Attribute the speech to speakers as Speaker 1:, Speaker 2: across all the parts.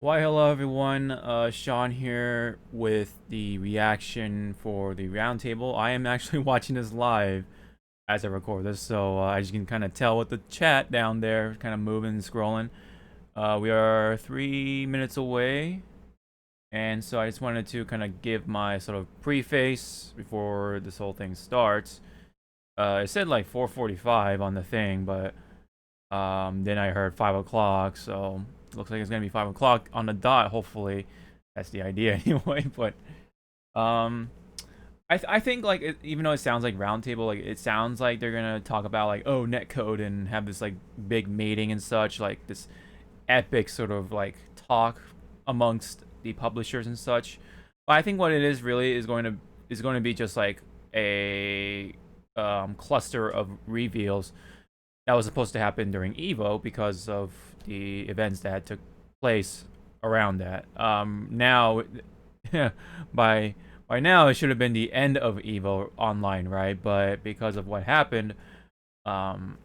Speaker 1: Why, hello everyone. Sean here with the reaction for the roundtable. I am actually watching this live as I record this, so as you can kind of tell with the chat down there, kind of moving and scrolling. We are 3 minutes away, and so I just wanted to kind of give my sort of preface before this whole thing starts. It said like 4:45 on the thing, but then I heard 5 o'clock, so looks like it's gonna be 5 o'clock on the dot. Hopefully, that's the idea anyway. But um, I think like even though it sounds like roundtable, like it sounds like they're gonna talk about like netcode and have this like big meeting and such, like this epic sort of like talk amongst the publishers and such. But I think what it is really is going to be just like a cluster of reveals that was supposed to happen during Evo because of the events that took place around that. Now, by by now it should have been the end of Evo online, right? But because of what happened, um,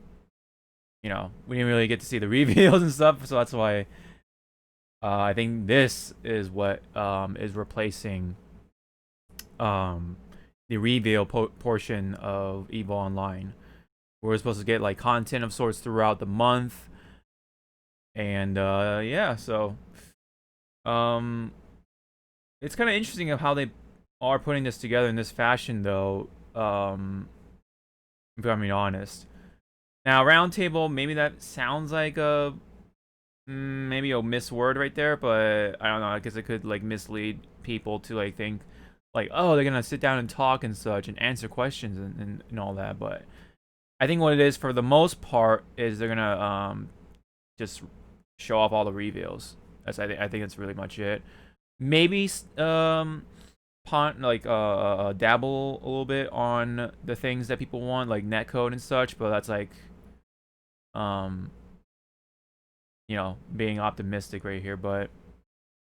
Speaker 1: we didn't really get to see the reveals and stuff. So that's why I think this is what is replacing the reveal portion of Evo Online. We're supposed to get like content of sorts throughout the month, and yeah, so it's kind of interesting of how they are putting this together in this fashion, though. If I'm being honest. Now, roundtable, maybe that sounds like a maybe a misword right there, but I don't know. I guess it could like mislead people to like think like, oh, they're gonna sit down and talk and such and answer questions and all that. But I think what it is for the most part is they're gonna just show off all the reveals. I think that's really much it. Maybe dabble a little bit on the things that people want, like netcode and such, but that's like um being optimistic right here. But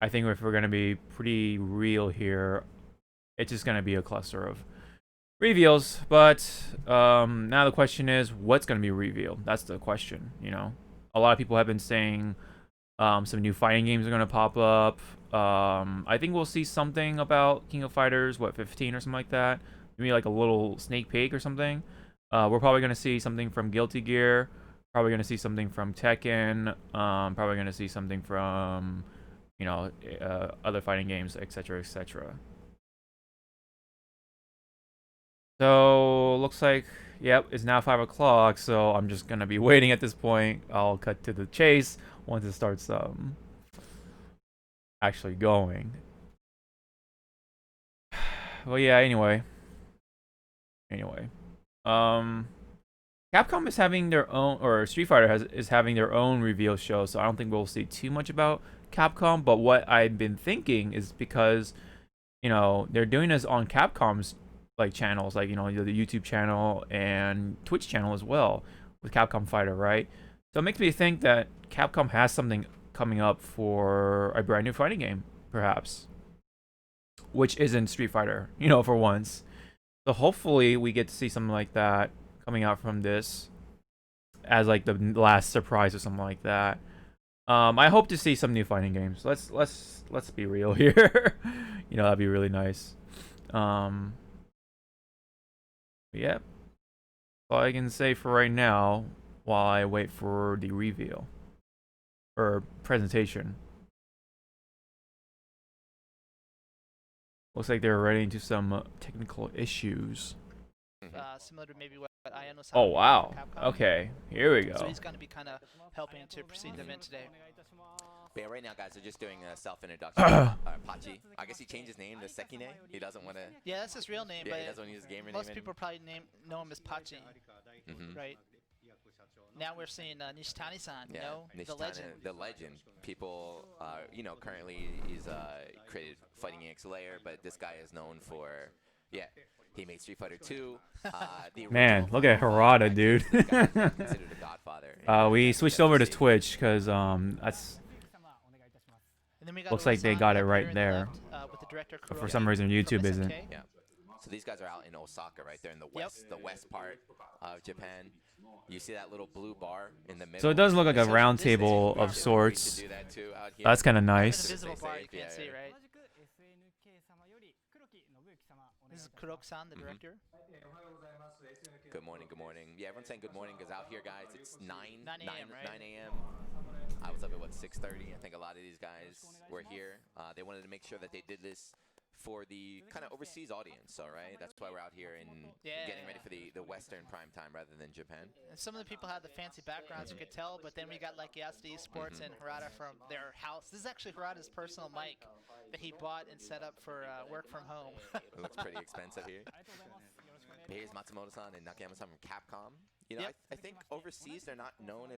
Speaker 1: I think if we're gonna be pretty real here, it's just gonna be a cluster of reveals. But now the question is, what's gonna be revealed? That's the question. A lot of people have been saying some new fighting games are gonna pop up. I think we'll see something about King of Fighters, 15 or something like that. Maybe like a little sneak peek or something. We're probably gonna see something from Guilty Gear. Probably gonna see something from Tekken. Probably gonna see something from other fighting games, etc., etc. So looks like, yep, it's now 5 o'clock. So I'm just gonna be waiting at this point. I'll cut to the chase once it starts actually going. Well, yeah. Anyway, Capcom is having their own, or Street Fighter is having their own reveal show. So I don't think we'll see too much about Capcom. But what I've been thinking is because they're doing this on Capcom's like channels, like the YouTube channel and Twitch channel as well with Capcom Fighter, right? So it makes me think that Capcom has something coming up for a brand new fighting game, perhaps, which isn't Street Fighter, for once. So hopefully we get to see something like that coming out from this as like the last surprise or something like that. I hope to see some new fighting games. Let's be real here. That'd be really nice. Yeah. All I can say for right now while I wait for the reveal or presentation. Looks like they're running into some technical issues.
Speaker 2: Similar to maybe what Ian was
Speaker 1: Oh
Speaker 2: having
Speaker 1: wow.
Speaker 2: for Capcom.
Speaker 1: Okay, here we
Speaker 2: So
Speaker 1: go.
Speaker 2: he's going to be kind of helping to precede the event today.
Speaker 3: But yeah, right now, guys, they're just doing a self-introduction. Pachi. I guess he changed his name to Sekine. He doesn't want to.
Speaker 2: Yeah, that's his real name,
Speaker 3: Yeah, he
Speaker 2: but
Speaker 3: doesn't want to use his gamer name.
Speaker 2: most people probably know him as Pachi, right? Now we're seeing Nishitani-san, the legend.
Speaker 3: The legend. People, currently he's created Fighting X Layer, but this guy is known for, he made Street Fighter 2.
Speaker 1: Man, look at Harada, dude.
Speaker 3: Considered a godfather.
Speaker 1: We switched over to Twitch because that's looks like they got it right there.
Speaker 2: With the director,
Speaker 1: But for some reason YouTube isn't.
Speaker 3: Yeah. So these guys are out in Osaka, right there in the west part of Japan. You see that little blue bar in the middle?
Speaker 1: So it does look like a
Speaker 3: Essentially,
Speaker 1: round
Speaker 3: this thing,
Speaker 1: table
Speaker 3: we
Speaker 1: of
Speaker 3: should-
Speaker 1: sorts.
Speaker 3: We should do that too out here.
Speaker 1: That's kind of
Speaker 2: Even the
Speaker 1: nice.
Speaker 2: visible bar you
Speaker 3: Yeah,
Speaker 2: can't see,
Speaker 3: yeah.
Speaker 2: right? This is Kurok-san, the director.
Speaker 3: Good morning, good morning. Yeah, everyone's saying good morning because out here, guys, it's 9
Speaker 2: a.m., right?
Speaker 3: 9 a.m. I was up at, what, 6:30? I think a lot of these guys were here. They wanted to make sure that they did this for the kind of overseas audience, all right? That's why we're out here and getting ready for the Western prime time rather than Japan.
Speaker 2: And some of the people had the fancy backgrounds, you could tell, but then we got like Yasty Sports and Harada from their house. This is actually Harada's personal mic that he bought and set up for work from home.
Speaker 3: It looks pretty expensive here. Here's Matsumoto-san and Nakayama-san from Capcom. You know,
Speaker 2: Yep.
Speaker 3: I think overseas they're not known as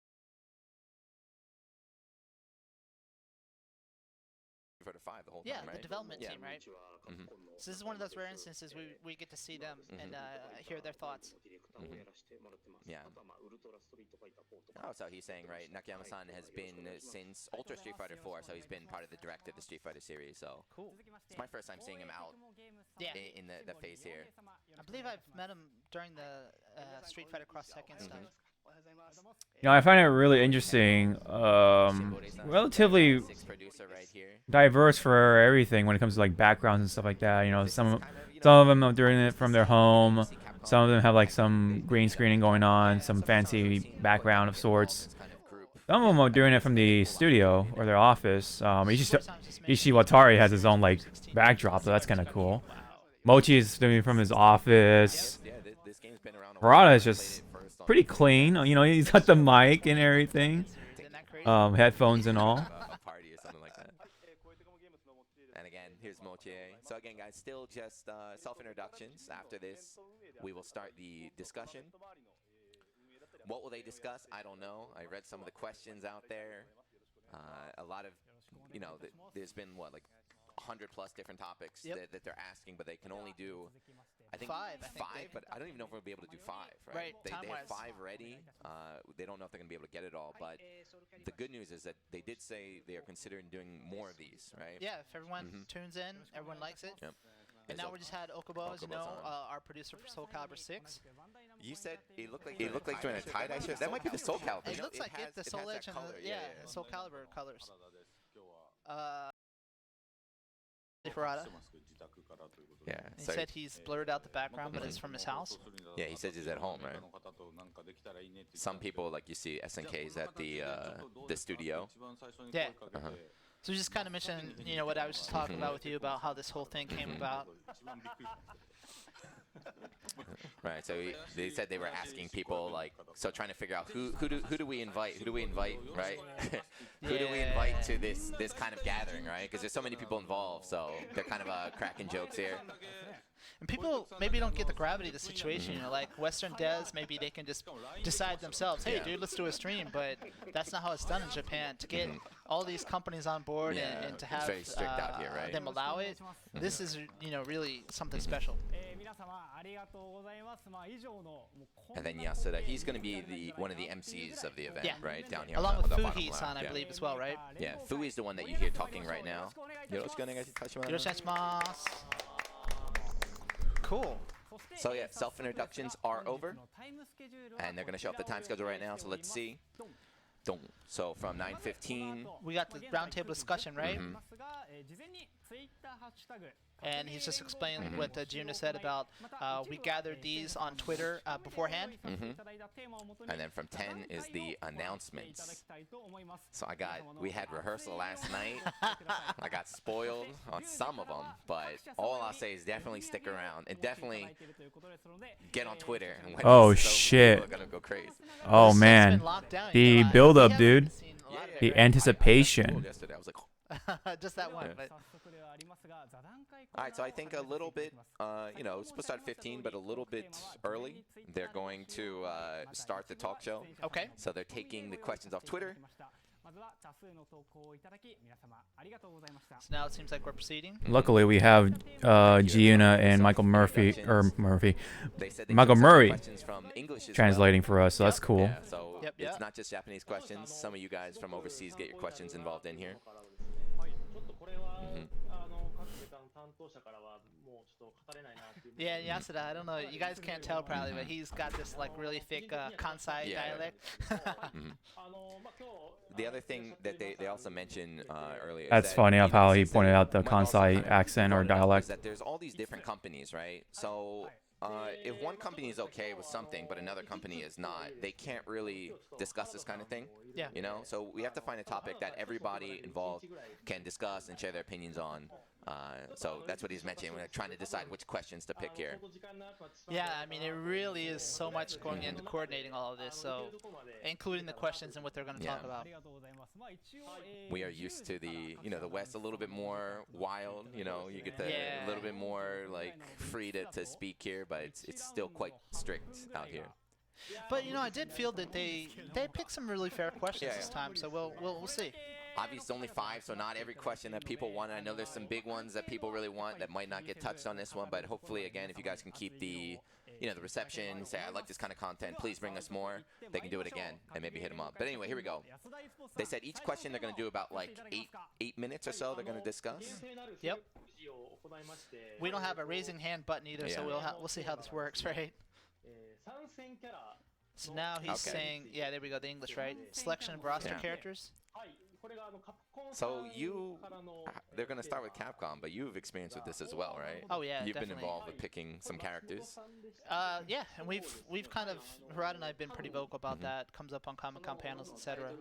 Speaker 3: for the 5 the whole
Speaker 2: Yeah,
Speaker 3: time, right?
Speaker 2: the development
Speaker 3: Yeah.
Speaker 2: team, right?
Speaker 3: Mhm.
Speaker 2: So this is one of those rare instances we get to see them and hear their thoughts.
Speaker 3: Yeah. Oh, so he's saying, right, Nakayama-san has been since Ultra Street Fighter 4, so he's been part of the director of the Street Fighter series, so
Speaker 2: Cool.
Speaker 3: it's my first time seeing him out
Speaker 2: Yeah.
Speaker 3: in the face here.
Speaker 2: I believe I've met him during the Street Fighter Cross Tekken stuff.
Speaker 1: You know, I find it really interesting. Relatively
Speaker 3: Six producer right here.
Speaker 1: diverse for everything when it comes to like backgrounds and stuff like that. You know, some of them are doing it from their home. Some of them have like some green screening going on, some fancy background of sorts. Some of them are doing it from the studio or their office. Ishi Watari has his own like backdrop, so that's kind of cool. Mochi is doing it from his office.
Speaker 3: Yeah, this game's been around.
Speaker 1: Harada is just pretty clean. You know, he's got the mic and everything,
Speaker 2: Isn't that crazy?
Speaker 1: headphones and all.
Speaker 3: A party or something like that. And again, here's Motier. So again, guys, still just self-introductions. After this, we will start the discussion. What will they discuss? I don't know. I read some of the questions out there. A lot of, you know, there's been, what, like 100 plus different topics that they're asking, but they can only do, I think,
Speaker 2: Five,
Speaker 3: but I don't even know if we'll be able to do 5, right?
Speaker 2: Right,
Speaker 3: They have
Speaker 2: time-wise.
Speaker 3: 5 ready. They don't know if they're going to be able to get it all, but the good news is that they did say they are considering doing more of these, right?
Speaker 2: Yeah, if everyone tunes in, everyone likes it.
Speaker 3: Yep.
Speaker 2: And now we just had Okubo, as you know,
Speaker 3: Okubo's
Speaker 2: our producer for Soul Calibur 6.
Speaker 3: You said it looked like doing a tie-dye shirt. That might be the Soul Calibur.
Speaker 2: It looks like it, the Soul Edge and
Speaker 3: color.
Speaker 2: the Soul Calibur colors. Harada.
Speaker 3: Yeah.
Speaker 2: He
Speaker 3: So
Speaker 2: said he's blurred out the background, but it's from his house.
Speaker 3: yeah, he says he's at home, right? Some people, like you see SNKs at the studio.
Speaker 2: Yeah.
Speaker 3: Uh-huh.
Speaker 2: So we just kind of mentioned, you know, what I was just talking about with you about how this whole thing came about.
Speaker 3: Right. So they said they were asking people, like, so trying to figure out who do we invite? Who do we invite, right? Who do we invite to this kind of gathering, right? Because there's so many people involved, so they're kind of cracking jokes here.
Speaker 2: And people maybe don't get the gravity of the situation, you know, like Western devs, maybe they can just decide themselves, hey, dude, let's do a stream, but that's not how it's done in Japan. To get all these companies on board and to
Speaker 3: it's
Speaker 2: have
Speaker 3: very strict out here, right?
Speaker 2: them allow it, this is, you know, really something special.
Speaker 3: And then Yasuda, he's going to be one of the MCs of the event, right? Down here.
Speaker 2: Along
Speaker 3: on
Speaker 2: with
Speaker 3: the bottom
Speaker 2: Fuhi-san,
Speaker 3: left,
Speaker 2: I believe, as well, right?
Speaker 3: Yeah, Fui's the one that you hear talking right now.
Speaker 2: Yoroshimasu. Cool.
Speaker 3: So yeah, self-introductions are over, and they're going to show up the time schedule right now, so let's see. So from 9:15,
Speaker 2: We got the roundtable discussion, right? And he's just explaining what Juna said about we gathered these on Twitter beforehand.
Speaker 3: and then from 10 is the announcements. So we had rehearsal last night. I got spoiled on some of them, but all I'll say is definitely stick around and definitely get on Twitter. And when
Speaker 1: Oh,
Speaker 3: this is over,
Speaker 1: shit.
Speaker 3: people are gonna go crazy.
Speaker 1: Oh
Speaker 2: This site's
Speaker 1: man,
Speaker 2: been locked down,
Speaker 1: the
Speaker 2: you know,
Speaker 1: build
Speaker 2: we
Speaker 1: up,
Speaker 2: haven't
Speaker 1: dude.
Speaker 2: seen a lot of
Speaker 1: The
Speaker 2: it,
Speaker 1: anticipation.
Speaker 3: Yesterday, I was like,
Speaker 2: right? Just that one.
Speaker 3: Yeah.
Speaker 2: But
Speaker 3: all right, so I think a little bit, you know, it's supposed to start at 15, but a little bit early. They're going to start the talk show.
Speaker 2: okay.
Speaker 3: So they're taking the questions off Twitter.
Speaker 2: So now it seems like we're proceeding.
Speaker 1: Luckily, we have Giuna and Michael Murphy,
Speaker 3: They said they
Speaker 1: Michael
Speaker 3: took some
Speaker 1: Murray
Speaker 3: questions from English as
Speaker 1: translating for us, so that's cool.
Speaker 3: Well. Yeah, so
Speaker 2: Yep,
Speaker 3: it's
Speaker 2: yep.
Speaker 3: not just Japanese questions. Some of you guys from overseas get your questions involved in here.
Speaker 2: Yeah, Yasuda, I don't know. You guys can't tell probably, but he's got this like really thick Kansai dialect.
Speaker 3: The other thing that they also mentioned earlier.
Speaker 1: That's
Speaker 3: is that,
Speaker 1: funny of how he
Speaker 3: since
Speaker 1: pointed
Speaker 3: there
Speaker 1: out the
Speaker 3: might also
Speaker 1: Kansai
Speaker 3: kind of
Speaker 1: accent or
Speaker 3: brought it up, is
Speaker 1: dialect.
Speaker 3: that there's all these different companies, right? So if one company is okay with something, but another company is not, they can't really discuss this kind of thing.
Speaker 2: Yeah.
Speaker 3: You know, so we have to find a topic that everybody involved can discuss and share their opinions on. So that's what he's mentioning. We're trying to decide which questions to pick here.
Speaker 2: Yeah, I mean, it really is so much going into coordinating all of this, so including the questions and what they're going to talk about.
Speaker 3: We are used to the West a little bit more wild. You get a little bit more like free to speak here, but it's still quite strict out here.
Speaker 2: But I did feel that they picked some really fair questions this time, so we'll see.
Speaker 3: Obviously, only 5, so not every question that people want. I know there's some big ones that people really want that might not get touched on this one, but hopefully, again, if you guys can keep the reception, say I like this kind of content, please bring us more. They can do it again and maybe hit them up. But anyway, here we go. They said each question they're going to do about like 8 minutes or so. They're going to discuss.
Speaker 2: Yep. We don't have a raising hand button either, so we'll see how this works, right? So now he's saying, yeah, there we go, the English, right? Selection of roster characters.
Speaker 3: So they're going to start with Capcom, but you've experienced with this as well, right?
Speaker 2: Oh yeah,
Speaker 3: You've
Speaker 2: definitely.
Speaker 3: been involved with picking some characters.
Speaker 2: Yeah, and we've kind of, Harada and I have been pretty vocal about that. Comes up on Comic-Con panels, etc.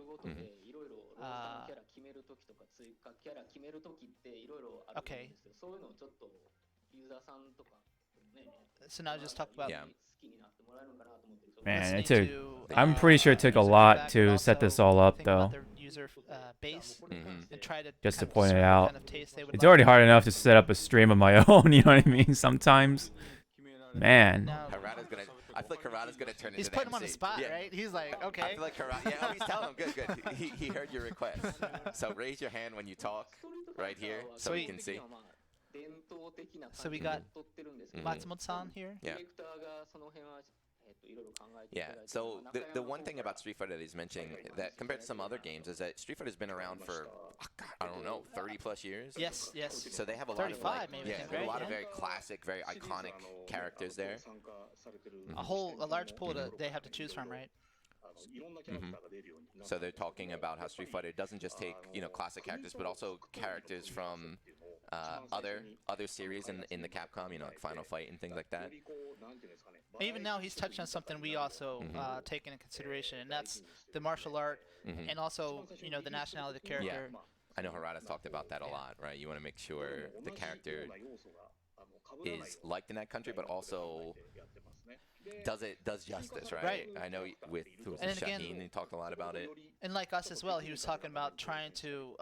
Speaker 2: Okay. So now just talk about.
Speaker 1: Man, it
Speaker 2: listening
Speaker 1: took.
Speaker 2: to,
Speaker 1: I'm pretty sure it took a
Speaker 2: user
Speaker 1: lot
Speaker 2: feedback,
Speaker 1: to
Speaker 2: but
Speaker 1: set
Speaker 2: also
Speaker 1: this all up,
Speaker 2: think about
Speaker 1: though.
Speaker 2: their user base and try to
Speaker 1: Just to
Speaker 2: kind of
Speaker 1: point it
Speaker 2: discern what
Speaker 1: out.
Speaker 2: kind of taste they would
Speaker 1: It's
Speaker 2: like.
Speaker 1: already hard enough to set up a stream of my own. You know what I mean? Sometimes, man.
Speaker 2: Now,
Speaker 3: I feel like Harada's gonna turn into
Speaker 2: he's
Speaker 3: the
Speaker 2: putting him on the
Speaker 3: MC.
Speaker 2: spot,
Speaker 3: Yeah.
Speaker 2: right? He's like, okay.
Speaker 3: I feel like Harada. Yeah, he's telling him. Good. He heard your request. So raise your hand when you talk, right here, so he can see.
Speaker 2: So we got Matsumoto-san here.
Speaker 3: Yeah. Yeah. So the one thing about Street Fighter that he's mentioning that compared to some other games is that Street Fighter's been around for I don't know 30+ years.
Speaker 2: Yes.
Speaker 3: So they have a lot of
Speaker 2: 35 maybe.
Speaker 3: yeah,
Speaker 2: I think,
Speaker 3: they have
Speaker 2: right?
Speaker 3: a lot of
Speaker 2: Yeah.
Speaker 3: very classic, very iconic characters there.
Speaker 2: A large pool that they have to choose from, right?
Speaker 3: So they're talking about how Street Fighter doesn't just take classic characters, but also characters from other series in the Capcom, like Final Fight and things like that.
Speaker 2: Even now, he's touched on something we also take into consideration, and that's the martial art, and also the nationality of the character.
Speaker 3: Yeah. I know Harada's talked about that a lot, right? You want to make sure the character is liked in that country, but also does justice, right? I know with Shaheen, he talked a lot about it.
Speaker 2: And like us as well, he was talking about trying to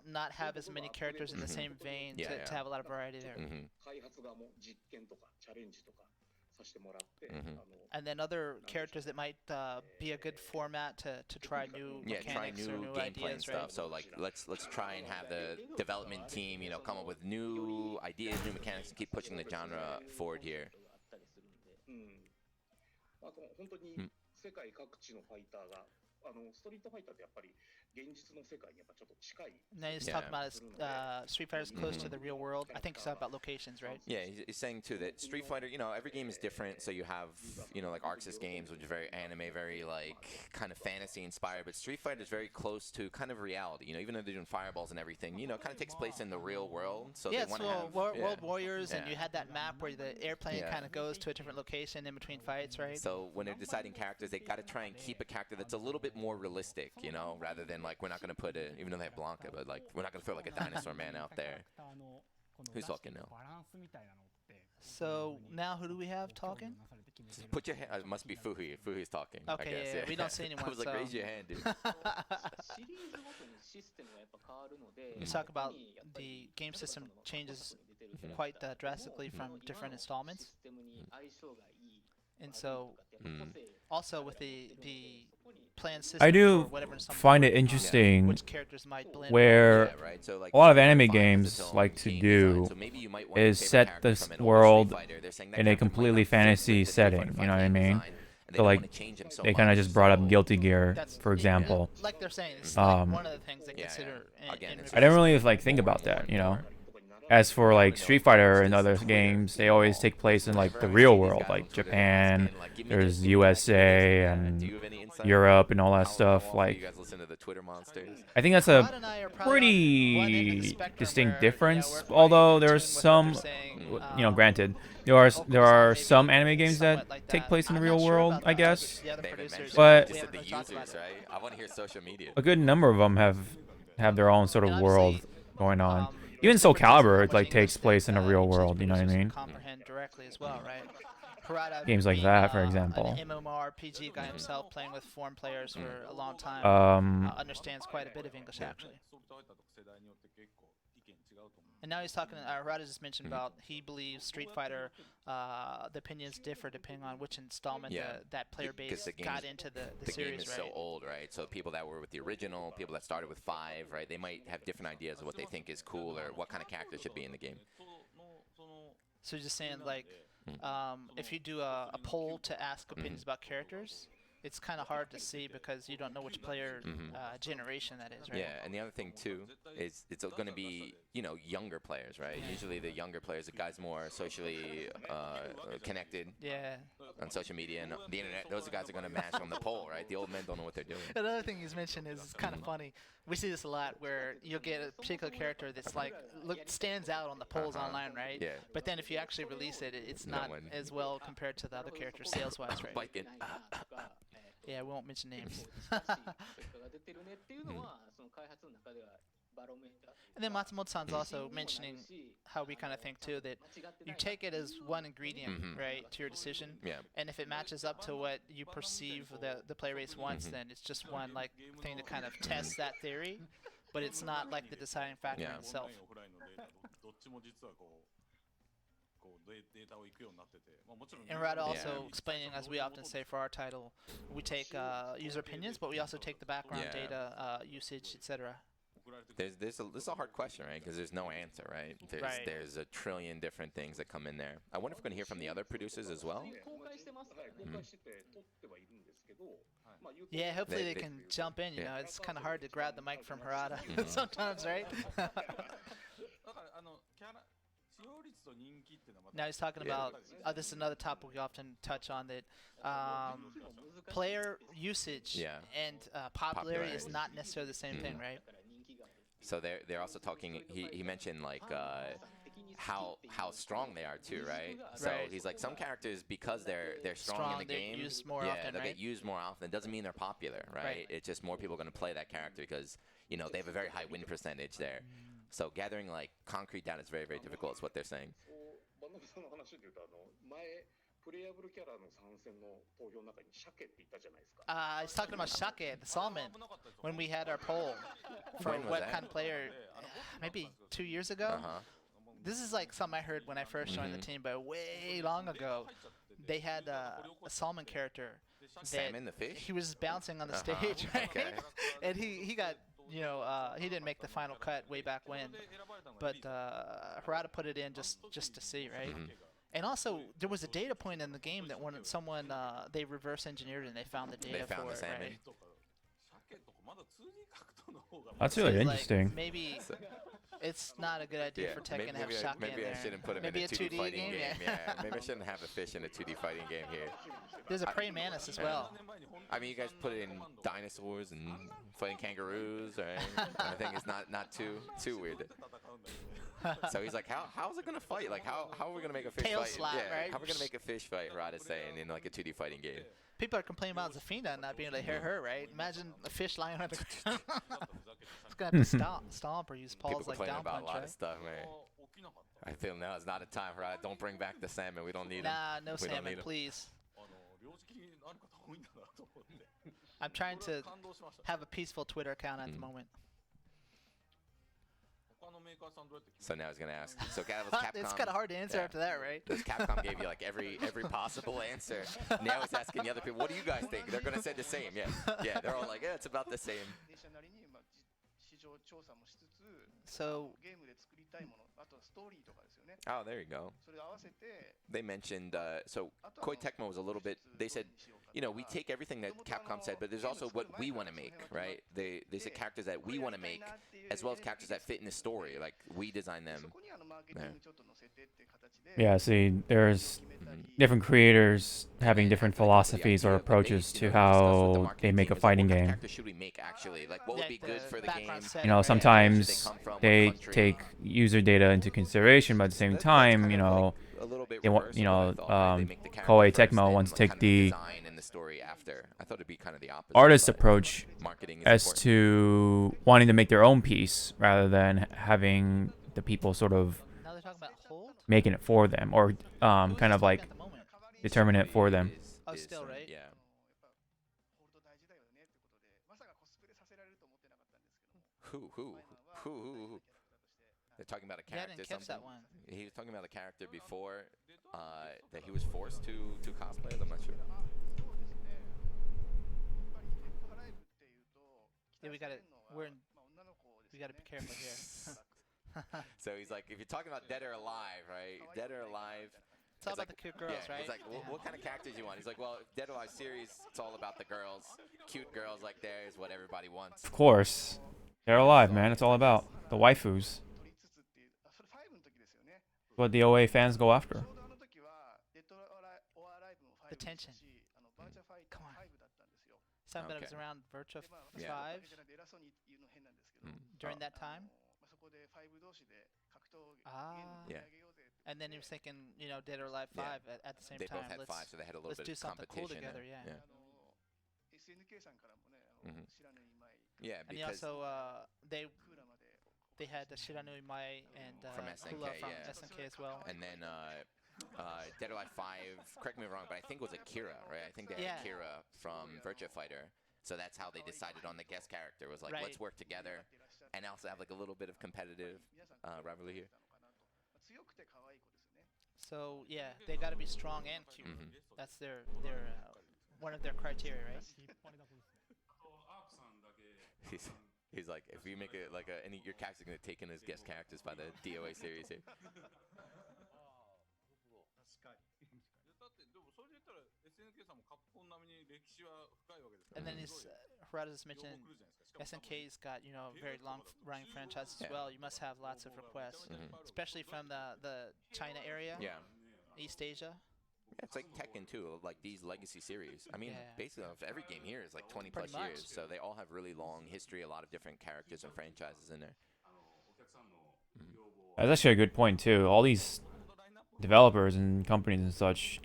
Speaker 2: not have as many characters in the same vein to have a lot of variety there. And then other characters that might be a good format to try new mechanics
Speaker 3: try new
Speaker 2: or new
Speaker 3: gameplay
Speaker 2: ideas,
Speaker 3: and stuff.
Speaker 2: right?
Speaker 3: So like let's try and have the development team, come up with new ideas, new mechanics, and keep pushing the genre forward here.
Speaker 2: And then he's talking about Street Fighter's close to the real world. I think he's talking about locations, right?
Speaker 3: Yeah, he's saying too that Street Fighter, every game is different. So you have, like Arxis games, which are very anime, very like kind of fantasy inspired. But Street Fighter is very close to kind of reality. Even though they're doing fireballs and everything, kind of takes place in the real world. So
Speaker 2: yeah,
Speaker 3: they want
Speaker 2: so
Speaker 3: to have
Speaker 2: World Warriors, and you had that map where the airplane kind of goes to a different location in between fights, right?
Speaker 3: So when they're deciding characters, they got to try and keep a character that's a little bit more realistic, rather than like we're not going to put it, even though they have Blanca, but like we're not going to throw like a dinosaur man out there. Who's talking now?
Speaker 2: So now who do we have talking?
Speaker 3: Put your hand. It must be Fuhi. Fuhi's talking.
Speaker 2: Okay,
Speaker 3: I guess,
Speaker 2: yeah, we don't see anyone.
Speaker 3: I was like,
Speaker 2: so.
Speaker 3: raise your hand, dude.
Speaker 2: You talk about the game system changes quite drastically from different installments, and so also with the plan system.
Speaker 1: I do
Speaker 2: for whatever installment
Speaker 1: find it
Speaker 2: you're working on,
Speaker 1: interesting
Speaker 2: which characters might blend
Speaker 1: where
Speaker 3: Yeah, right. So, like,
Speaker 1: a lot of anime
Speaker 3: Street Fighter has
Speaker 1: games
Speaker 3: its own
Speaker 1: like to
Speaker 3: game
Speaker 1: do
Speaker 3: design. So maybe you might want
Speaker 1: is
Speaker 3: your favorite
Speaker 1: set
Speaker 3: character
Speaker 1: this
Speaker 3: from an older
Speaker 1: world
Speaker 3: Street Fighter. They're saying that
Speaker 1: in a
Speaker 3: character might
Speaker 1: completely
Speaker 3: not fit with
Speaker 1: fantasy
Speaker 3: the Street Fighter
Speaker 1: setting,
Speaker 3: V
Speaker 1: you know what I
Speaker 3: game
Speaker 1: mean?
Speaker 3: design, and they
Speaker 1: So
Speaker 3: don't
Speaker 1: like
Speaker 3: wanna change him so
Speaker 1: they kind of
Speaker 3: much,
Speaker 1: just brought up
Speaker 3: so-
Speaker 1: Guilty Gear,
Speaker 2: That's
Speaker 1: for example.
Speaker 2: like they're saying, it's like one of the things they
Speaker 3: Yeah,
Speaker 2: consider.
Speaker 3: Again, it's
Speaker 1: I didn't really like think about that, as for like Street Fighter and other games, they always take place in like the real world, like Japan. There's USA and Europe and all that stuff. Like,
Speaker 3: you guys listen to the Twitter monsters?
Speaker 1: I think that's
Speaker 2: Rod
Speaker 1: a
Speaker 2: and I are probably on one end of the
Speaker 1: pretty
Speaker 2: spectrum
Speaker 1: distinct
Speaker 2: where,
Speaker 1: difference.
Speaker 2: we're
Speaker 1: Although
Speaker 2: in
Speaker 1: there are
Speaker 2: tune with what they're
Speaker 1: some,
Speaker 2: saying,
Speaker 1: granted, there are some
Speaker 2: maybe
Speaker 1: anime games that
Speaker 2: somewhat like
Speaker 1: take
Speaker 2: that.
Speaker 1: place in the
Speaker 2: I'm
Speaker 1: real
Speaker 2: not sure
Speaker 1: world,
Speaker 2: about
Speaker 1: I
Speaker 2: the
Speaker 1: guess.
Speaker 2: the other
Speaker 3: They haven't
Speaker 2: producers.
Speaker 3: mentioned
Speaker 1: But-
Speaker 3: it.
Speaker 2: We
Speaker 3: Just said
Speaker 2: haven't
Speaker 3: the
Speaker 2: really talked about
Speaker 3: users,
Speaker 2: it.
Speaker 3: right? I want to hear social media.
Speaker 1: A good number of them have their own sort of
Speaker 2: And
Speaker 1: world
Speaker 2: obviously,
Speaker 1: going on. Even
Speaker 2: there's
Speaker 1: Soul
Speaker 2: differences in
Speaker 1: Calibur,
Speaker 2: how
Speaker 1: it
Speaker 2: much
Speaker 1: like takes
Speaker 2: English
Speaker 1: place in
Speaker 2: that,
Speaker 1: a real
Speaker 2: each of these
Speaker 1: world. You know what I
Speaker 2: producers can
Speaker 1: mean?
Speaker 2: comprehend directly as well, right? Harada
Speaker 1: Games like
Speaker 2: being,
Speaker 1: that, for example.
Speaker 2: an MMORPG guy himself, playing with foreign players for a long time, understands quite a bit of English actually. And now he's talking. Harada just mentioned about he believes Street Fighter, the opinions differ depending on which installment that player base got into the series,
Speaker 3: game is
Speaker 2: right?
Speaker 3: so old, right? So people that were with the original, people that started with 5, right? They might have different ideas of what they think is cool or what kind of character should be in the game.
Speaker 2: So just saying, like, if you do a poll to ask opinions about characters, it's kind of hard to see because you don't know which player generation that is, right?
Speaker 3: Yeah, and the other thing too is it's going to be younger players, right? Usually the younger players, the guys more socially connected
Speaker 2: Yeah.
Speaker 3: on social media and the internet. Those guys are going to mash on the poll, right? The old men don't know what they're doing.
Speaker 2: Another thing he's mentioned is it's kind of funny. We see this a lot where you'll get a particular character that's like stands out on the polls online, right?
Speaker 3: Yeah.
Speaker 2: But then if you actually release it, it's
Speaker 3: No
Speaker 2: not
Speaker 3: one-
Speaker 2: as well compared to the other characters sales-wise, right?
Speaker 3: Biking.
Speaker 2: Yeah, we won't mention names. And then Matsumoto-san's also mentioning how we kind of think too that you take it as one ingredient, right, to your decision.
Speaker 3: Yeah.
Speaker 2: And if it matches up to what you perceive the player base wants, then it's just one like thing to kind of test that theory, but it's not like the deciding factor in itself. And Rada also explaining, as we often say for our title, we take user opinions, but we also take the background data, usage, etc.
Speaker 3: This is a hard question, right? Because there's no answer, right? There's a trillion different things that come in there. I wonder if we're going to hear from the other producers as well.
Speaker 2: Yeah, hopefully they can jump in. You know, it's kind of hard to grab the mic from Harada sometimes, right? Now he's talking about, this is another topic we often touch on, that player usage and popularity is not necessarily the same thing, right?
Speaker 3: So they're also talking. He mentioned like how strong they are too, right? So he's like some characters, because they're strong in the game,
Speaker 2: used more often,
Speaker 3: they'll
Speaker 2: right?
Speaker 3: get used more often. Doesn't mean they're popular, right? It's just more people are going to play that character because they have a very high win percentage there. So gathering like concrete data is very, very difficult. Is what they're saying.
Speaker 2: He's talking about Shake, the salmon, when we had our poll for
Speaker 3: When was
Speaker 2: what
Speaker 3: that?
Speaker 2: kind of player, maybe 2 years ago. This is like something I heard when I first joined the team, but way long ago. They had a salmon character.
Speaker 3: Salmon, the fish?
Speaker 2: He was bouncing on the stage, right?
Speaker 3: Okay.
Speaker 2: And he got, he didn't make the final cut way back when, but Harada put it in just to see, right? And also, there was a data point in the game that when someone, they reverse engineered and they found the data
Speaker 3: They found
Speaker 2: for
Speaker 3: the
Speaker 2: it,
Speaker 3: salmon.
Speaker 2: right?
Speaker 1: That's
Speaker 2: So
Speaker 1: really
Speaker 2: like,
Speaker 1: interesting.
Speaker 2: maybe it's not a good idea for Tekken to have Shake in
Speaker 3: maybe
Speaker 2: there.
Speaker 3: I shouldn't put him
Speaker 2: Maybe
Speaker 3: in a 2D fighting game.
Speaker 2: yeah.
Speaker 3: Maybe I shouldn't have a fish in a 2D fighting game here.
Speaker 2: There's a praying mantis as well.
Speaker 3: I mean, you guys put it in dinosaurs and fighting kangaroos, right? I think it's not too weird. So he's like, how's it gonna fight? Like, how are we gonna make a fish
Speaker 2: Tail
Speaker 3: fight?
Speaker 2: slap, right?
Speaker 3: How are we gonna make a fish fight? Rod is saying in like a 2D fighting game.
Speaker 2: People are complaining about Zafina not being able to hear her, right? Imagine a fish lying on the ground. It's gonna have to stomp or use
Speaker 3: People
Speaker 2: Paul's like
Speaker 3: complaining
Speaker 2: down
Speaker 3: about
Speaker 2: punch,
Speaker 3: a lot
Speaker 2: right?
Speaker 3: of stuff, man. I feel now is not a time for Don't bring back the salmon. We don't need him.
Speaker 2: Nah, no
Speaker 3: We don't
Speaker 2: salmon,
Speaker 3: need 'em.
Speaker 2: please. I'm trying to have a peaceful Twitter account at the moment.
Speaker 3: So now he's gonna ask. So Capcom.
Speaker 2: It's kind of hard to answer after that, right?
Speaker 3: Because Capcom gave you like every possible answer. Now he's asking the other people, what do you guys think? They're gonna say the same. Yeah. They're all like, yeah, it's about the same.
Speaker 2: So
Speaker 3: Oh, there you go. They mentioned, so Koei Tecmo was a little bit, they said, we take everything that Capcom said, but there's also what we want to make, right? They said characters that we want to make, as well as characters that fit in the story, like we design them.
Speaker 1: Yeah, see, there's
Speaker 3: Mhm.
Speaker 1: different creators
Speaker 3: And
Speaker 1: having
Speaker 3: then
Speaker 1: different
Speaker 3: after, like, the
Speaker 1: philosophies or
Speaker 3: idea of the
Speaker 1: approaches
Speaker 3: base,
Speaker 1: to
Speaker 3: we discussed with the
Speaker 1: how they
Speaker 3: marketing
Speaker 1: make a
Speaker 3: team is like,
Speaker 1: fighting
Speaker 3: what kind of
Speaker 1: game.
Speaker 3: character should we make actually? Like, what would be
Speaker 2: Like
Speaker 3: good
Speaker 2: the
Speaker 3: for the
Speaker 2: background
Speaker 3: game?
Speaker 2: setting,
Speaker 1: You know,
Speaker 2: right?
Speaker 3: Yeah, where should they
Speaker 1: sometimes
Speaker 3: come from? What
Speaker 1: they
Speaker 3: country?
Speaker 1: take user data into consideration, but at the same
Speaker 3: That's
Speaker 1: time,
Speaker 3: kind
Speaker 1: you
Speaker 3: of like
Speaker 1: know,
Speaker 3: a little bit
Speaker 1: they want,
Speaker 3: reverse
Speaker 1: you
Speaker 3: of what I
Speaker 1: know,
Speaker 3: thought, right? They make the character
Speaker 1: Koei
Speaker 3: first
Speaker 1: Tecmo
Speaker 3: and
Speaker 1: wants to take
Speaker 3: kind of the
Speaker 1: the
Speaker 3: design and the story after. I thought it'd be kind of the opposite,
Speaker 1: artist
Speaker 3: but
Speaker 1: approach
Speaker 3: marketing is
Speaker 1: as
Speaker 3: important.
Speaker 1: to wanting to make their own piece rather than having the people sort of
Speaker 2: Now they're talking about hold.
Speaker 1: making it for them or
Speaker 2: Who's
Speaker 1: kind
Speaker 2: just
Speaker 1: of
Speaker 2: talking
Speaker 1: like
Speaker 2: at the moment?
Speaker 1: determine it for them.
Speaker 2: Oh, still, right?
Speaker 3: Yeah. Who, who, who? They're talking about a
Speaker 2: Yeah, I
Speaker 3: character.
Speaker 2: didn't catch
Speaker 3: Something.
Speaker 2: that one.
Speaker 3: He was talking about a character before that he was forced to cosplay. I'm not sure.
Speaker 2: Yeah, we gotta be careful here.
Speaker 3: So he's like, if you're talking about Dead or Alive, right? Dead or Alive.
Speaker 2: It's all
Speaker 3: It's
Speaker 2: about the cute girls,
Speaker 3: yeah,
Speaker 2: right?
Speaker 3: He's like, what kind of characters you want? He's like, well, Dead or Alive series, it's all about the girls. Cute girls like there is what everybody wants.
Speaker 1: Of course, they're alive, man. It's all about the waifus. What the OA fans go after.
Speaker 2: The tension. Come on. Something that was around Virtua 5 during that time. Ah.
Speaker 3: Yeah.
Speaker 2: And then he was thinking, you know, Dead or Alive 5 at the same
Speaker 3: They
Speaker 2: time.
Speaker 3: both had
Speaker 2: let's
Speaker 3: 5, so they had a little
Speaker 2: let's
Speaker 3: bit
Speaker 2: do
Speaker 3: of
Speaker 2: something cool
Speaker 3: competition.
Speaker 2: together, yeah.
Speaker 3: Yeah,
Speaker 2: And he
Speaker 3: because
Speaker 2: also they had the Shiranui Mai and
Speaker 3: From SNK,
Speaker 2: Kula from
Speaker 3: yeah.
Speaker 2: SNK as well.
Speaker 3: and then Dead or Alive 5, correct me if I'm wrong, but I think it was Akira, right? I think they had
Speaker 2: Yeah.
Speaker 3: Akira from Virtua Fighter. So that's how they decided on the guest character. Was like,
Speaker 2: Right.
Speaker 3: let's work together and also have like a little bit of competitive rivalry here.
Speaker 2: So yeah, they got to be strong and cute.
Speaker 3: Mhm.
Speaker 2: That's their one of their criteria, right?
Speaker 3: He's like, if you make it like any your character's gonna take in as guest characters by the DOA series here.
Speaker 2: And then he's Harada's mentioned SNK's got, you know, very long running franchises as
Speaker 3: Yeah.
Speaker 2: well. You must have lots of requests,
Speaker 3: Mhm.
Speaker 2: especially from the China area,
Speaker 3: Yeah.
Speaker 2: East Asia.
Speaker 3: Yeah, it's like Tekken too, like these legacy series. I mean,
Speaker 2: Yeah.
Speaker 3: basically, every game here is like 20
Speaker 2: Pretty
Speaker 3: plus years,
Speaker 2: much.
Speaker 3: so they all have really long history, a lot of different characters and franchises in there.
Speaker 1: That's actually a good point too. All these developers and companies and such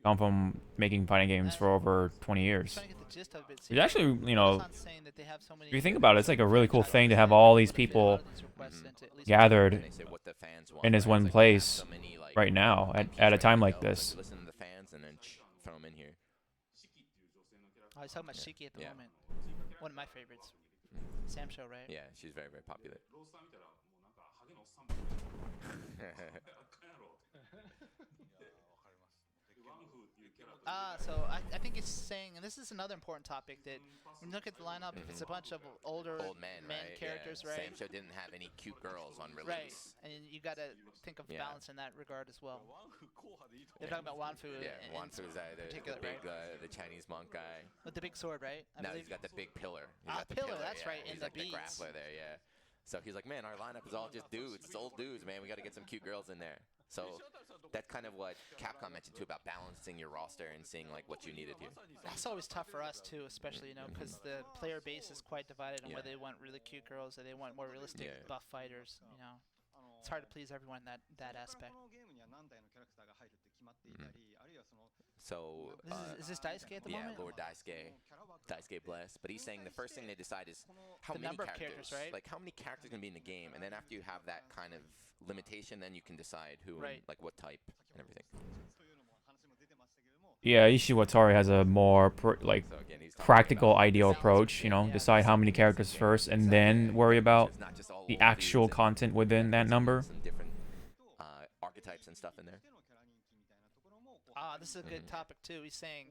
Speaker 1: come from making fighting games for over 20 years.
Speaker 2: Trying to get the gist of it.
Speaker 1: It's actually, you know,
Speaker 2: Renaissance saying that they have so many
Speaker 1: if you think about it, it's like a really cool
Speaker 2: franchises
Speaker 1: thing to
Speaker 2: that
Speaker 1: have
Speaker 2: they
Speaker 1: all
Speaker 2: wanna
Speaker 1: these
Speaker 2: fit a lot
Speaker 1: people
Speaker 2: of these requests into at least
Speaker 1: gathered
Speaker 3: And they say what the fans want.
Speaker 1: in this
Speaker 3: right?
Speaker 1: one
Speaker 3: It's like, we have
Speaker 1: place
Speaker 3: so many, like,
Speaker 1: right now
Speaker 3: IPs
Speaker 1: at a
Speaker 3: ready
Speaker 1: time
Speaker 3: to
Speaker 1: like
Speaker 3: go,
Speaker 1: this.
Speaker 3: you listen to the fans and then throw them in here.
Speaker 2: Oh, he's talking about Shiki at the
Speaker 3: Yeah.
Speaker 2: moment. One of my favorites. Sam Show, right?
Speaker 3: Yeah, she's very, very popular.
Speaker 2: So I think it's saying, and this is another important topic, that when you look at the lineup, if it's a bunch of older
Speaker 3: Old men, right?
Speaker 2: characters,
Speaker 3: yeah.
Speaker 2: right?
Speaker 3: Sam Show didn't have any cute girls on
Speaker 2: Right,
Speaker 3: release.
Speaker 2: and you got to think of
Speaker 3: Yeah.
Speaker 2: balance in that regard as well. They're talking about Wanfu
Speaker 3: Yeah,
Speaker 2: in
Speaker 3: Wanfu is the
Speaker 2: particular,
Speaker 3: big,
Speaker 2: right?
Speaker 3: the Chinese monk guy.
Speaker 2: With the big sword, right? I
Speaker 3: No,
Speaker 2: believe.
Speaker 3: he's got the big pillar. He's
Speaker 2: Ah,
Speaker 3: got the
Speaker 2: pillar, that's
Speaker 3: yeah.
Speaker 2: right,
Speaker 3: He's
Speaker 2: and the
Speaker 3: like
Speaker 2: beads.
Speaker 3: the grappler there, yeah. So he's like, man, our lineup is all just dudes. It's old dudes, man. We got to get some cute girls in there. So that's kind of what Capcom mentioned too about balancing your roster and seeing like what you needed here.
Speaker 2: That's always tough for us too, especially, you know, because the player base is quite divided on
Speaker 3: Yeah.
Speaker 2: whether they want really cute girls or they want more realistic
Speaker 3: Yeah.
Speaker 2: buff fighters. You know, it's hard to please everyone in that aspect.
Speaker 3: So
Speaker 2: Is this Daisuke at the
Speaker 3: yeah,
Speaker 2: moment?
Speaker 3: Lord Daisuke Bless. But he's saying the first thing they decide is how
Speaker 2: The
Speaker 3: many
Speaker 2: number of
Speaker 3: characters,
Speaker 2: characters, right?
Speaker 3: like how many characters can be in the game, and then after you have that kind of limitation, then you can decide who,
Speaker 2: Right.
Speaker 3: and, like what type and everything.
Speaker 1: Yeah, Ishiwatari has a more like
Speaker 3: So again, he's talking
Speaker 1: practical,
Speaker 3: about
Speaker 1: ideal
Speaker 3: balance
Speaker 1: approach. You know,
Speaker 2: Yeah.
Speaker 1: decide how many characters first, and then worry about
Speaker 3: It's not just all
Speaker 1: the
Speaker 3: old
Speaker 1: actual
Speaker 3: dudes and-
Speaker 1: content within that
Speaker 3: some-
Speaker 1: number.
Speaker 3: Some different archetypes and stuff in there.
Speaker 2: This is a good topic too. He's saying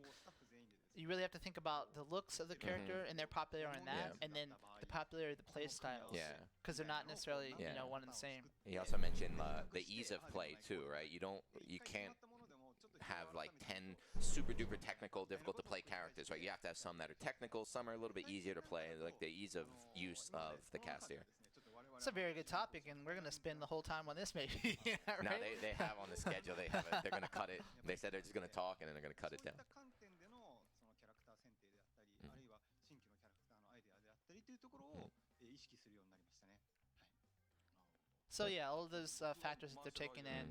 Speaker 2: you really have to think about the looks of the character and their popularity in that,
Speaker 3: Yeah.
Speaker 2: and then the popularity of the play styles.
Speaker 3: Yeah.
Speaker 2: Because they're not necessarily
Speaker 3: Yeah.
Speaker 2: you know, one and the same.
Speaker 3: He also mentioned the ease of play too, right? You can't have like 10 super duper technical, difficult to play characters, right? You have to have some that are technical, some are a little bit easier to play, like the ease of use of the cast here.
Speaker 2: It's a very good topic, and we're gonna spend the whole time on this, maybe. Yeah,
Speaker 3: No,
Speaker 2: right?
Speaker 3: they have on the schedule. They have it. They're gonna cut it. They said they're just gonna talk and then they're gonna cut it down.
Speaker 2: そう yeah, all of those factors that they're taking in,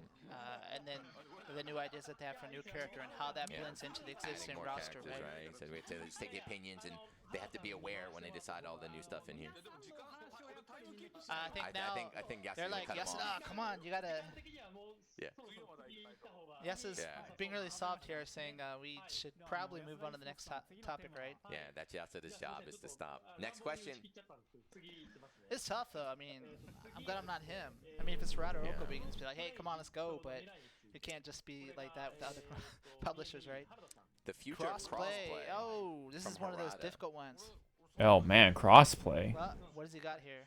Speaker 2: and then the new ideas that they have for a new character and how that blends into the existing
Speaker 3: Adding more
Speaker 2: roster,
Speaker 3: characters,
Speaker 2: right?
Speaker 3: right? So we have to just take the opinions, and they have to be aware when they decide all the new stuff in here.
Speaker 2: I think now
Speaker 3: I think Yasuda
Speaker 2: they're like,
Speaker 3: cut him
Speaker 2: Yasuda,
Speaker 3: off.
Speaker 2: come on, you gotta.
Speaker 3: Yeah.
Speaker 2: Yasuda's
Speaker 3: Yeah.
Speaker 2: being really soft here, saying we should probably move on to the next topic, right?
Speaker 3: Yeah, that's Yasuda's job is to stop. Next question.
Speaker 2: It's tough though. I mean, I'm glad I'm not him. I mean, if it's Rad or
Speaker 3: Yeah.
Speaker 2: Oko, we can just be like, hey, come on, let's go. But it can't just be like that with the other publishers, right?
Speaker 3: The future of crossplay.
Speaker 2: Oh, this
Speaker 3: from
Speaker 2: is one of those
Speaker 3: Harada.
Speaker 2: difficult ones.
Speaker 1: Oh man, crossplay.
Speaker 2: Well, what does he got here?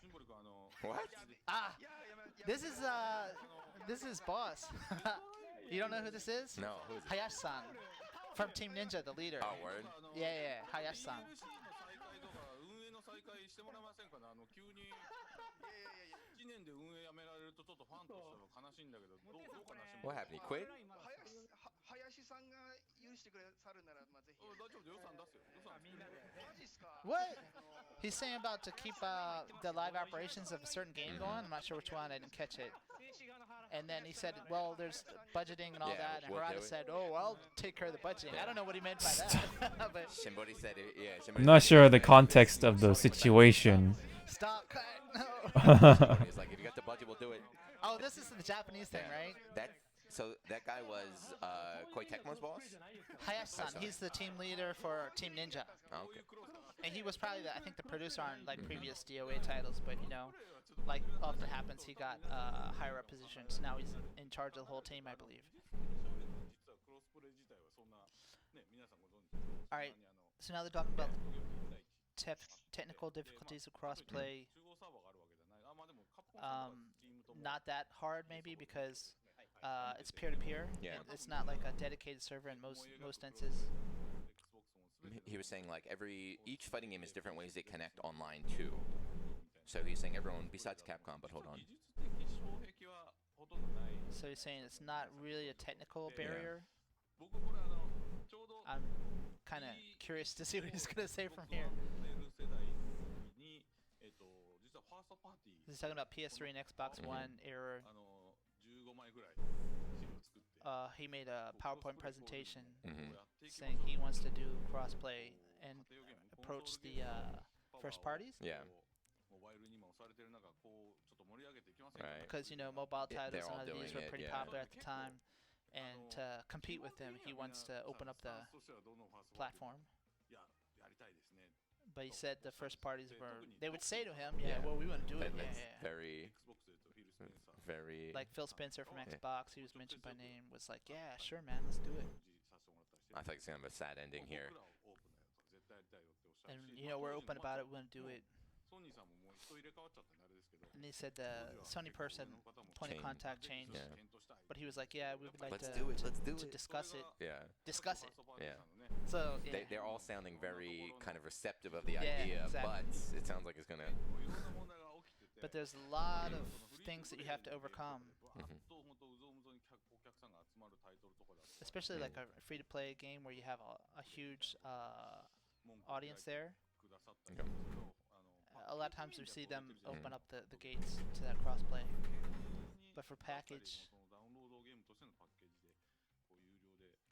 Speaker 3: What?
Speaker 2: Ah, this is boss. You don't know who this is?
Speaker 3: No, who's it?
Speaker 2: Hayashi-san from Team Ninja, the leader.
Speaker 3: Oh, word?
Speaker 2: Yeah, Hayashi-san.
Speaker 3: What happened? He quit?
Speaker 2: What? He's saying about to keep the live operations of a certain game going. I'm not sure which one. I didn't catch it. And then he said, well, there's budgeting and all
Speaker 3: Yeah,
Speaker 2: that. And
Speaker 3: we'll do
Speaker 2: Harada
Speaker 3: it.
Speaker 2: said, oh, I'll take care of the budgeting.
Speaker 3: Yeah.
Speaker 2: I don't know what he meant by that. But
Speaker 3: Shimbori said it. Yeah. Shimbori
Speaker 1: I'm not
Speaker 3: said
Speaker 1: sure
Speaker 3: it.
Speaker 1: the context of the situation.
Speaker 2: stop, cut. No.
Speaker 3: He's like, if you got the budget, we'll do it.
Speaker 2: Oh, this is the Japanese thing,
Speaker 3: Yeah.
Speaker 2: right?
Speaker 3: So that guy was Koei Tecmo's boss?
Speaker 2: Hayashi-san, he's the team leader for Team Ninja.
Speaker 3: Oh, okay.
Speaker 2: And he was probably, I think, the producer on like previous DOA titles, but you know, like often happens, he got higher up positions. Now he's in charge of the whole team, I believe. All right, so now they're talking about technical difficulties of crossplay. Not that hard, maybe, because it's peer-to-peer.
Speaker 3: Yeah.
Speaker 2: It's not like a dedicated server in most instances.
Speaker 3: He was saying like each fighting game is different ways they connect online too. So he's saying everyone besides Capcom, but hold on.
Speaker 2: So he's saying it's not really a technical barrier.
Speaker 3: Yeah.
Speaker 2: I'm kind of curious to see what he's gonna say from here. He's talking about PS3 and Xbox One error. He made a PowerPoint presentation saying he wants to do crossplay and approach the first parties.
Speaker 3: Yeah. Right.
Speaker 2: Because you know mobile
Speaker 3: Yeah, they're
Speaker 2: titles and
Speaker 3: all
Speaker 2: other these
Speaker 3: doing
Speaker 2: were
Speaker 3: it,
Speaker 2: pretty
Speaker 3: yeah.
Speaker 2: popular at the time, and to compete with them, he wants to open up the platform. But he said the first parties they would say to him, yeah, well, we want to do it,
Speaker 3: That's
Speaker 2: yeah.
Speaker 3: very.
Speaker 2: Like Phil Spencer from
Speaker 3: Yeah.
Speaker 2: Xbox, he was mentioned by name, was like, yeah, sure, man, let's do it.
Speaker 3: I thought it's kind of a sad ending here.
Speaker 2: And you know, we're open about it, we want to do it. And he said the Sony person, point of contact changed.
Speaker 3: Yeah.
Speaker 2: But he was like, yeah, we would like
Speaker 3: Let's
Speaker 2: to,
Speaker 3: do it. Let's do
Speaker 2: to
Speaker 3: it.
Speaker 2: discuss it.
Speaker 3: Yeah.
Speaker 2: Discuss it.
Speaker 3: Yeah.
Speaker 2: So, yeah.
Speaker 3: They're all sounding very kind of receptive of the
Speaker 2: Yeah,
Speaker 3: idea,
Speaker 2: exactly.
Speaker 3: but it sounds like it's gonna.
Speaker 2: But there's a lot of things that you have to overcome. Especially like a free-to-play game where you have a huge audience there.
Speaker 3: Okay.
Speaker 2: A lot of times we see them open up the gates to that crossplay. But for package,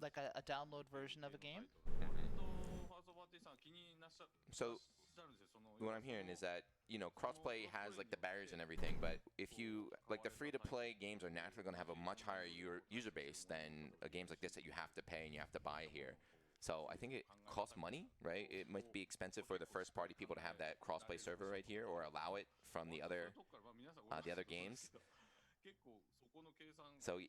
Speaker 2: like a download version of a game.
Speaker 3: So what I'm hearing is that crossplay has like the barriers and everything, but if you like the free-to-play games are naturally going to have a much higher user base than games like this that you have to pay and you have to buy here. So I think it costs money, right? It might be expensive for the first-party people to have that crossplay server right here, or allow it from the other games. So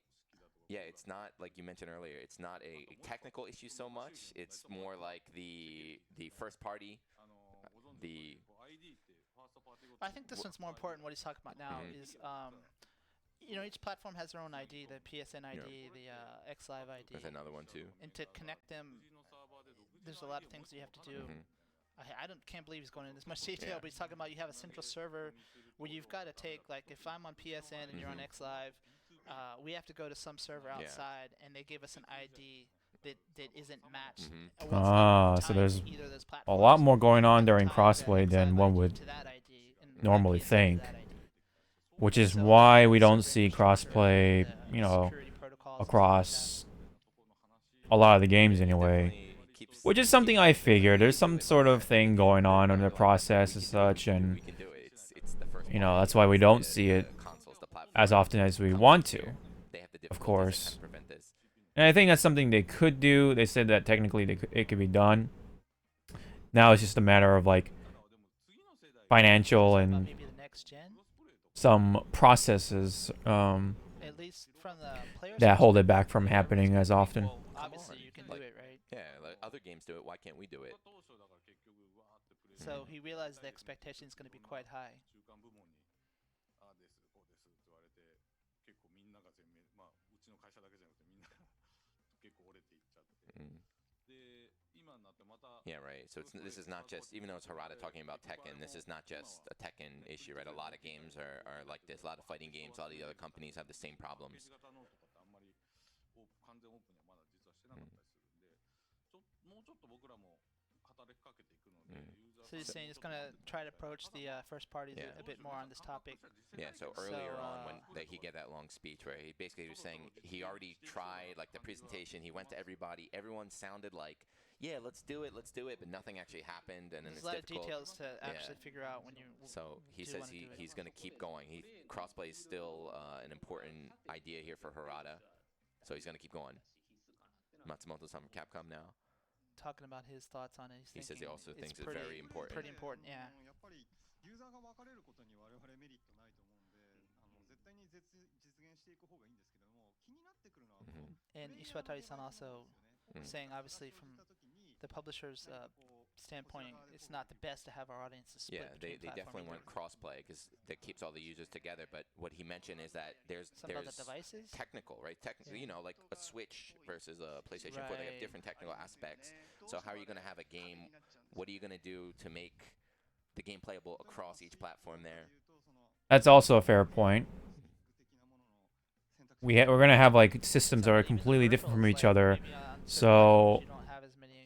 Speaker 3: yeah, it's not like you mentioned earlier. It's not a technical issue so much. It's more like the first-party, the.
Speaker 2: I think this one's more important. What he's talking about now is, each platform has their own ID, the PSN ID, the XLive ID.
Speaker 3: There's another one too.
Speaker 2: And to connect them, there's a lot of things you have to do. I don't can't believe he's going into this much detail,
Speaker 3: Yeah.
Speaker 2: but he's talking about you have a central server where you've got to take, like, if I'm on PSN and you're on X Live, we have to go to some server
Speaker 3: Yeah.
Speaker 2: outside, and they give us an ID that isn't matched.
Speaker 3: Mhm.
Speaker 2: Well, it's not
Speaker 1: So
Speaker 2: tied
Speaker 1: there's
Speaker 2: to either of those
Speaker 1: a lot
Speaker 2: platforms.
Speaker 1: more going on
Speaker 2: You have to
Speaker 1: during
Speaker 2: tie the
Speaker 1: crossplay than
Speaker 2: X Live
Speaker 1: one
Speaker 2: ID
Speaker 1: would
Speaker 2: to that ID and my
Speaker 1: normally
Speaker 2: PSN to
Speaker 1: think,
Speaker 2: that ID.
Speaker 1: which is
Speaker 2: So
Speaker 1: why we
Speaker 2: the
Speaker 1: don't
Speaker 2: server
Speaker 1: see
Speaker 2: infrastructure
Speaker 1: crossplay,
Speaker 2: and
Speaker 1: you
Speaker 2: the
Speaker 1: know,
Speaker 2: security protocols and stuff like that.
Speaker 1: across a lot of the games
Speaker 3: It
Speaker 1: anyway.
Speaker 3: definitely keeps
Speaker 1: Which is something I
Speaker 3: keeps things
Speaker 1: figured. There's
Speaker 3: like,
Speaker 1: some
Speaker 3: we can
Speaker 1: sort
Speaker 3: do
Speaker 1: of
Speaker 3: it,
Speaker 1: thing
Speaker 3: and
Speaker 1: going on in
Speaker 3: they're
Speaker 1: the
Speaker 3: like,
Speaker 1: process
Speaker 3: we
Speaker 1: as
Speaker 3: can do it,
Speaker 1: such, and
Speaker 3: we can do it. It's the first
Speaker 1: you know,
Speaker 3: party,
Speaker 1: that's why we
Speaker 3: it's
Speaker 1: don't see it
Speaker 3: the consoles, the
Speaker 1: as
Speaker 3: platform
Speaker 1: often as we
Speaker 3: companies
Speaker 1: want to,
Speaker 3: here. They have the
Speaker 1: of
Speaker 3: difficulties that
Speaker 1: course.
Speaker 3: kind of prevent this.
Speaker 1: And I think that's something they could do. They said that technically it could be done. Now it's just a matter of like financial
Speaker 2: Talking about
Speaker 1: and
Speaker 2: maybe the next gen,
Speaker 1: some processes
Speaker 2: at least from the players'
Speaker 1: that hold it
Speaker 2: perspective,
Speaker 1: back from happening as often.
Speaker 2: well, obviously you can do
Speaker 3: Like,
Speaker 2: it, right?
Speaker 3: Yeah, like other games do it. Why can't we do it?
Speaker 2: So he realized the expectation is going to be quite high.
Speaker 3: Mm. Yeah, right. So this is not just, even though it's Harada talking about Tekken, this is not just a Tekken issue, right? A lot of games are like this. A lot of fighting games, a lot of the other companies have the same problems.
Speaker 2: So he's saying he's going to try to approach the first parties
Speaker 3: Yeah.
Speaker 2: a bit more on this topic.
Speaker 3: Yeah, so
Speaker 2: So,
Speaker 3: earlier on when he gave that long speech where he basically was saying he already tried like the presentation, he went to everybody, everyone sounded like, yeah, let's do it, but nothing actually happened, and then
Speaker 2: There's
Speaker 3: it's
Speaker 2: a lot of
Speaker 3: difficult.
Speaker 2: details to actually figure out when you.
Speaker 3: So he
Speaker 2: do
Speaker 3: says
Speaker 2: wanna do it.
Speaker 3: he's going to keep going. Crossplay is still an important idea here for Harada, so he's going to keep going. Matsumoto-san from Capcom now.
Speaker 2: Talking about his thoughts on it,
Speaker 3: He says he also thinks it's very important.
Speaker 2: Pretty important, yeah. And Ishwatari-san also saying, obviously, from the publisher's standpoint, it's not the best to have our audiences split
Speaker 3: Yeah,
Speaker 2: between
Speaker 3: they
Speaker 2: platform
Speaker 3: definitely want
Speaker 2: either.
Speaker 3: crossplay because that keeps all the users together. But what he mentioned is that there's
Speaker 2: Something about the devices?
Speaker 3: technical, right?
Speaker 2: Yeah.
Speaker 3: You know, like a Switch versus a PlayStation 4, they have
Speaker 2: Right.
Speaker 3: different technical aspects. So how are you going to have a game? What are you going to do to make the game playable across each platform there?
Speaker 1: That's also a fair point. We're gonna have like systems that are completely different from each other. So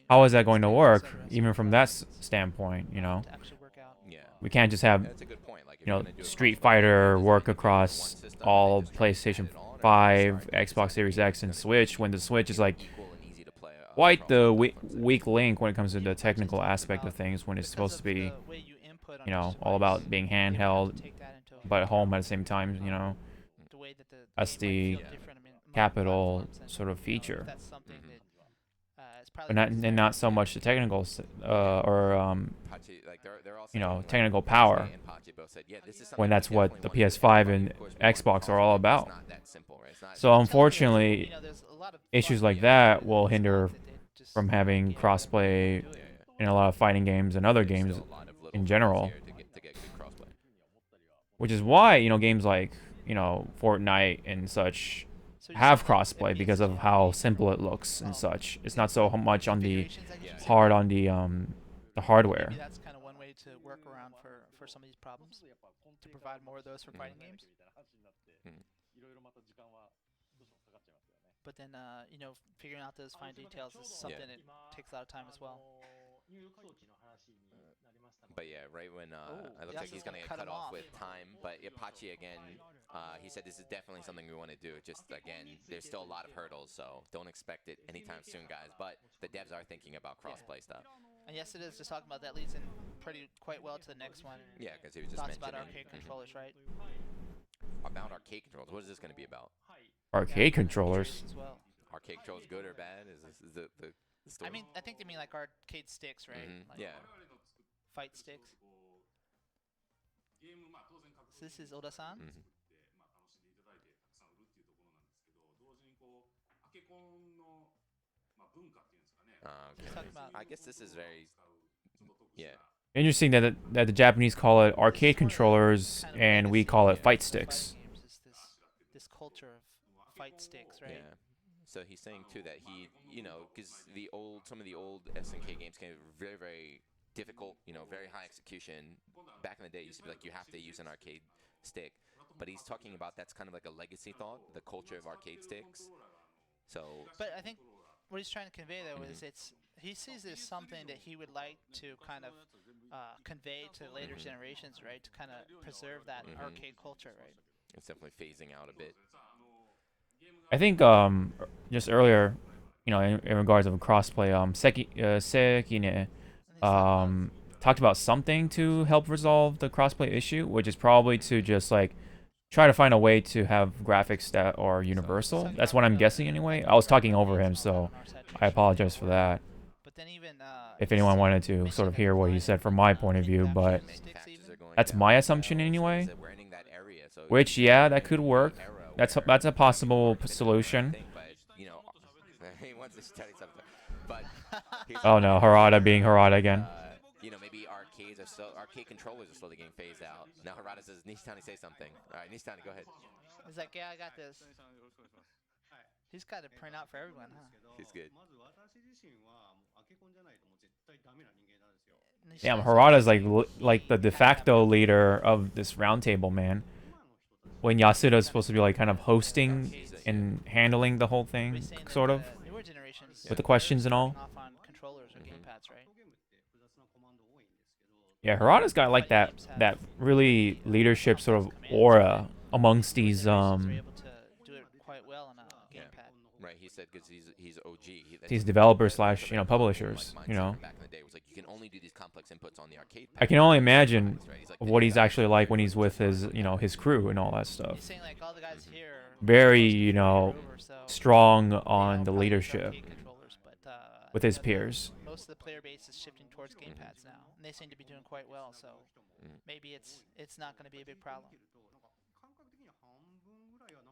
Speaker 1: how is that going to work, even from that standpoint? You know,
Speaker 2: to actually work out.
Speaker 3: Yeah,
Speaker 1: we can't just have
Speaker 3: that's a good point. Like, if
Speaker 1: you
Speaker 3: you're
Speaker 1: know
Speaker 3: gonna do a
Speaker 1: Street
Speaker 3: crossplay,
Speaker 1: Fighter
Speaker 3: does it
Speaker 1: work
Speaker 3: need to be
Speaker 1: across
Speaker 3: one system and
Speaker 1: all
Speaker 3: they just try to add
Speaker 1: PlayStation
Speaker 3: it on, or
Speaker 1: 5,
Speaker 3: decide
Speaker 1: Xbox
Speaker 3: this
Speaker 1: Series
Speaker 3: game
Speaker 1: X,
Speaker 3: is
Speaker 1: and
Speaker 3: gonna be,
Speaker 1: Switch. When the Switch is like
Speaker 3: equal and easy to play,
Speaker 1: quite
Speaker 3: across
Speaker 1: the
Speaker 3: all platforms.
Speaker 1: weak link when it comes to the technical
Speaker 2: Talked
Speaker 1: aspect of
Speaker 2: about
Speaker 1: things when it's
Speaker 2: because
Speaker 1: supposed to
Speaker 2: of
Speaker 1: be,
Speaker 2: the way you input on
Speaker 1: you know,
Speaker 2: each
Speaker 1: all
Speaker 2: device,
Speaker 1: about being
Speaker 2: they would have to
Speaker 1: handheld
Speaker 2: take that into
Speaker 1: but
Speaker 2: account.
Speaker 1: home at the same time. You know,
Speaker 2: The way that the
Speaker 1: that's
Speaker 2: game might
Speaker 1: the
Speaker 2: feel different, I mean, among
Speaker 1: capital
Speaker 2: platforms and,
Speaker 1: sort of
Speaker 2: you know,
Speaker 1: feature.
Speaker 2: if that's something
Speaker 3: Mhm.
Speaker 2: that it's probably
Speaker 1: But not
Speaker 2: desirable
Speaker 1: and not so
Speaker 2: to
Speaker 1: much the technical or
Speaker 3: Pachi, like they're all
Speaker 1: you
Speaker 3: saying,
Speaker 1: know,
Speaker 3: like,
Speaker 1: technical
Speaker 3: Daisuke
Speaker 1: power,
Speaker 3: and Pachi both said, yeah, this is
Speaker 1: when
Speaker 3: something we
Speaker 1: that's what
Speaker 3: definitely
Speaker 1: the
Speaker 3: want to do,
Speaker 1: PS5
Speaker 3: but
Speaker 1: and
Speaker 3: of course we want
Speaker 1: Xbox are
Speaker 3: crossplay,
Speaker 1: all
Speaker 3: but
Speaker 1: about.
Speaker 3: It's not that simple, right? It's not
Speaker 1: So
Speaker 3: that simple.
Speaker 1: unfortunately,
Speaker 2: you know, there's a lot of
Speaker 1: issues
Speaker 2: thought
Speaker 1: like
Speaker 2: that
Speaker 1: that
Speaker 2: goes
Speaker 1: will
Speaker 2: into this,
Speaker 1: hinder
Speaker 2: not that they just
Speaker 1: from having
Speaker 2: give it
Speaker 1: crossplay
Speaker 3: Yeah,
Speaker 1: in a lot of fighting games and other
Speaker 3: There's
Speaker 1: games
Speaker 3: still a lot of little
Speaker 1: in
Speaker 3: hurdles
Speaker 1: general.
Speaker 3: here to get good crossplay.
Speaker 1: Which is why, you know, games like, you know, Fortnite and such
Speaker 2: So you're
Speaker 1: have
Speaker 2: saying that
Speaker 1: crossplay
Speaker 2: FPS
Speaker 1: because of
Speaker 2: should
Speaker 1: how
Speaker 2: be
Speaker 1: simple it looks and such. It's not so much on the
Speaker 2: configurations, I guess
Speaker 3: Yeah.
Speaker 2: you said?
Speaker 1: hard on the hardware.
Speaker 2: Maybe that's kind of one way to work around for some of these problems, to provide more of those for fighting games.
Speaker 3: Mhm.
Speaker 2: But then, you know, figuring out those fine details is something that takes a lot of time as well.
Speaker 3: But yeah, right when it looks like he's gonna get
Speaker 2: cut
Speaker 3: cut
Speaker 2: him
Speaker 3: off
Speaker 2: off.
Speaker 3: with time. But Apache again, he said this is definitely something we want to do. Just again, there's still a lot of hurdles, so don't expect it anytime soon, guys. But the devs are thinking about crossplay stuff.
Speaker 2: And yes, it is. Just talking about that leads in quite well to the next one.
Speaker 3: Yeah, because he was just
Speaker 2: Thoughts
Speaker 3: mentioning
Speaker 2: about arcade controllers, right?
Speaker 3: about arcade controls. What is this going to be about?
Speaker 1: Arcade controllers.
Speaker 2: As well.
Speaker 3: Arcade controls, good or bad? Is this the story?
Speaker 2: I mean, I think they mean like arcade sticks, right?
Speaker 3: Mhm,
Speaker 2: Like
Speaker 3: yeah.
Speaker 2: fight sticks. So this is Oda-san.
Speaker 3: Mhm.
Speaker 2: He's talking about
Speaker 3: I guess this is very, yeah.
Speaker 1: Interesting that the Japanese call it arcade controllers
Speaker 2: kind of
Speaker 1: and we
Speaker 2: legacy
Speaker 1: call it
Speaker 2: of
Speaker 1: fight
Speaker 2: fighting
Speaker 1: sticks.
Speaker 2: games is this culture of fight sticks, right?
Speaker 3: Yeah. So he's saying too that he, you know, because some of the old SNK games came very, very difficult, very high execution. Back in the day, it used to be like you have to use an arcade stick, but he's talking about that's kind of like a legacy thought, the culture of arcade sticks. So,
Speaker 2: But I think what he's trying to convey though is
Speaker 3: mhm,
Speaker 2: he sees it as something that he would like to kind of convey to later
Speaker 3: mhm,
Speaker 2: generations, right? To kind of preserve that
Speaker 3: mhm.
Speaker 2: arcade culture, right?
Speaker 3: It's definitely phasing out a bit.
Speaker 1: I think just earlier, in regards of crossplay, Sekine
Speaker 2: And he's talking about
Speaker 1: talked about something to help resolve the crossplay issue, which is probably to just like try to find a way to have graphics that are
Speaker 2: he's
Speaker 1: universal.
Speaker 2: talking
Speaker 1: That's
Speaker 2: about
Speaker 1: what I'm guessing anyway. I was talking
Speaker 2: typographical
Speaker 1: over
Speaker 2: needs
Speaker 1: him,
Speaker 2: and all that
Speaker 1: so
Speaker 2: on our side for
Speaker 1: I
Speaker 2: sure.
Speaker 1: apologize for that.
Speaker 2: But then even
Speaker 1: If
Speaker 2: he's
Speaker 1: anyone wanted to sort
Speaker 2: mentioned
Speaker 1: of
Speaker 2: the
Speaker 1: hear what he
Speaker 2: decline
Speaker 1: said from my point of view, but
Speaker 2: manufacturing sticks
Speaker 3: Manufacturers
Speaker 2: even.
Speaker 3: are going
Speaker 1: that's
Speaker 3: down
Speaker 1: my
Speaker 3: as
Speaker 1: assumption
Speaker 3: well. So he
Speaker 1: anyway.
Speaker 3: said we're ending that area. So
Speaker 1: Which,
Speaker 3: he's
Speaker 1: yeah,
Speaker 3: saying
Speaker 1: that
Speaker 3: we're
Speaker 1: could
Speaker 3: ending the
Speaker 1: work.
Speaker 3: era
Speaker 1: That's
Speaker 3: where
Speaker 1: a
Speaker 3: some people
Speaker 1: possible
Speaker 3: are finished with their
Speaker 1: solution.
Speaker 3: thing, but he wants to tell you something. But here's
Speaker 1: Oh
Speaker 3: another
Speaker 1: no,
Speaker 3: area
Speaker 1: Harada being
Speaker 3: where
Speaker 1: Harada again.
Speaker 3: maybe arcade controllers are slowly getting phased out. Now Harada says, Nishitani, say something. All right, Nishitani, go ahead.
Speaker 2: He's like, yeah, I got this. He's got to print out for everyone, huh?
Speaker 3: He's good.
Speaker 1: Damn,
Speaker 2: Nishitani
Speaker 1: Harada's
Speaker 2: says
Speaker 1: like the
Speaker 2: he
Speaker 1: de
Speaker 2: has to have
Speaker 1: facto
Speaker 2: both.
Speaker 1: leader of this roundtable, man. When Yasuda's supposed to be like kind of hosting and handling the whole
Speaker 2: But
Speaker 1: thing,
Speaker 2: he's saying that
Speaker 1: sort of,
Speaker 2: the newer generations,
Speaker 1: with the
Speaker 2: they're
Speaker 1: questions and
Speaker 2: starting
Speaker 1: all.
Speaker 2: off on controllers or
Speaker 3: Mhm.
Speaker 2: gamepads, right?
Speaker 1: Yeah, Harada's got like
Speaker 2: Fighting
Speaker 1: that
Speaker 2: games have
Speaker 1: that really
Speaker 2: the
Speaker 1: leadership sort
Speaker 2: complex
Speaker 1: of
Speaker 2: commands,
Speaker 1: aura
Speaker 2: right?
Speaker 1: amongst
Speaker 2: Newer
Speaker 1: these
Speaker 2: generations are able to do it quite well on a
Speaker 3: Yeah.
Speaker 2: gamepad.
Speaker 3: Right, he said because he's OG.
Speaker 1: these developers
Speaker 3: That's a
Speaker 1: slash
Speaker 3: very common
Speaker 1: publishers.
Speaker 3: mindset from back in the day. It was like you can only do these complex inputs on the arcade
Speaker 1: I
Speaker 3: pad.
Speaker 1: can only
Speaker 3: He's
Speaker 1: imagine
Speaker 3: surprised, right? He's like,
Speaker 1: what
Speaker 3: "Damn,
Speaker 1: he's
Speaker 3: guys,
Speaker 1: actually like when
Speaker 3: you're
Speaker 1: he's with his
Speaker 3: just like
Speaker 1: his crew and all that stuff.
Speaker 2: He's saying like all the guys
Speaker 3: Mhm.
Speaker 2: here,
Speaker 1: Very,
Speaker 2: close to 40 or over, so
Speaker 1: strong
Speaker 2: they
Speaker 1: on
Speaker 2: all
Speaker 1: the
Speaker 2: probably use
Speaker 1: leadership
Speaker 2: arcade controllers, but
Speaker 1: with his peers.
Speaker 2: most of the player base is shifting towards gamepads now, and they seem to be doing quite well. So
Speaker 3: Mm.
Speaker 2: maybe it's not going to be a big problem.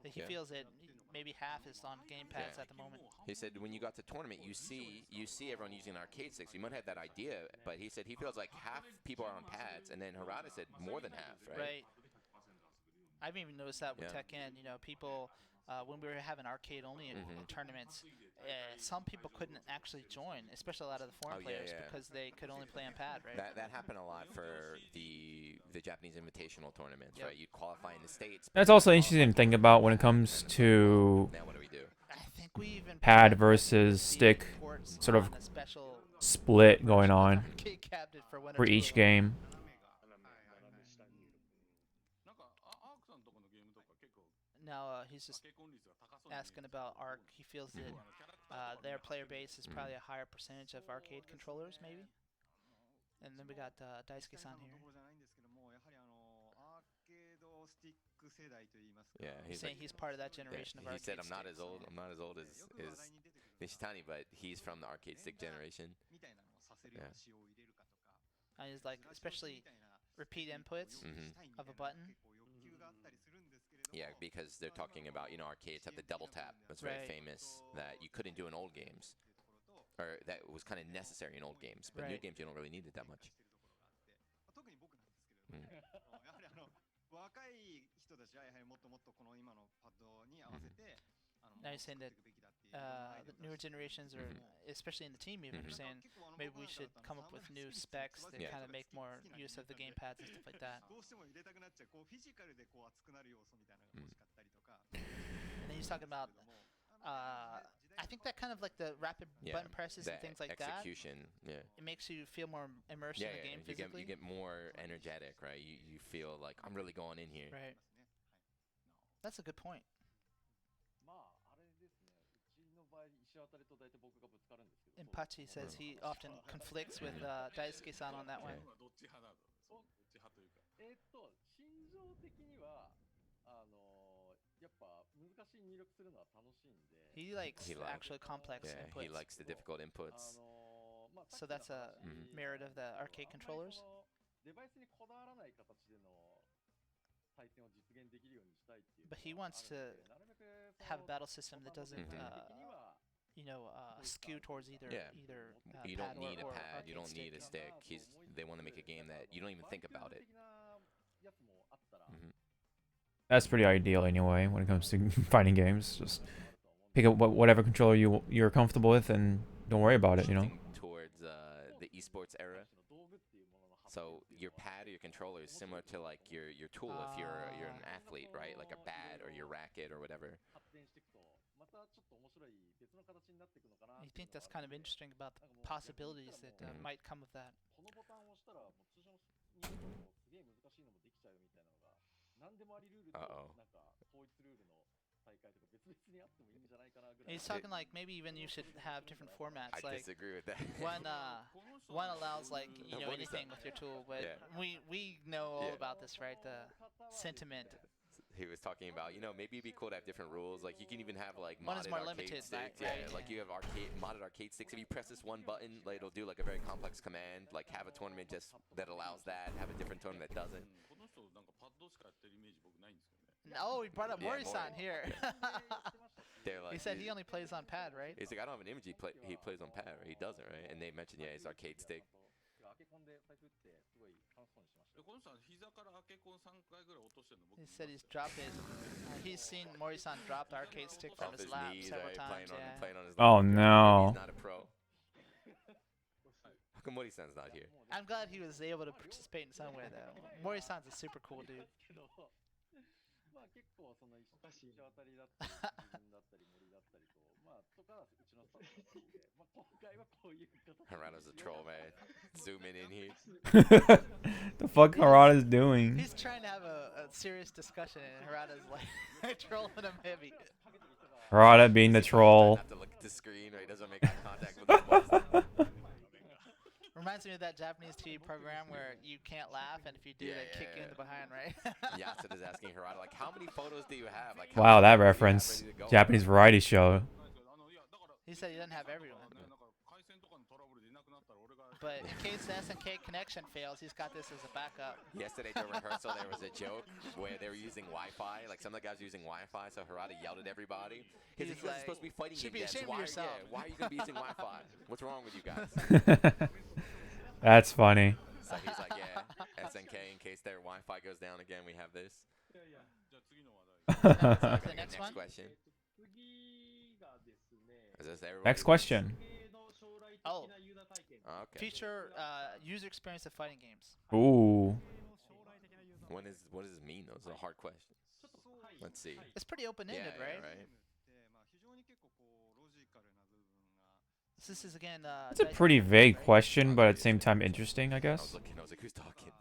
Speaker 2: But he
Speaker 3: Yeah.
Speaker 2: feels that maybe half is on gamepads
Speaker 3: Yeah.
Speaker 2: at the moment.
Speaker 3: He said when you got to tournament, you see everyone using arcade sticks. You might have that idea, but he said he feels like half people are on pads, and then Harada said more than half, right?
Speaker 2: Right. I've even noticed that with
Speaker 3: Yeah.
Speaker 2: Tekken. People when we were having arcade-only
Speaker 3: Mhm.
Speaker 2: tournaments, some people couldn't actually join, especially a lot of the foreign
Speaker 3: Oh, yeah,
Speaker 2: players,
Speaker 3: yeah.
Speaker 2: because they could only play on pad, right?
Speaker 3: That happened a lot for the Japanese invitational tournaments,
Speaker 2: Yep.
Speaker 3: right? You'd qualify in the States.
Speaker 1: That's
Speaker 3: but
Speaker 1: also
Speaker 3: you'd
Speaker 1: interesting
Speaker 3: qualify
Speaker 1: to think
Speaker 3: towards
Speaker 1: about
Speaker 3: the
Speaker 1: when it
Speaker 3: pad, and
Speaker 1: comes
Speaker 3: then it's like,
Speaker 1: to
Speaker 3: now what do we do?
Speaker 2: I think we even
Speaker 1: pad
Speaker 2: had
Speaker 1: versus
Speaker 2: USB
Speaker 1: stick
Speaker 2: ports
Speaker 1: sort of
Speaker 2: on a special
Speaker 1: split going
Speaker 2: version of the
Speaker 1: on
Speaker 2: arcade cabinet for one or
Speaker 1: for
Speaker 2: two
Speaker 1: each
Speaker 2: of them.
Speaker 1: game.
Speaker 2: Now he's just asking about Arc. He feels that their player base is probably a higher percentage of arcade controllers, maybe. And then we got Daisuke-san here.
Speaker 3: Yeah,
Speaker 2: He's
Speaker 3: he's
Speaker 2: saying
Speaker 3: like,
Speaker 2: he's part of that
Speaker 3: yeah,
Speaker 2: generation of
Speaker 3: he
Speaker 2: arcade
Speaker 3: said I'm not
Speaker 2: sticks.
Speaker 3: as old. I'm not as old as Nishitani, but he's from the arcade stick generation. Yeah.
Speaker 2: And he's like, especially repeat inputs
Speaker 3: Mhm.
Speaker 2: of a button.
Speaker 3: Yeah, because they're talking about arcades have the double tap. That's very
Speaker 2: Right.
Speaker 3: famous that you couldn't do in old games, or that was kind of necessary in old games. But new
Speaker 2: Right.
Speaker 3: games you don't really need it that much. Mm.
Speaker 2: Now he's saying that the newer generations, or especially in the team even, are saying maybe we should come up with new specs that
Speaker 3: Yeah.
Speaker 2: kind of make more use of the gamepads and stuff like that. And then he's talking about, I think that kind of like the rapid
Speaker 3: Yeah,
Speaker 2: button presses and
Speaker 3: that
Speaker 2: things like
Speaker 3: execution. Yeah.
Speaker 2: it makes you feel more immersed
Speaker 3: Yeah,
Speaker 2: in the
Speaker 3: yeah.
Speaker 2: game
Speaker 3: You
Speaker 2: physically.
Speaker 3: get more energetic, right? You feel like I'm really going in here.
Speaker 2: Right. That's a good point. Impachi says he often conflicts with Daisuke-san on that one. He likes
Speaker 3: He likes-
Speaker 2: actually complex
Speaker 3: Yeah,
Speaker 2: inputs.
Speaker 3: he likes the difficult inputs.
Speaker 2: So that's a
Speaker 3: Mhm.
Speaker 2: merit of the arcade controllers. But he wants to have a battle system that doesn't, skew towards either
Speaker 3: Yeah. You
Speaker 2: pad
Speaker 3: don't need
Speaker 2: or
Speaker 3: a pad.
Speaker 2: arcade
Speaker 3: You don't need a
Speaker 2: stick.
Speaker 3: stick. They want to make a game that you don't even think about it. Mhm.
Speaker 1: That's pretty ideal anyway when it comes to fighting games. Just pick up whatever controller you're comfortable with and don't worry about it.
Speaker 3: Shifting towards the esports era. So your pad or your controller is similar to like your tool if you're an athlete, right? Like a bat or your racket or whatever.
Speaker 2: I think that's kind of interesting about the possibilities that might come of that.
Speaker 3: Uh-oh.
Speaker 2: He's talking like maybe even you should have different formats.
Speaker 3: I
Speaker 2: like
Speaker 3: disagree with that.
Speaker 2: one allows like
Speaker 3: What is
Speaker 2: anything
Speaker 3: that?
Speaker 2: with your tool, but
Speaker 3: Yeah.
Speaker 2: we know all
Speaker 3: Yeah.
Speaker 2: about this, right? The sentiment.
Speaker 3: He was talking about, maybe it'd be cool to have different rules. Like you can even have like
Speaker 2: One is
Speaker 3: modded
Speaker 2: more
Speaker 3: arcade
Speaker 2: limited,
Speaker 3: sticks.
Speaker 2: right?
Speaker 3: Yeah, like you have modded arcade sticks. If you press this one button, like, it'll do like a very complex command. Like have a tournament just that allows that. Have a different tournament that doesn't.
Speaker 2: Oh, he brought up
Speaker 3: Yeah,
Speaker 2: Mori-san here.
Speaker 3: They're like,
Speaker 2: He said he only plays on pad, right?
Speaker 3: he's like, I don't have an image. He plays on pad. Right? He doesn't, right? And they mentioned, yeah, his arcade stick.
Speaker 2: He said he's dropped it. He's seen Mori-san drop the arcade stick from
Speaker 3: Off
Speaker 2: his
Speaker 3: his
Speaker 2: lap
Speaker 3: knees,
Speaker 2: several
Speaker 3: right?
Speaker 2: times.
Speaker 3: Playing on his
Speaker 1: Oh,
Speaker 3: lap.
Speaker 1: no.
Speaker 3: He's not a pro. How come Mori-san's not here?
Speaker 2: I'm glad he was able to participate in some way, though. Mori-san's a super cool dude.
Speaker 3: Harada's a troll, man. Zoom in here.
Speaker 1: The fuck Harada's doing?
Speaker 2: He's trying to have a serious discussion, and Harada's like trolling him heavy.
Speaker 1: Harada being the troll.
Speaker 3: Not to look at the screen, or he doesn't make eye contact with the
Speaker 2: Reminds me of that Japanese TV program where you can't laugh, and if you do,
Speaker 3: Yeah,
Speaker 2: they kick you in the behind, right?
Speaker 3: Yatsuda is asking Harada, like, how many photos do you have? Like,
Speaker 1: Wow, that
Speaker 3: many photos do you have
Speaker 1: reference.
Speaker 3: ready to go?
Speaker 1: Japanese variety show.
Speaker 2: He said he doesn't have everyone. But in case the SNK connection fails, he's got this as a backup.
Speaker 3: Yesterday during rehearsal, there was a joke where they were using Wi-Fi. Like, some of the guys were using Wi-Fi, so Harada yelled at everybody. He's like, you guys are supposed to be fighting
Speaker 2: should be
Speaker 3: games.
Speaker 2: ashamed
Speaker 3: Why,
Speaker 2: of yourself.
Speaker 3: yeah, why are you going to be using Wi-Fi? What's wrong with you guys?
Speaker 1: That's funny.
Speaker 3: So he's like, yeah, SNK, in case their Wi-Fi goes down again, we have this.
Speaker 2: The next one?
Speaker 3: Question. Is this everybody?
Speaker 1: Next question.
Speaker 2: Oh,
Speaker 3: Okay.
Speaker 2: future user experience of fighting games.
Speaker 1: Ooh.
Speaker 3: What does this mean, though? It's a hard question. Let's see.
Speaker 2: It's pretty open-ended,
Speaker 3: Yeah,
Speaker 2: right?
Speaker 3: right?
Speaker 2: So this is again.
Speaker 1: It's a pretty vague question, but at the same time interesting, I
Speaker 3: I
Speaker 1: guess.
Speaker 3: was looking, I was like, who's talking?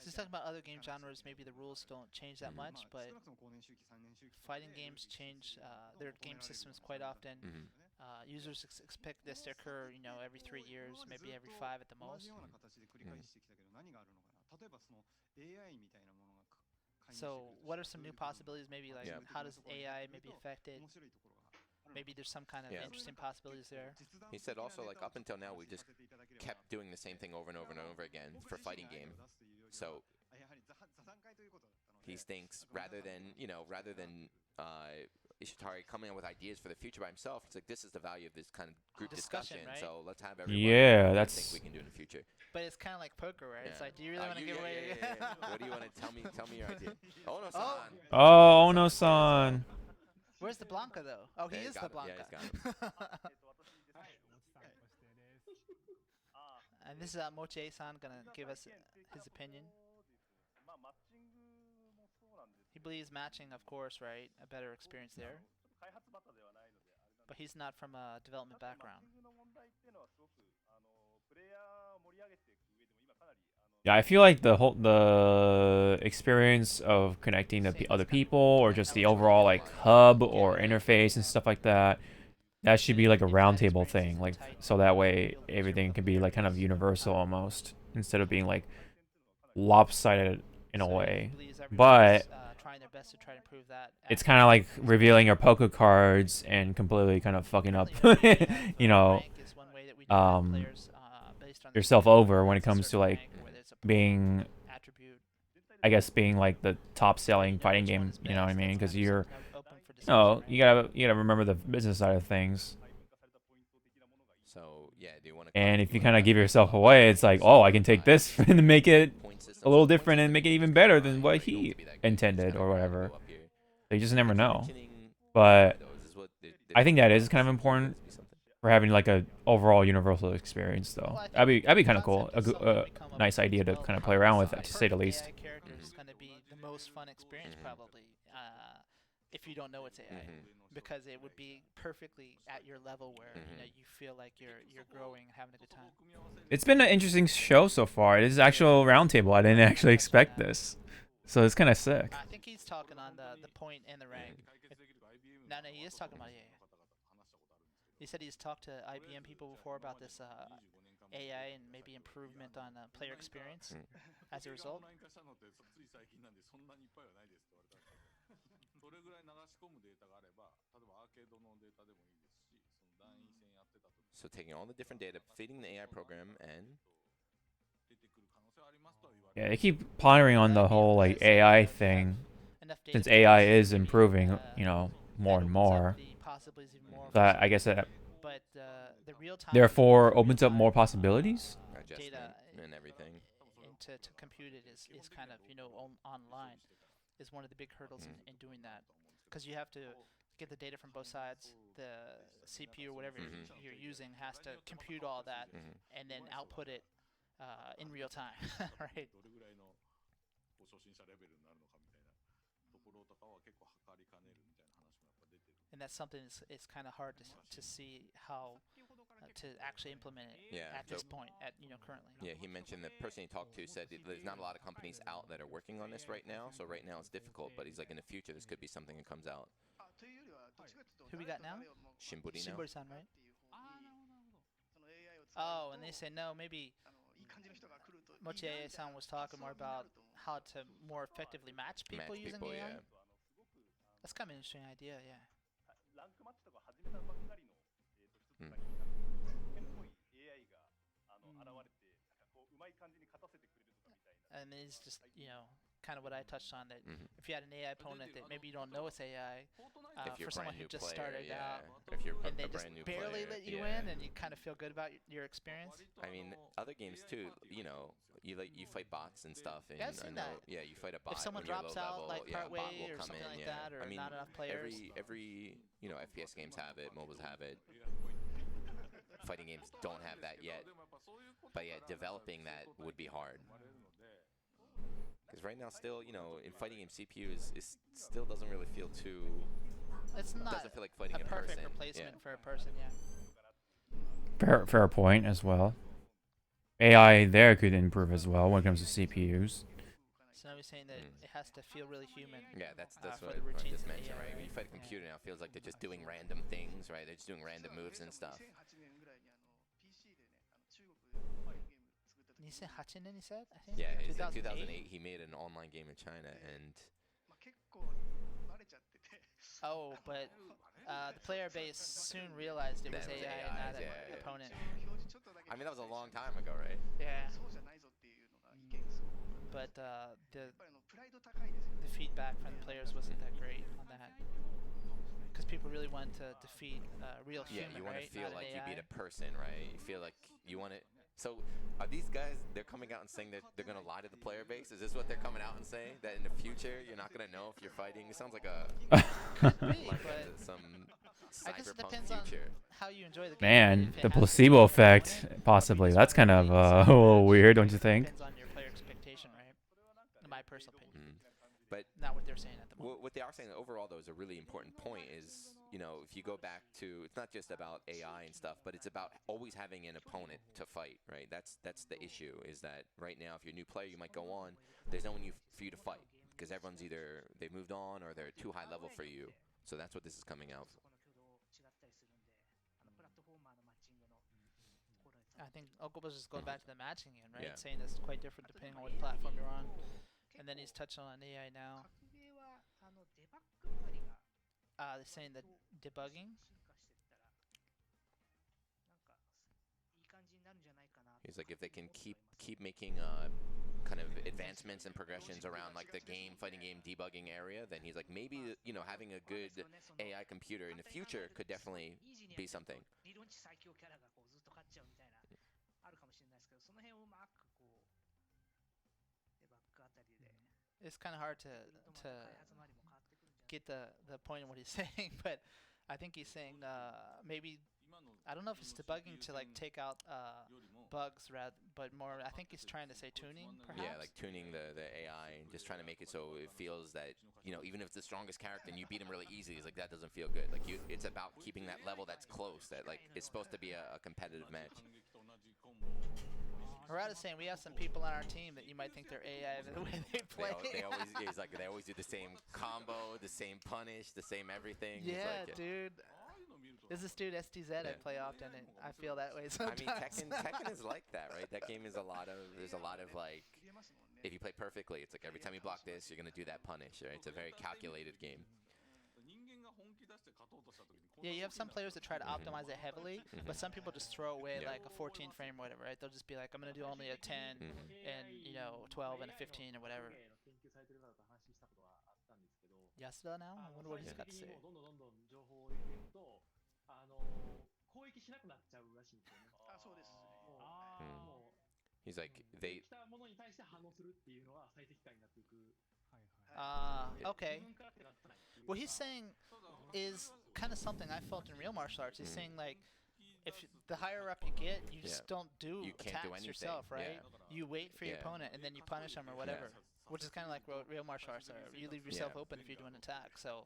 Speaker 2: So he's talking about other game genres. Maybe the rules don't change that much, but fighting games change their game systems quite often.
Speaker 3: Mhm.
Speaker 2: Users expect this to occur, every 3 years, maybe every 5 at the most. So, what are some new possibilities? Maybe like,
Speaker 3: Yeah.
Speaker 2: how does AI maybe affect it? Maybe there's some kind of
Speaker 3: Yeah.
Speaker 2: interesting possibilities there.
Speaker 3: He said also, like, up until now, we just kept doing the same thing over and over and over again for fighting game. So he thinks rather than Ishitari coming up with ideas for the future by himself, it's like this is the value of this kind of group
Speaker 2: Discussion,
Speaker 3: discussion.
Speaker 2: right?
Speaker 3: So let's have everybody.
Speaker 1: Yeah,
Speaker 3: think
Speaker 1: that's
Speaker 3: we can do in the future.
Speaker 2: But it's kind of like poker, right? It's
Speaker 3: Yeah.
Speaker 2: like, do you really want to give away?
Speaker 3: Yeah. What do you want to tell me? Tell me your idea. Oh no, son.
Speaker 1: Oh, Ono-san.
Speaker 2: Where's the Blanca though? Oh, he
Speaker 3: Yeah,
Speaker 2: is
Speaker 3: got
Speaker 2: the
Speaker 3: him. Yeah,
Speaker 2: Blanca. And this is Mochie-san gonna give us his opinion. He believes matching, of course, right? A better experience there. But he's not from a development background.
Speaker 1: Yeah, I feel like the experience of connecting to other people, or just the overall like hub or interface and stuff like that, that should be like a roundtable thing, like so that way everything can be like kind of universal almost, instead of being like lopsided in a way. But
Speaker 2: Trying their best to try to improve that.
Speaker 1: it's kind of like revealing your poker cards and completely kind of fucking up, yourself over when it comes to like being, I guess, being like the top selling fighting game, you know what I mean? Because you gotta remember the business side of things.
Speaker 3: So yeah, do you want to?
Speaker 1: And if you kind of give yourself away, it's like, oh, I can take this and make it a little different and make it even better than what he intended or whatever. So you just never know. But I think
Speaker 3: different
Speaker 1: that is kind of
Speaker 3: seems like
Speaker 1: important
Speaker 3: to be something.
Speaker 1: for having like a overall universal experience, though.
Speaker 2: Well, I think
Speaker 1: That'd be
Speaker 2: the
Speaker 1: kind of cool.
Speaker 2: concept is something we come up
Speaker 1: Nice
Speaker 2: with
Speaker 1: idea
Speaker 2: as
Speaker 1: to
Speaker 2: well,
Speaker 1: kind of
Speaker 2: but
Speaker 1: play around with,
Speaker 2: a
Speaker 1: to say the
Speaker 2: perfect
Speaker 1: least.
Speaker 2: AI character is going to be the most fun experience probably if you don't know it's AI, because it would be perfectly at your level where you feel like you're growing and having a good time.
Speaker 1: It's been an interesting show so far. This is actual roundtable. I didn't actually expect this, so it's kind of sick.
Speaker 2: I think he's talking on the point and the rank. No, he is talking about AI. He said he's talked to IBM people before about this AI and maybe improvement on player experience as a result.
Speaker 3: So taking all the different data, feeding the AI program, and
Speaker 1: Yeah, they keep pondering on the whole like AI thing, since AI is improving, more and more. That I guess that
Speaker 2: But the real-time
Speaker 1: therefore opens up more possibilities.
Speaker 3: adjustment
Speaker 2: data
Speaker 3: and everything.
Speaker 2: to compute it is kind of online is one of the big hurdles in doing that, because you have to get the data from both sides. The CPU or whatever you're using has to compute all that and then output it in real time, right? And that's something it's kind of hard to see how to actually implement it at this point, currently.
Speaker 3: Yeah, he mentioned the person he talked to said there's not a lot of companies out that are working on this right now. So right now it's difficult, but he's like in the future this could be something that comes out.
Speaker 2: Who we got now?
Speaker 3: Shimburi now.
Speaker 2: Shimburi-san, right? Oh, and they say no, maybe Mochie-san was talking more about how to more effectively match people using AI.
Speaker 3: Yeah.
Speaker 2: That's kind of an interesting idea, yeah. And it's just, kind of what I touched on, that if you had an AI opponent that maybe you don't know it's AI, for someone who just started out,
Speaker 3: if you're
Speaker 2: and they
Speaker 3: a
Speaker 2: just
Speaker 3: brand new
Speaker 2: barely
Speaker 3: player,
Speaker 2: let you in, and you kind of feel good about your experience.
Speaker 3: I mean, other games too. You fight bots and stuff. And
Speaker 2: Yeah, I've seen that.
Speaker 3: Yeah, you fight a bot.
Speaker 2: If someone
Speaker 3: when you're
Speaker 2: drops
Speaker 3: low
Speaker 2: out,
Speaker 3: level,
Speaker 2: like
Speaker 3: a
Speaker 2: partway
Speaker 3: bot will
Speaker 2: or
Speaker 3: come
Speaker 2: something
Speaker 3: in,
Speaker 2: like
Speaker 3: yeah.
Speaker 2: that, or
Speaker 3: I mean,
Speaker 2: not enough players.
Speaker 3: every FPS games have it, MOBAs have it. Fighting games don't have that yet. But yeah, developing that would be hard. Because right now, still, in fighting game, CPU is still doesn't really feel too.
Speaker 2: It's not
Speaker 3: doesn't feel like fighting
Speaker 2: a
Speaker 3: in
Speaker 2: perfect
Speaker 3: person.
Speaker 2: replacement for a person, yeah.
Speaker 1: Fair point as well. AI there could improve as well when it comes to CPUs.
Speaker 2: So now he's saying that it has to feel really human.
Speaker 3: Yeah, that's
Speaker 2: for
Speaker 3: what
Speaker 2: the
Speaker 3: I
Speaker 2: routines
Speaker 3: just
Speaker 2: in the
Speaker 3: mentioned,
Speaker 2: AI,
Speaker 3: right? When you fight a computer now, it feels like they're just doing random things, right? They're just doing random moves and stuff.
Speaker 2: 2008, he said, I think?
Speaker 3: Yeah, it's
Speaker 2: 2008?
Speaker 3: 2008 he made an online game in China, and
Speaker 2: Oh, but the player base soon realized it was
Speaker 3: That was
Speaker 2: AI
Speaker 3: AI,
Speaker 2: and not an
Speaker 3: yeah.
Speaker 2: opponent.
Speaker 3: I mean that was a long time ago, right?
Speaker 2: Yeah. But the feedback from the players wasn't that great on that, because people really want to defeat real
Speaker 3: Yeah,
Speaker 2: human,
Speaker 3: you want
Speaker 2: right?
Speaker 3: to feel
Speaker 2: Not an
Speaker 3: like you
Speaker 2: AI.
Speaker 3: beat a person, right? You feel like you want to. So, are these guys? They're coming out and saying that they're gonna lie to the player base. Is this what they're coming out and saying? That in the future you're not gonna know if you're fighting? It sounds like
Speaker 2: Could be,
Speaker 3: like
Speaker 2: but
Speaker 3: some
Speaker 2: I guess it
Speaker 3: cyberpunk
Speaker 2: depends
Speaker 3: future.
Speaker 2: on how you enjoy the game.
Speaker 1: Man,
Speaker 2: If it
Speaker 1: the
Speaker 2: has to
Speaker 1: placebo
Speaker 2: be an
Speaker 1: effect,
Speaker 2: opponent,
Speaker 1: possibly.
Speaker 2: or
Speaker 1: That's
Speaker 2: just
Speaker 1: kind
Speaker 2: one
Speaker 1: of
Speaker 2: really
Speaker 1: a little weird, don't you think?
Speaker 2: Depends on your player expectation, right? In my personal opinion.
Speaker 3: But
Speaker 2: Not what they're saying at the moment.
Speaker 3: what they are saying overall, though, is a really important point. Is if you go back to, it's not just about AI and stuff, but it's about always having an opponent to fight, right? That's the issue. Is that right now, if you're a new player, you might go on. There's no one for you to fight because everyone's either they've moved on or they're too high level for you. So that's what this is coming out.
Speaker 2: I think Okubo's just going back to the matching again, right?
Speaker 3: Yeah.
Speaker 2: Saying it's quite different depending on what platform you're on. And then he's touching on AI now. They're saying that debugging.
Speaker 3: He's like, if they can keep making kind of advancements and progressions around like the fighting game debugging area, then he's like, maybe having a good AI computer in the future could definitely be something.
Speaker 2: It's kind of hard to get the point of what he's saying, but I think he's saying maybe I don't know if it's debugging to like take out bugs rather, but more I think he's trying to say tuning perhaps.
Speaker 3: Yeah, like tuning the AI and just trying to make it so it feels that, you know, even if it's the strongest character and you beat him really easy, it's like that doesn't feel good. Like it's about keeping that level that's close. That like it's supposed to be a competitive match.
Speaker 2: Harada's saying we have some people on our team that you might think they're AI the way they play.
Speaker 3: They always do the same combo, the same punish, the same everything.
Speaker 2: Yeah,
Speaker 3: It's like,
Speaker 2: dude. There's this dude STZ I play often, and I feel that way sometimes.
Speaker 3: I mean, Tekken is like that, right? That game is there's a lot of like, if you play perfectly, it's like every time you block this, you're gonna do that punish, right? It's a very calculated game.
Speaker 2: Yeah, you have some players that try to optimize it heavily, but some people just throw away like a 14 frame or whatever, right? They'll just be like, I'm gonna do only a 10 and 12 and a 15 or whatever. Yasuda now? I wonder what he's got to say.
Speaker 3: He's like they.
Speaker 2: Okay. What he's saying is kind of something I felt in real martial arts. He's saying like, if the higher up you get, you just don't do attacks yourself, right? You wait for your opponent and then you punish them or whatever. Which is kind of like real martial arts. You leave yourself open if you do an attack. So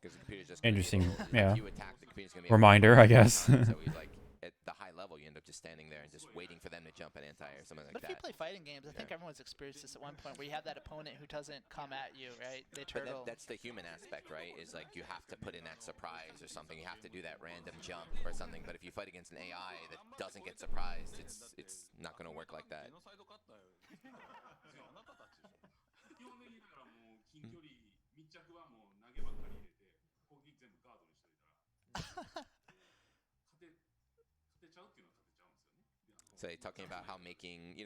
Speaker 1: Interesting, yeah.
Speaker 3: If you attack, the computer's gonna be
Speaker 1: Reminder, I guess.
Speaker 3: so he's like, at the high level, you end up just standing there and just waiting for them to jump an anti or something like
Speaker 2: but
Speaker 3: that.
Speaker 2: if you play fighting games, I think everyone's experienced this at one point where you have that opponent who doesn't come at you, right? They turtle.
Speaker 3: But that's the human aspect, right? Is like you have to put in that surprise or something. You have to do that random jump or something. But if you fight against an AI that doesn't get surprised, it's not going to work like that. So they're talking about how making,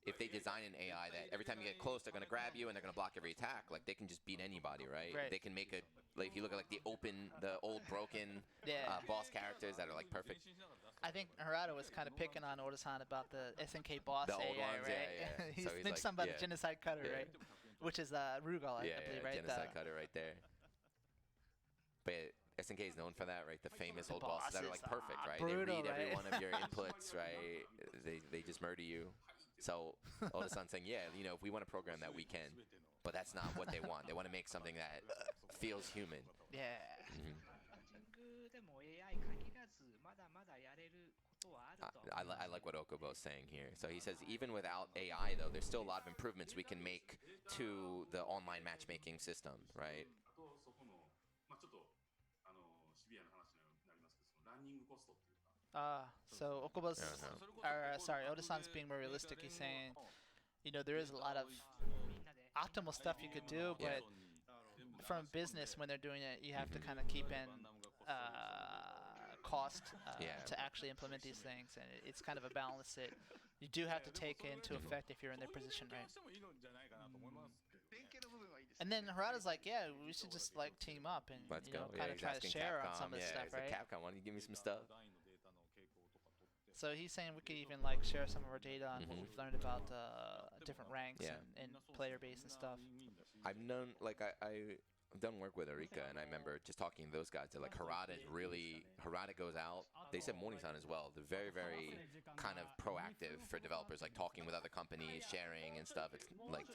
Speaker 3: if they design an AI that every time you get close, they're going to grab you and they're going to block every attack, like they can just beat anybody, right? They can make like if you look at like the old broken boss characters that are like perfect.
Speaker 2: I think Harada was kind of picking on Oda-san about the SNK boss
Speaker 3: The
Speaker 2: AI,
Speaker 3: old ones,
Speaker 2: right?
Speaker 3: yeah.
Speaker 2: He's
Speaker 3: So he's
Speaker 2: mentioned something about
Speaker 3: like,
Speaker 2: the Genocide Cutter, right? Which is Rugal, I believe, right?
Speaker 3: Genocide Cutter right there. But SNK is known for that, right? The famous old bosses that are like perfect, right?
Speaker 2: Brutal,
Speaker 3: they read every
Speaker 2: right?
Speaker 3: one of your inputs, right? They just murder you. So Oda-san's saying, yeah, if we want to program that, we can. But that's not what they want. They want to make something that feels human.
Speaker 2: Yeah.
Speaker 3: I like what Okubo's saying here. So he says even without AI, though, there's still a lot of improvements we can make to the online matchmaking system, right?
Speaker 2: So Okubo's, Oda-san's being more realistic. He's saying, there is a lot of optimal stuff you could do, but from business, when they're doing it, you have to kind of keep in cost to actually implement these things, and it's kind of a balance that you do have to take into effect if you're in their position, right? And then Harada's like, yeah, we should just like team up and kind of try to share on some of the stuff, right?
Speaker 3: Capcom, why don't you give me some stuff?
Speaker 2: So he's saying we could even like share some of our data on what we've learned about different ranks and player base and stuff.
Speaker 3: I've known, like, I've done work with Arika, and I remember just talking to those guys. They're like, Harada goes out. They said Morning-san as well. They're very, very kind of proactive for developers, like talking with other companies, sharing and stuff. It's like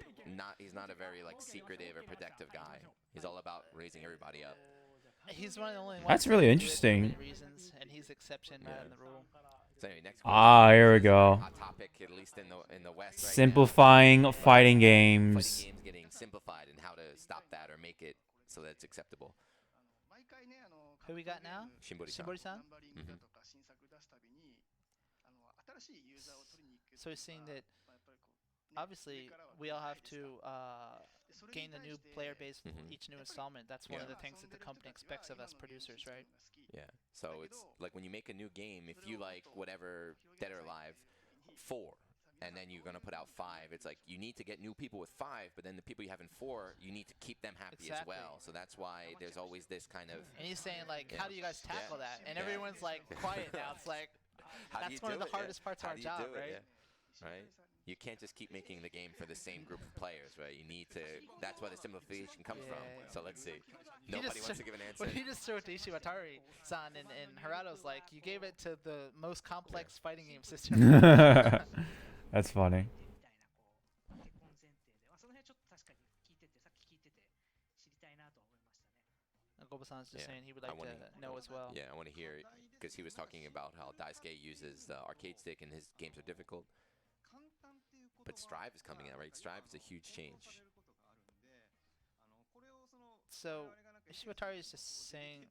Speaker 3: he's not a very like secretive or protective guy. He's all about raising everybody up.
Speaker 2: He's one of the only ones.
Speaker 1: That's really interesting.
Speaker 2: Reasons, and he's exception rather than the rule.
Speaker 3: So anyway, next question.
Speaker 1: Here we go.
Speaker 3: Hot topic, at least in the West right
Speaker 1: Simplifying
Speaker 3: now.
Speaker 1: fighting games.
Speaker 3: Fighting games getting simplified, and how to stop that or make it so that it's acceptable.
Speaker 2: Who we got now?
Speaker 3: Shimbori-san.
Speaker 2: So he's saying that obviously we all have to gain a new player base with each new installment. That's one of the things that the company expects of us producers, right?
Speaker 3: Yeah. So it's like when you make a new game, if you like whatever Dead or Alive 4, and then you're going to put out 5, it's like you need to get new people with 5, but then the people you have in 4, you need to keep them happy as well. So that's why there's always this kind of...
Speaker 2: And he's saying, like, how do you guys tackle that? And everyone's, like, quiet now. It's like, that's one of the hardest parts of our job, right?
Speaker 3: right? You can't just keep making the game for the same group of players, right? You need to. That's where the simplification comes from.
Speaker 2: Yeah.
Speaker 3: So let's see.
Speaker 2: He
Speaker 3: Nobody
Speaker 2: just
Speaker 3: wants to give an answer.
Speaker 2: What he just threw it to Ishiwatari-san, and Harato's like, you gave it to the most complex fighting game system.
Speaker 1: That's funny.
Speaker 2: Gobo-san's just
Speaker 3: Yeah,
Speaker 2: saying he would
Speaker 3: I
Speaker 2: like
Speaker 3: wanna-
Speaker 2: to know as well.
Speaker 3: Yeah, I want to hear because he was talking about how Daisuke uses the arcade stick and his games are difficult. But Strive is coming out, right? Strive is a huge change.
Speaker 2: So Ishiwatari's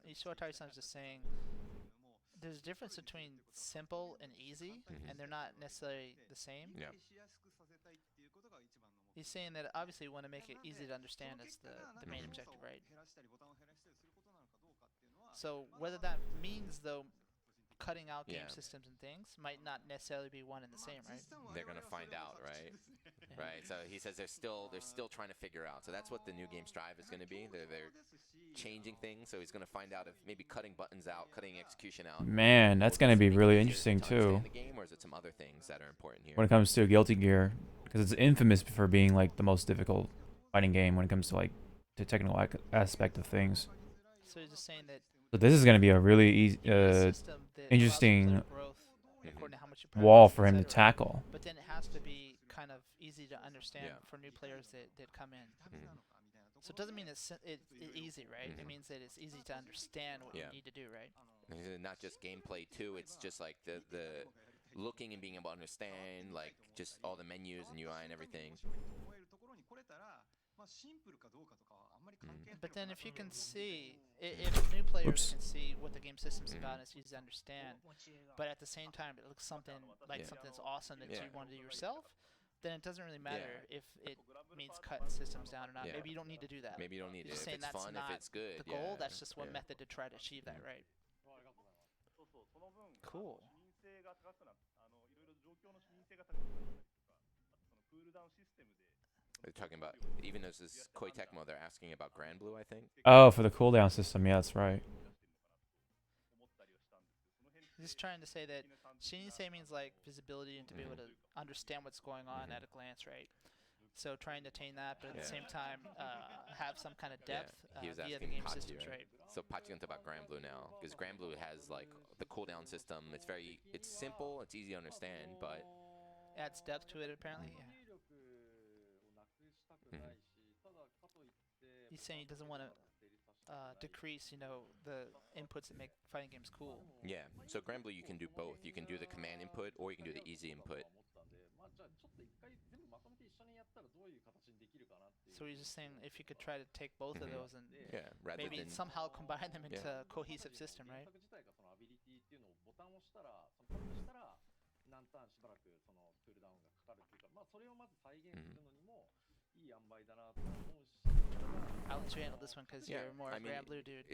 Speaker 2: Ishiwatari-san's just saying there's a difference between simple and easy, and they're not necessarily the same.
Speaker 3: Yeah.
Speaker 2: He's saying that obviously we want to make it easy to understand is the main objective, right? So whether that means though cutting out game systems and things might not necessarily be one and the same, right?
Speaker 3: They're gonna find out, right? Right. So he says they're still trying to figure out. So that's what the new game Strive is gonna be. They're changing things. So he's gonna find out if maybe cutting buttons out, cutting execution out.
Speaker 1: Man, that's gonna be really interesting
Speaker 3: to
Speaker 1: too.
Speaker 3: understand the game, or is it some other things that are important here?
Speaker 1: When it comes to Guilty Gear, because it's infamous for being like the most difficult fighting game when it comes to like the technical aspect of things.
Speaker 2: So he's just saying that
Speaker 1: So this is gonna be a really easy,
Speaker 2: system that
Speaker 1: interesting
Speaker 2: allows for growth according to how much you
Speaker 1: wall
Speaker 2: practice,
Speaker 1: for him to
Speaker 2: etc.
Speaker 1: tackle.
Speaker 2: But then it has to be kind of easy to understand
Speaker 3: Yeah.
Speaker 2: for new players that come in.
Speaker 3: Mhm.
Speaker 2: So it doesn't mean it's easy, right? It means that it's easy to understand what you need to do, right?
Speaker 3: And not just gameplay too. It's just like the looking and being able to understand like just all the menus and UI and everything.
Speaker 2: But then if you can see, if new players can see what the game system's about and it's easy to understand, but at the same time it looks something like something that's awesome that you want to do yourself, then it doesn't really matter if it means cutting systems down or not. Maybe you don't need to do that.
Speaker 3: Maybe you don't need
Speaker 2: You're
Speaker 3: it.
Speaker 2: just
Speaker 3: If
Speaker 2: saying
Speaker 3: it's
Speaker 2: that's
Speaker 3: fun,
Speaker 2: not
Speaker 3: if it's good.
Speaker 2: the goal,
Speaker 3: yeah.
Speaker 2: that's just one method to try to achieve that, right? Cool.
Speaker 3: They're talking about, even as this Koei Tecmo, they're asking about Grand Blue, I think.
Speaker 1: Oh, for the cooldown system, yeah, that's right.
Speaker 2: Just trying to say that Shinise means like visibility and to be able to understand what's going on at a glance, right? So trying to attain that, but at the same time have some kind of depth
Speaker 3: He was
Speaker 2: via the
Speaker 3: asking
Speaker 2: game
Speaker 3: Pachi,
Speaker 2: systems, right?
Speaker 3: So Pachi going to talk about Grand Blue now, because Grand Blue has like the cooldown system. It's simple, it's easy to understand, but
Speaker 2: Adds depth to it apparently. Yeah. He's saying he doesn't want to decrease, the inputs that make fighting games cool.
Speaker 3: yeah. So Grand Blue, you can do both. You can do the command input, or you can do the easy input.
Speaker 2: So he's just saying if you could try to take both of those and
Speaker 3: Rather
Speaker 2: maybe
Speaker 3: than
Speaker 2: somehow combine them into a cohesive system, right? I'll let you handle this one because you're more a Grand Blue dude.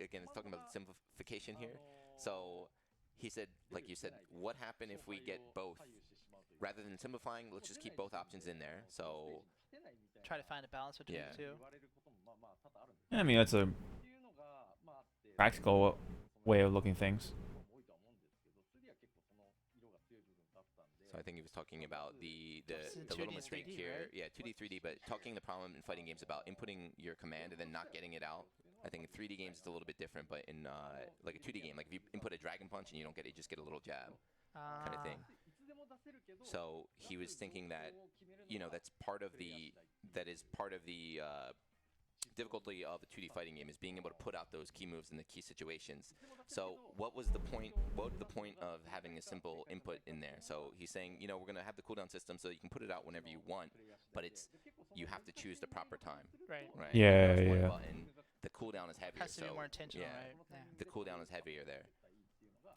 Speaker 3: Again, it's talking about simplification here. So he said, like you said, what happened if we get both? Rather than simplifying, let's just keep both options in there. So
Speaker 2: Try to find a balance between the two.
Speaker 1: I mean, that's a practical way of looking things.
Speaker 3: So I think he was talking about the
Speaker 2: It's in
Speaker 3: little
Speaker 2: 2D,
Speaker 3: mistake
Speaker 2: 3D,
Speaker 3: here.
Speaker 2: right?
Speaker 3: Yeah, 2D, 3D, but talking the problem in fighting games about inputting your command and then not getting it out. I think in 3D games it's a little bit different, but in like a 2D game, like if you input a dragon punch and you don't get it, you just get a little jab kind of thing. So he was thinking that, that's part of the difficulty of a 2D fighting game is being able to put out those key moves in the key situations. So what was the point of having a simple input in there? So he's saying, we're going to have the cooldown system so you can put it out whenever you want, but you have to choose the proper time.
Speaker 2: Right.
Speaker 3: Right?
Speaker 1: Yeah,
Speaker 3: There's one
Speaker 1: yeah.
Speaker 3: button, the cooldown is heavier.
Speaker 2: Has to be more intentional,
Speaker 3: yeah,
Speaker 2: right? Yeah.
Speaker 3: the cooldown is heavier there.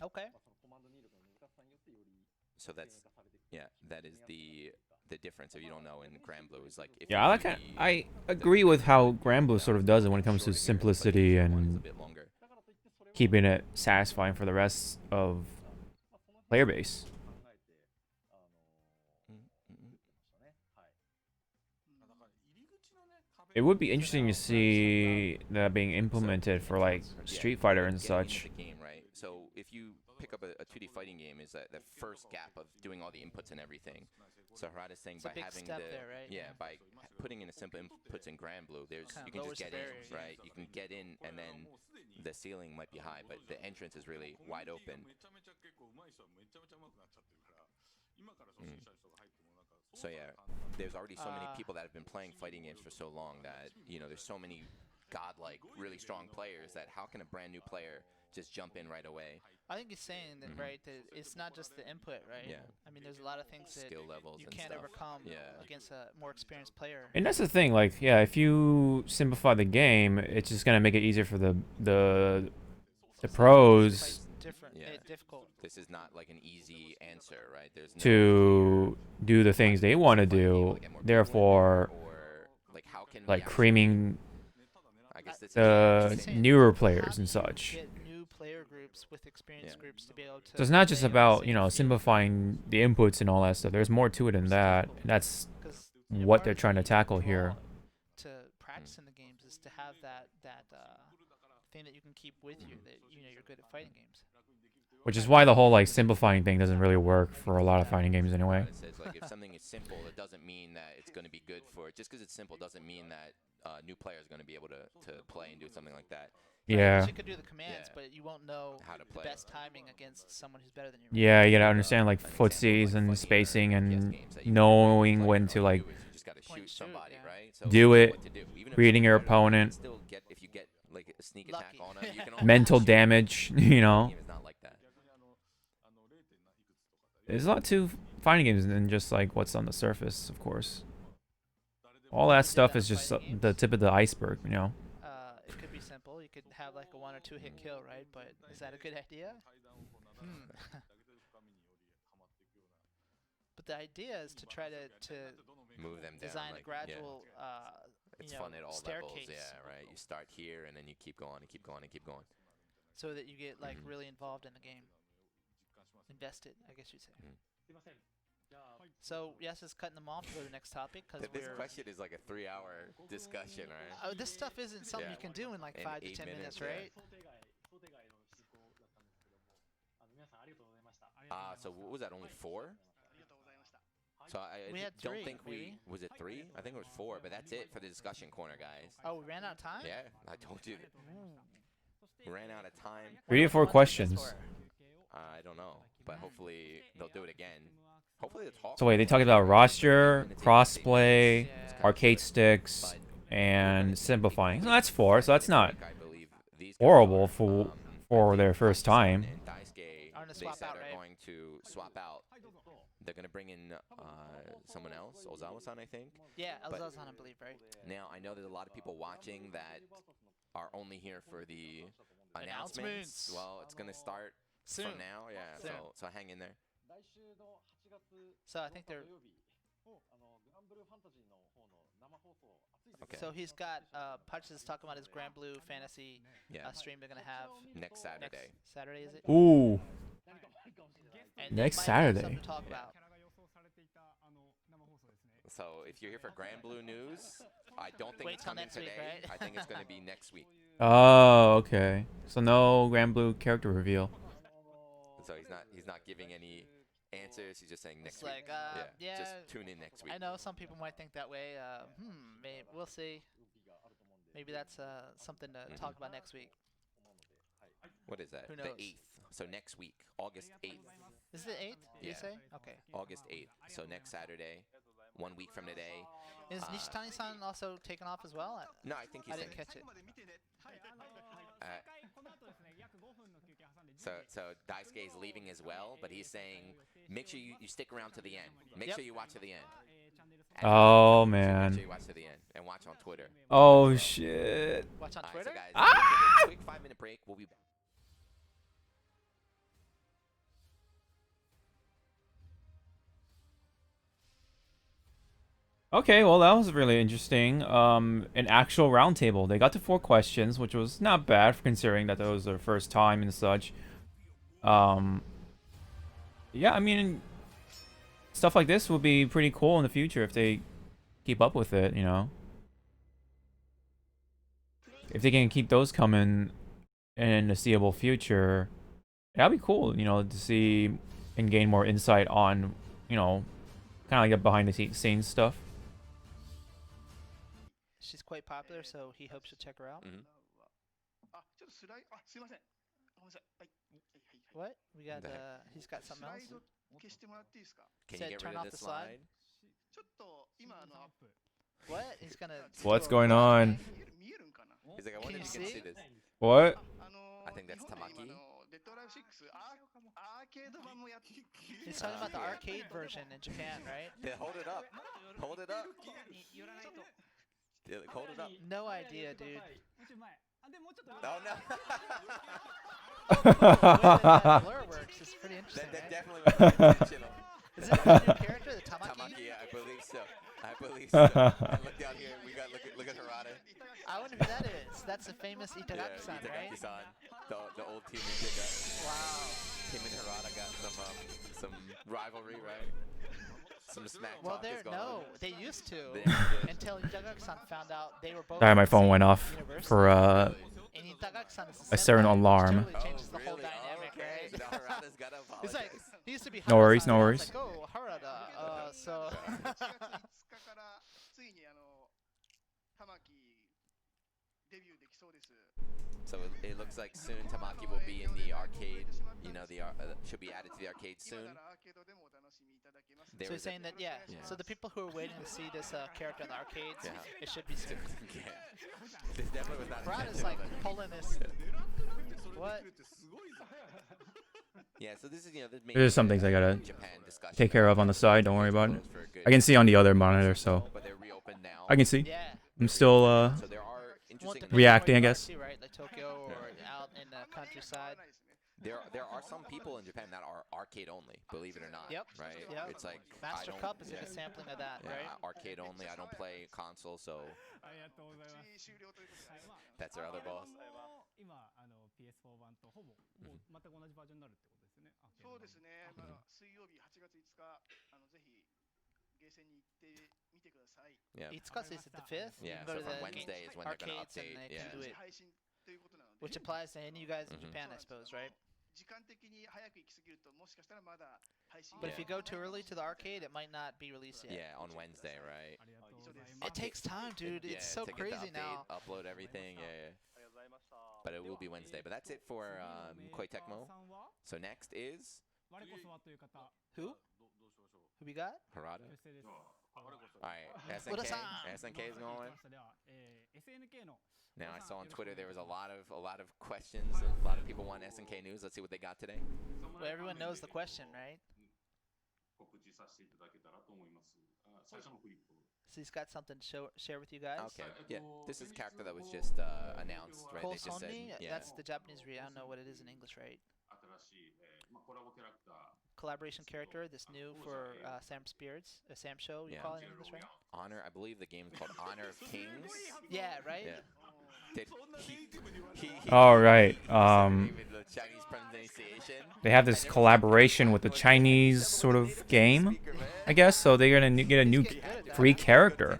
Speaker 2: Okay.
Speaker 3: So that is the difference. If you don't know, in Grand Blue is like if
Speaker 1: Yeah, I agree with how Granblue sort of does it when it comes to simplicity and keeping it satisfying for the rest of player base. It would be interesting to see that being implemented for like Street Fighter and such.
Speaker 3: Game, right? So if you pick pick up a 2D fighting game is that the first gap of doing all the inputs and everything. So Harada's saying
Speaker 2: It's a
Speaker 3: by
Speaker 2: big
Speaker 3: having
Speaker 2: step
Speaker 3: the
Speaker 2: there, right?
Speaker 3: by putting in a simple inputs in Grand Blue,
Speaker 2: Kinda
Speaker 3: you can
Speaker 2: lowers
Speaker 3: just
Speaker 2: the
Speaker 3: get in,
Speaker 2: barrier, yeah.
Speaker 3: right? You can get in, and then the ceiling might be high, but the entrance is really wide open. So yeah, there's already so many people that have been playing fighting games for so long that there's so many godlike, really strong players that how can a brand new player just jump in right away?
Speaker 2: I think he's saying that, right, that it's not just the input, right?
Speaker 3: Yeah.
Speaker 2: I mean, there's a lot of things that
Speaker 3: Skill levels
Speaker 2: you
Speaker 3: and
Speaker 2: can't
Speaker 3: stuff.
Speaker 2: overcome
Speaker 3: Yeah.
Speaker 2: against a more experienced player.
Speaker 1: And that's the thing, like, yeah, if you simplify the game, it's just gonna make it easier for the
Speaker 2: It's
Speaker 1: pros
Speaker 2: quite different,
Speaker 3: Yeah.
Speaker 2: difficult.
Speaker 3: This is not like an easy answer, right? There's no
Speaker 1: to do the things they want to
Speaker 3: find people
Speaker 1: do.
Speaker 3: to get more people in
Speaker 1: Therefore,
Speaker 3: there, or like how can we
Speaker 1: like
Speaker 3: actually-
Speaker 1: creaming
Speaker 3: I guess this
Speaker 1: the
Speaker 3: is
Speaker 1: newer
Speaker 2: How
Speaker 1: players
Speaker 2: do
Speaker 1: and
Speaker 2: you
Speaker 1: such.
Speaker 2: Get new player groups with experienced
Speaker 3: Yeah.
Speaker 2: groups to be able to.
Speaker 1: So it's not just
Speaker 2: play on the
Speaker 1: about,
Speaker 2: same field.
Speaker 1: simplifying the inputs and all that stuff. There's more to it than that. And that's
Speaker 2: 'Cause,
Speaker 1: what
Speaker 2: part
Speaker 1: they're
Speaker 2: of
Speaker 1: trying to
Speaker 2: the
Speaker 1: tackle
Speaker 2: draw
Speaker 1: here.
Speaker 2: To practice in the games is to have that thing that you can keep with you, that you're good at fighting games.
Speaker 1: Which is why the whole like simplifying thing doesn't really work for a lot of fighting games anyway.
Speaker 3: It says like if something is simple, it doesn't mean that it's going to be good for. Just because it's simple doesn't mean that new players are going to be able to play and do something like that.
Speaker 1: Yeah.
Speaker 2: You could do the commands,
Speaker 3: Yeah.
Speaker 2: but you won't know
Speaker 3: How to
Speaker 2: the
Speaker 3: play.
Speaker 2: best timing against someone who's better than you.
Speaker 1: Yeah, you gotta understand like
Speaker 3: An example of,
Speaker 1: footsies and
Speaker 3: fighting
Speaker 1: spacing
Speaker 3: or
Speaker 1: and
Speaker 3: FPS games that you can
Speaker 1: knowing
Speaker 3: play
Speaker 1: when
Speaker 3: on
Speaker 1: to
Speaker 3: you
Speaker 1: like
Speaker 3: is you just got to
Speaker 2: Point
Speaker 3: shoot
Speaker 2: shoot,
Speaker 3: somebody,
Speaker 2: yeah.
Speaker 3: right? So
Speaker 1: do
Speaker 3: you know
Speaker 1: it,
Speaker 3: what to do. Even if
Speaker 1: reading
Speaker 3: you're
Speaker 1: your
Speaker 3: better than them, you can
Speaker 1: opponent.
Speaker 3: still get if you get like a sneak
Speaker 2: Lucky.
Speaker 3: attack on them, you can always
Speaker 1: mental
Speaker 3: shoot.
Speaker 1: damage,
Speaker 3: The game is not like that.
Speaker 1: There's a lot to fighting games than just like what's on the surface, of course. All that stuff is just the tip of the iceberg,
Speaker 2: It could be simple. You could have like a 1 or 2 hit kill, right? But is that a good idea? But the idea is to try to
Speaker 3: Move them down.
Speaker 2: design
Speaker 3: like,
Speaker 2: a gradual,
Speaker 3: It's fun at all levels,
Speaker 2: staircase,
Speaker 3: yeah, right. You start here and then you keep going and keep going and keep going.
Speaker 2: so that you get like really involved in the game, invested, I guess you'd say. So yes, it's cutting them off to go to the next topic because
Speaker 3: This question is like a 3-hour discussion, right?
Speaker 2: this stuff isn't something
Speaker 3: Yeah.
Speaker 2: you can do in like
Speaker 3: In
Speaker 2: 5 to
Speaker 3: 8
Speaker 2: 10 minutes,
Speaker 3: minutes, yeah.
Speaker 2: right?
Speaker 3: So what was that? Only 4? So I
Speaker 2: We had
Speaker 3: don't
Speaker 2: 3,
Speaker 3: think
Speaker 2: maybe.
Speaker 3: was it 3? I think it was 4, but that's it for the discussion corner, guys.
Speaker 2: Oh, we ran out of time.
Speaker 3: Yeah, I told you. We ran out of time.
Speaker 1: 3 to 4 questions.
Speaker 3: I don't know, but hopefully they'll do it again. Hopefully the talk.
Speaker 1: So wait, they talked about roster, crossplay,
Speaker 2: Yeah.
Speaker 1: arcade sticks, and simplifying. So that's 4. So that's not
Speaker 3: I believe these guys
Speaker 1: horrible
Speaker 3: are,
Speaker 1: for their first time.
Speaker 3: And Daisuke,
Speaker 2: Are gonna
Speaker 3: they
Speaker 2: swap
Speaker 3: said
Speaker 2: out,
Speaker 3: are
Speaker 2: right?
Speaker 3: going to swap out. They're going to bring in someone else, Ozawa-san, I think.
Speaker 2: Yeah,
Speaker 3: But-
Speaker 2: Elzazan, I believe, right?
Speaker 3: Now, I know there's a lot of people watching that are only here for the announcements.
Speaker 2: Announcements.
Speaker 3: Well, it's going to start
Speaker 2: Soon.
Speaker 3: from now, yeah.
Speaker 2: Soon.
Speaker 3: So hang in there.
Speaker 2: So I think they're.
Speaker 3: Okay.
Speaker 2: So he's got Punch is talking about his Grand Blue Fantasy
Speaker 3: Yeah.
Speaker 2: Stream they're gonna have
Speaker 3: Next Saturday.
Speaker 2: next Saturday, is it?
Speaker 1: Ooh,
Speaker 2: And they
Speaker 1: next
Speaker 2: might have
Speaker 1: Saturday.
Speaker 2: something to talk about.
Speaker 3: So if you're here for Grand Blue news, I don't think
Speaker 2: Wait
Speaker 3: it's
Speaker 2: till
Speaker 3: coming
Speaker 2: next week,
Speaker 3: today.
Speaker 2: right?
Speaker 3: I think it's going to be next week.
Speaker 1: oh, okay. So no Grand Blue character reveal.
Speaker 3: So he's not giving any answers. He's just saying next
Speaker 2: It's
Speaker 3: week.
Speaker 2: like,
Speaker 3: yeah. Just
Speaker 2: yeah,
Speaker 3: tune in next week.
Speaker 2: I know some people might think that way. Maybe we'll see. Maybe that's something to talk about next week.
Speaker 3: What is that?
Speaker 2: Who
Speaker 3: The
Speaker 2: knows?
Speaker 3: 8th. So next week, August 8th.
Speaker 2: Is it 8th? Did you
Speaker 3: Yeah.
Speaker 2: say? Okay.
Speaker 3: August 8th. So next Saturday, 1 week from today.
Speaker 2: Is Nishitani-san also taken off as well?
Speaker 3: No, I think he's
Speaker 2: I didn't
Speaker 3: saying.
Speaker 2: catch it.
Speaker 3: So Daisuke is leaving as well, but he's saying make sure you stick around to the end. Make
Speaker 2: Yep.
Speaker 3: sure you watch to the end.
Speaker 1: Oh,
Speaker 3: Make
Speaker 1: man.
Speaker 3: sure you watch to the end and watch on Twitter.
Speaker 1: Oh shit.
Speaker 2: Watch on
Speaker 3: All right,
Speaker 2: Twitter.
Speaker 3: so guys, we'll take a quick 5-minute break. We'll be back.
Speaker 1: Okay, well that was really interesting. An actual roundtable. They got to 4 questions, which was not bad for considering that was their first time and such. Yeah, I mean, stuff like this would be pretty cool in the future if they keep up with it, If they can keep those coming in the seeable future, That'd be cool, you know, to see and gain more insight on, you know, kind of like a behind the scenes stuff.
Speaker 2: She's quite popular, so he hopes to check her out.
Speaker 3: Mhm.
Speaker 2: What? We got,
Speaker 3: The heck?
Speaker 2: he's got something else?
Speaker 3: Can you
Speaker 2: Said
Speaker 3: get
Speaker 2: turn
Speaker 3: rid
Speaker 2: off
Speaker 3: of
Speaker 2: the
Speaker 3: this
Speaker 2: slide.
Speaker 3: slide?
Speaker 2: What? He's gonna.
Speaker 1: What's
Speaker 2: do a
Speaker 1: going
Speaker 2: robot
Speaker 1: on?
Speaker 2: thing?
Speaker 3: He's like, I wonder
Speaker 2: you
Speaker 3: if you can
Speaker 2: see?
Speaker 3: see this.
Speaker 1: What?
Speaker 3: I think that's Tamaki.
Speaker 2: He's talking about the
Speaker 3: Yeah.
Speaker 2: arcade version in Japan, right?
Speaker 3: Yeah, hold it up. Hold it up. Yeah, like, hold it up.
Speaker 2: No idea, dude.
Speaker 3: Oh no.
Speaker 2: The way that blur works is pretty interesting,
Speaker 3: that
Speaker 2: right?
Speaker 3: definitely was intentional.
Speaker 2: Is it a new character, the Tamaki?
Speaker 3: Tamaki, yeah, I believe so. I believe so. And look down here. We got look at Harada.
Speaker 2: I wonder who that is. That's the famous
Speaker 3: Yeah,
Speaker 2: Itagaki-san, right?
Speaker 3: Itagaki-san, the old team Ninja guy.
Speaker 2: Wow.
Speaker 3: Him and Harada got some rivalry, right? Some smack
Speaker 2: Well,
Speaker 3: talk is going
Speaker 2: no,
Speaker 3: on.
Speaker 2: they used to
Speaker 3: They did.
Speaker 2: until Itagaki-san found out they were both.
Speaker 1: Sorry, my
Speaker 2: in the
Speaker 1: phone
Speaker 2: same
Speaker 1: went off
Speaker 2: university.
Speaker 1: for
Speaker 2: And Itagaki-san is the
Speaker 1: a certain
Speaker 2: senpai, which
Speaker 1: alarm.
Speaker 2: Totally changes the whole
Speaker 3: Really?
Speaker 2: dynamic,
Speaker 3: Okay,
Speaker 2: right?
Speaker 3: so now Harada's gotta
Speaker 2: It's like
Speaker 3: apologize.
Speaker 2: he used to be.
Speaker 1: No worries,
Speaker 2: Harada-san,
Speaker 1: no
Speaker 2: now
Speaker 1: worries.
Speaker 2: it's like, oh, Harada. So.
Speaker 3: So it looks like soon Tamaki will be in the arcade. You know, should be added to the arcade soon. There
Speaker 2: So
Speaker 3: is
Speaker 2: he's saying that, yeah.
Speaker 3: Yeah.
Speaker 2: So the people who are waiting to see this character in the arcades,
Speaker 3: Yeah.
Speaker 2: it should be soon.
Speaker 3: yeah. This definitely was not
Speaker 2: Brad is
Speaker 3: intentional,
Speaker 2: like
Speaker 3: but-
Speaker 2: pulling this. What?
Speaker 3: Yeah, so this is
Speaker 1: There's some things I gotta
Speaker 3: Japan discussion
Speaker 1: take care of on the side. Don't worry about it.
Speaker 3: for a good
Speaker 1: I can see on the other monitor, so
Speaker 3: but they're reopened now.
Speaker 1: I can see.
Speaker 2: Yeah.
Speaker 1: I'm still
Speaker 3: So there are
Speaker 2: Well,
Speaker 3: interesting
Speaker 2: depending on
Speaker 1: Reacting,
Speaker 2: where
Speaker 1: I
Speaker 2: you are
Speaker 1: guess.
Speaker 2: too, right? Like Tokyo or out in the countryside.
Speaker 3: there are some people in Japan that are arcade only, believe it or not.
Speaker 2: Yep.
Speaker 3: Right?
Speaker 2: Yep.
Speaker 3: It's like
Speaker 2: Master
Speaker 3: I don't,
Speaker 2: Cup is
Speaker 3: yeah,
Speaker 2: like a sampling of that,
Speaker 3: yeah,
Speaker 2: right?
Speaker 3: arcade only. I don't play console, so that's our other boss.
Speaker 4: 今PS4 版とほぼもう全く同じバージョンになるってことですね。
Speaker 5: そうですね。水曜日8月5日、ぜひゲーセンに行ってみてください。
Speaker 3: Yeah.
Speaker 2: Itsuka is the 5th. You
Speaker 3: Yeah,
Speaker 2: can go
Speaker 3: so
Speaker 2: to
Speaker 3: from
Speaker 2: the
Speaker 3: Wednesday is when they're gonna
Speaker 2: arcades and
Speaker 3: update.
Speaker 2: they
Speaker 3: Yeah.
Speaker 2: can do it,
Speaker 5: 配信ということなので、
Speaker 2: which applies to any of you guys in
Speaker 3: Mhm.
Speaker 2: Japan, I suppose, right?
Speaker 5: 時間的に早く行き過ぎると、もしかしたらまだ配信
Speaker 2: But
Speaker 5: が
Speaker 2: if you go too early to the arcade, it might not be released yet.
Speaker 3: Yeah, on Wednesday, right?
Speaker 4: ありがとうござい
Speaker 2: It
Speaker 4: ます。
Speaker 2: takes time, dude.
Speaker 3: Yeah,
Speaker 2: It's so
Speaker 3: to get the
Speaker 2: crazy
Speaker 3: update,
Speaker 2: now.
Speaker 3: upload everything. Yeah, yeah. But it will be Wednesday. But that's it for Koei Tecmo.
Speaker 4: さんは
Speaker 3: So next is
Speaker 4: 我こそはという方、
Speaker 2: Who? Who we got?
Speaker 3: Harada.
Speaker 4: 決定です。
Speaker 3: All right,
Speaker 2: Ura-san.
Speaker 3: SNK is going.
Speaker 4: では、SNK の
Speaker 3: Now I saw on Twitter there was a lot of questions. A lot of people want SNK news. Let's see what they got today.
Speaker 2: Well, everyone knows the question, right?
Speaker 6: 告知させていただけたらと思います。最初のフリップ。
Speaker 2: So he's got something to share with you guys.
Speaker 3: Okay, yeah. This is a character that was just announced, right? They just said,
Speaker 2: Kosonni,
Speaker 3: yeah.
Speaker 2: that's the Japanese read. I don't know what it is in English, right?
Speaker 6: 新しい、コラボキャラクター。
Speaker 2: Collaboration character, this new for Sam Spirits, Sam Show, you
Speaker 3: Yeah.
Speaker 2: call it in English, right?
Speaker 3: Honor. I believe the game is called Honor of Kings.
Speaker 2: Yeah, right?
Speaker 3: Yeah. Did he
Speaker 1: All right.
Speaker 3: even the Chinese pronunciation.
Speaker 1: They have this collaboration with the Chinese sort of game, I guess. So they're gonna get a new free character,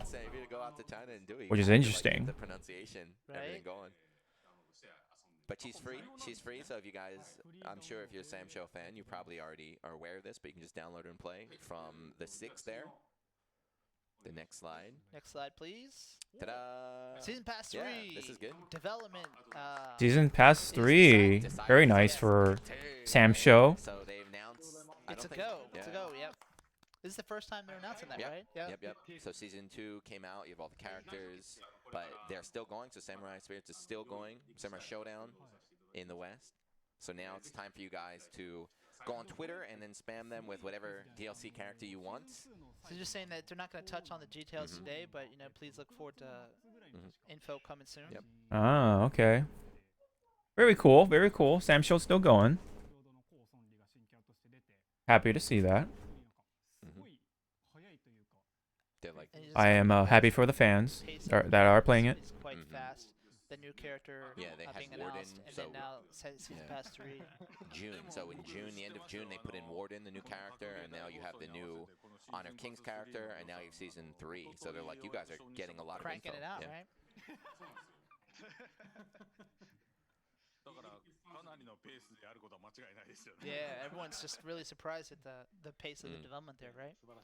Speaker 1: which is interesting.
Speaker 3: The pronunciation, everything
Speaker 2: Right?
Speaker 3: going. But she's free. She's free. So if you guys, I'm sure if you're a Sam Show fan, you probably already are aware of this. But you can just download and play from the 6th there. The next slide.
Speaker 2: Next slide, please.
Speaker 3: Ta-da!
Speaker 2: Season Pass 3.
Speaker 3: Yeah, this is good.
Speaker 2: Development.
Speaker 1: Season Pass 3. Very nice for Sam Show.
Speaker 3: So they've announced. I
Speaker 2: It's a
Speaker 3: don't think-
Speaker 2: go. It's a
Speaker 3: yeah.
Speaker 2: go, yep. This is the first time they're announcing that,
Speaker 3: Yep.
Speaker 2: right?
Speaker 3: Yep. So season 2 came out. You have all the characters, but they're still going. So Samurai Spirits is still going. Samurai Showdown in the West. So now it's time for you guys to go on Twitter and then spam them with whatever DLC character you want.
Speaker 2: So just saying that they're not going to touch on the details
Speaker 3: Mhm.
Speaker 2: today, but please look forward to info coming soon.
Speaker 3: Yep.
Speaker 1: Ah, okay. Very cool. Very cool. Sam Show's still going.
Speaker 4: 先ほどのコウ・ソンリが新キャラとして出て、
Speaker 1: Happy to see that.
Speaker 4: すごい早いというか、
Speaker 3: They're like,
Speaker 2: And you just
Speaker 1: I
Speaker 2: have
Speaker 1: am
Speaker 2: the
Speaker 1: happy for the fans
Speaker 2: pace
Speaker 1: that are playing it.
Speaker 2: It's quite
Speaker 3: Mhm.
Speaker 2: fast. The new character
Speaker 3: Yeah, they had
Speaker 2: being
Speaker 3: Warden,
Speaker 2: announced, and
Speaker 3: so-
Speaker 2: then now Season
Speaker 3: yeah.
Speaker 2: Pass 3.
Speaker 3: June. So in June, the end of June, they put in Warden, the new character, and now you have the new Honor of Kings character, and now you have season 3. So they're like, you guys are getting a lot of
Speaker 2: Cranking
Speaker 3: info.
Speaker 2: it out,
Speaker 3: Yeah.
Speaker 2: right? Yeah, everyone's just really surprised at the pace of the
Speaker 3: Mm.
Speaker 2: development there, right?
Speaker 6: だ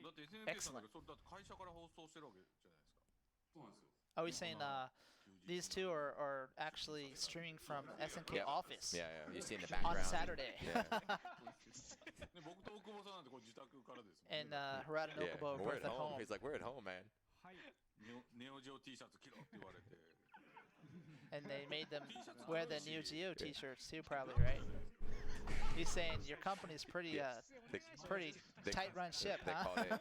Speaker 6: って
Speaker 2: SNK さんだけど、
Speaker 6: だって会社から放送してるわけじゃないですか。そうなんですよ。
Speaker 2: Are we saying these two are actually streaming from SNK
Speaker 3: Yeah.
Speaker 2: office
Speaker 3: Yeah, yeah. You see in the
Speaker 2: on
Speaker 3: background.
Speaker 2: Saturday?
Speaker 3: Yeah.
Speaker 6: で僕と大久保さんなんてこう自宅からですもん。
Speaker 2: And Harada and
Speaker 3: Yeah.
Speaker 2: Okubo are
Speaker 3: We're
Speaker 2: both
Speaker 3: at
Speaker 2: at
Speaker 3: home.
Speaker 2: home.
Speaker 3: He's like, we're at home, man.
Speaker 4: はい。
Speaker 6: ネオジオ T シャツ着ろって言われて。
Speaker 2: And they made them wear the Neo Geo t-shirts too, probably, right? He's saying your company's pretty
Speaker 3: They,
Speaker 2: pretty
Speaker 3: they-
Speaker 2: tight run ship,
Speaker 3: they
Speaker 2: huh?
Speaker 3: called it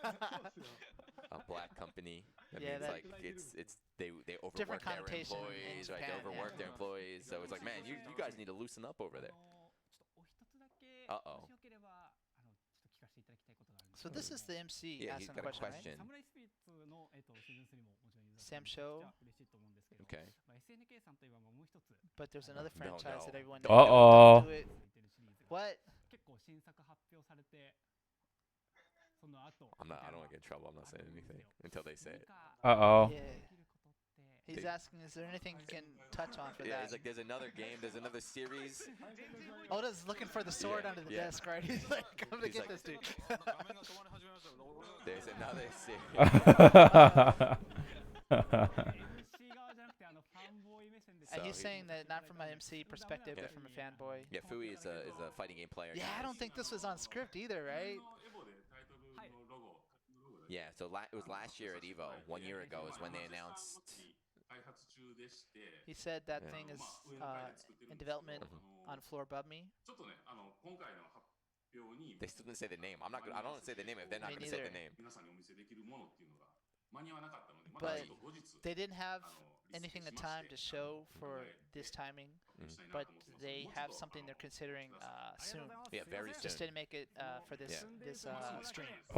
Speaker 3: a black company. That
Speaker 2: Yeah,
Speaker 3: means
Speaker 2: that-
Speaker 3: like it's they overwork
Speaker 2: Different
Speaker 3: their
Speaker 2: connotation in
Speaker 3: employees, right? They
Speaker 2: Japan, yeah.
Speaker 3: overwork their employees. So it's like, man, you guys need to loosen up over there.
Speaker 4: ちょっとお一つだけ、
Speaker 3: Uh-oh.
Speaker 4: もしよければちょっと聞かせていただきたいことがあるんです
Speaker 2: So this is the MC
Speaker 3: Yeah, he's
Speaker 2: asking a
Speaker 3: got a
Speaker 2: question, right?
Speaker 3: question.
Speaker 4: サムライスピリッツの、シーズン3ももちろんユーザー
Speaker 2: Sam
Speaker 4: さん
Speaker 2: Show
Speaker 4: めちゃくちゃ嬉しいと思うんですけど、
Speaker 3: Okay.
Speaker 4: SNK さんといえばもう一つ
Speaker 2: But there's another
Speaker 3: No,
Speaker 2: franchise
Speaker 3: no.
Speaker 2: that everyone
Speaker 3: Don't
Speaker 1: Uh-oh.
Speaker 2: Do it.
Speaker 4: 続いてるシリーズが
Speaker 2: What?
Speaker 4: 結構新作発表されて、その後
Speaker 3: I don't want to get in trouble. I'm not saying anything until they say it.
Speaker 1: Uh-oh.
Speaker 2: Yeah. He's
Speaker 3: They-
Speaker 2: asking, is there anything you can touch on for
Speaker 3: Yeah,
Speaker 2: that?
Speaker 3: it's like there's another game, there's another series.
Speaker 2: Oda's looking for the sword
Speaker 3: Yeah,
Speaker 2: under the
Speaker 3: yeah.
Speaker 2: desk, right? He's like, I'm gonna
Speaker 3: He's
Speaker 2: get
Speaker 3: like-
Speaker 2: this dude.
Speaker 6: 画面が止まり始めましたよ。俺が
Speaker 3: There's another series.
Speaker 4: MC 側じゃなくてファンボーイ目線で
Speaker 2: And
Speaker 3: So
Speaker 2: he's
Speaker 3: he-
Speaker 2: saying that not from an MC perspective,
Speaker 3: Yeah.
Speaker 2: but from a fanboy.
Speaker 3: Yeah, Fui is a fighting game player.
Speaker 2: Yeah, I don't think this was on script either, right?
Speaker 6: エボでタイトルのロゴ。
Speaker 3: Yeah, so it was last year at Evo. 1 year ago is when they announced.
Speaker 6: 開発中でして。
Speaker 2: He said that
Speaker 3: Yeah.
Speaker 2: thing is
Speaker 6: 上の階で作ってるん
Speaker 2: in
Speaker 6: ですけど
Speaker 2: development
Speaker 6: あ
Speaker 2: on
Speaker 6: の
Speaker 2: floor above me.
Speaker 6: ちょっとね、今回の発表に
Speaker 3: They still didn't say the name. I don't want to say the name if they're not
Speaker 2: Me
Speaker 3: going to say the
Speaker 2: neither.
Speaker 3: name.
Speaker 6: 皆さんにお見せできるものっていうのが間に合わなかったので、また
Speaker 2: But
Speaker 6: ちょっと後日
Speaker 2: they didn't have
Speaker 6: あのリス
Speaker 2: anything
Speaker 6: ト
Speaker 2: the
Speaker 6: しま
Speaker 2: time
Speaker 6: して
Speaker 2: to show for
Speaker 6: 考えて
Speaker 2: this timing,
Speaker 6: 発表したいな
Speaker 2: but
Speaker 6: と思ってます。
Speaker 2: they
Speaker 6: もうちょっ
Speaker 2: have
Speaker 6: と
Speaker 2: something they're considering soon.
Speaker 3: Yeah, very
Speaker 2: Just
Speaker 3: soon.
Speaker 2: didn't make it for this
Speaker 3: Yeah.
Speaker 2: this stream.
Speaker 3: I have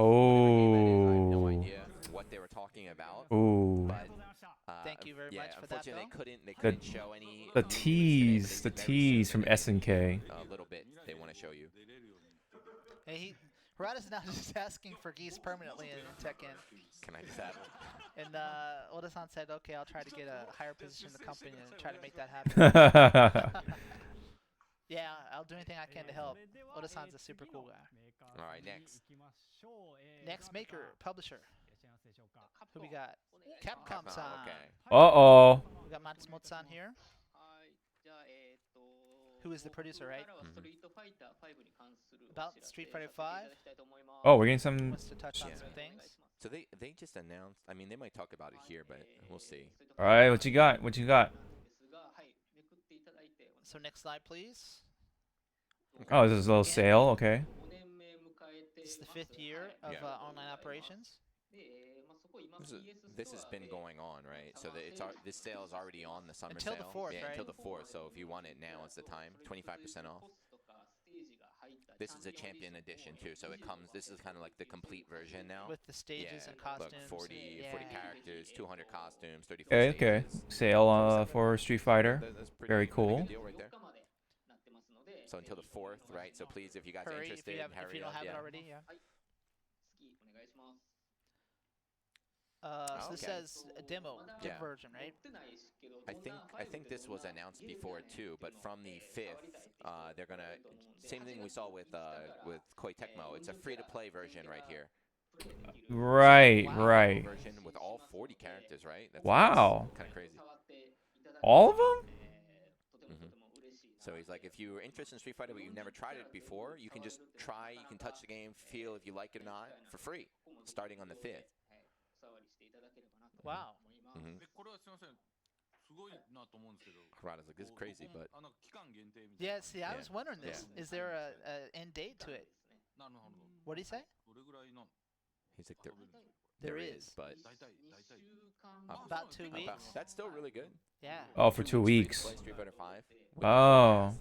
Speaker 3: no
Speaker 1: Oh.
Speaker 3: idea what they were talking about.
Speaker 1: Ooh.
Speaker 3: But
Speaker 4: ありがとうございました。
Speaker 2: Thank you very
Speaker 3: yeah,
Speaker 2: much for that,
Speaker 3: unfortunately,
Speaker 2: though.
Speaker 3: they couldn't show any.
Speaker 1: The
Speaker 3: news today,
Speaker 1: tease,
Speaker 3: but
Speaker 1: the
Speaker 3: they
Speaker 1: tease
Speaker 3: said
Speaker 1: from
Speaker 3: that
Speaker 1: SNK.
Speaker 3: A little bit they want to show you.
Speaker 6: 出れるように
Speaker 2: Hey, Harada's now just asking for geese permanently in Tekken.
Speaker 3: Can I just add?
Speaker 2: And Oda-san said, okay, I'll try to get a higher position in the company and try to make that happen. Yeah, I'll do anything I can to help.
Speaker 4: それでは
Speaker 2: Oda-san's a super
Speaker 4: 次の
Speaker 2: cool guy.
Speaker 4: メーカ
Speaker 3: Alright,
Speaker 4: ーさんに
Speaker 3: next.
Speaker 4: 行きましょう。
Speaker 2: Next
Speaker 4: どなたか
Speaker 2: maker, publisher.
Speaker 4: いらっしゃいますでしょうか。
Speaker 2: Who we got?
Speaker 3: Capcom,
Speaker 2: Capcom-san.
Speaker 3: okay.
Speaker 1: Uh-oh.
Speaker 2: We got Matsumoto-san here.
Speaker 7: はい、じゃあ、
Speaker 2: Who is the producer, right?
Speaker 7: ここからはストリートファイター5に関する
Speaker 2: About
Speaker 7: お知らせ
Speaker 2: Street Fighter
Speaker 7: させていただきたいと思います
Speaker 1: Oh, we're getting some.
Speaker 2: Wants to touch on
Speaker 3: Yeah.
Speaker 2: some
Speaker 7: お願い
Speaker 2: things.
Speaker 7: します
Speaker 3: So they just announced. I mean, they might talk about it here, but we'll see.
Speaker 1: All right, what you got? What you got?
Speaker 7: ですが、はい、めくっていただいて、
Speaker 2: So next slide, please.
Speaker 1: Oh, this is a little sale. Okay.
Speaker 7: 5年目迎えて
Speaker 2: This is the
Speaker 7: ます。
Speaker 2: fifth year of
Speaker 3: Yeah.
Speaker 2: Online operations.
Speaker 7: で、まあ、そこ今
Speaker 3: This, is,
Speaker 7: PS
Speaker 3: this has
Speaker 7: ストア
Speaker 3: been
Speaker 7: で
Speaker 3: going on, right? So this sale is already on the summer
Speaker 2: Until the
Speaker 3: sale.
Speaker 2: 4th,
Speaker 3: yeah,
Speaker 2: right?
Speaker 3: until the 4th. So if you want it now, is the time. 25% off. This is a champion edition too, so it comes. This is kind of like the complete version now.
Speaker 2: With the stages
Speaker 3: Yeah,
Speaker 2: and costumes.
Speaker 3: Look, 40
Speaker 2: yeah.
Speaker 3: characters, 200 costumes, 34
Speaker 1: Okay, okay.
Speaker 3: stages.
Speaker 1: Sale for Street Fighter.
Speaker 3: That's pretty,
Speaker 1: Very
Speaker 3: pretty
Speaker 1: cool.
Speaker 3: good deal right there. So until the 4th, right? So please, if you guys are
Speaker 2: Hurry if
Speaker 3: interested,
Speaker 2: you, have, if
Speaker 3: hurry
Speaker 2: you don't
Speaker 3: up.
Speaker 2: have
Speaker 3: Yeah.
Speaker 2: it already. Yeah.
Speaker 7: 次お願いします。
Speaker 2: So this
Speaker 3: Okay.
Speaker 2: says a demo, demo
Speaker 3: Yeah.
Speaker 2: version, right?
Speaker 7: 持ってないですけど
Speaker 3: I think this was announced before too, but from the 5th, they're gonna same thing we saw with Koei Tecmo. It's a free-to-play version right here.
Speaker 1: Right,
Speaker 2: Wow.
Speaker 1: right.
Speaker 3: Version with all 40 characters, right?
Speaker 1: Wow.
Speaker 3: Kind of crazy.
Speaker 7: 触っていただく
Speaker 1: All of them?
Speaker 7: とてもとても嬉しいな
Speaker 3: So he's like, if you're interested in Street Fighter but you've never tried it before, you can just try, you can touch the game, feel if you like it or not, for free, starting on the 5th.
Speaker 7: はい、お触りしていただければなと
Speaker 2: Wow.
Speaker 7: 思います。
Speaker 3: Mhm.
Speaker 6: でこれはすみません、すごいなと思うんですけど。
Speaker 3: Harada's like, this is crazy,
Speaker 6: 僕も
Speaker 3: but
Speaker 6: なんか期間限定みたいな。
Speaker 2: Yeah, see, I
Speaker 3: Yeah.
Speaker 2: was wondering this.
Speaker 3: Yeah.
Speaker 2: Is there a end date to it?
Speaker 6: なるほど。
Speaker 2: What do you say?
Speaker 6: どれぐらいなの？
Speaker 3: he's like,
Speaker 6: 食べるんですか？
Speaker 2: There
Speaker 3: there
Speaker 2: is.
Speaker 3: is, but
Speaker 6: 大体。
Speaker 7: 2週間
Speaker 2: About 2
Speaker 3: about-
Speaker 2: weeks.
Speaker 3: that's still really good.
Speaker 2: Yeah.
Speaker 1: Oh, for 2 weeks.
Speaker 3: Play Street Fighter 5.
Speaker 1: Oh.
Speaker 7: 5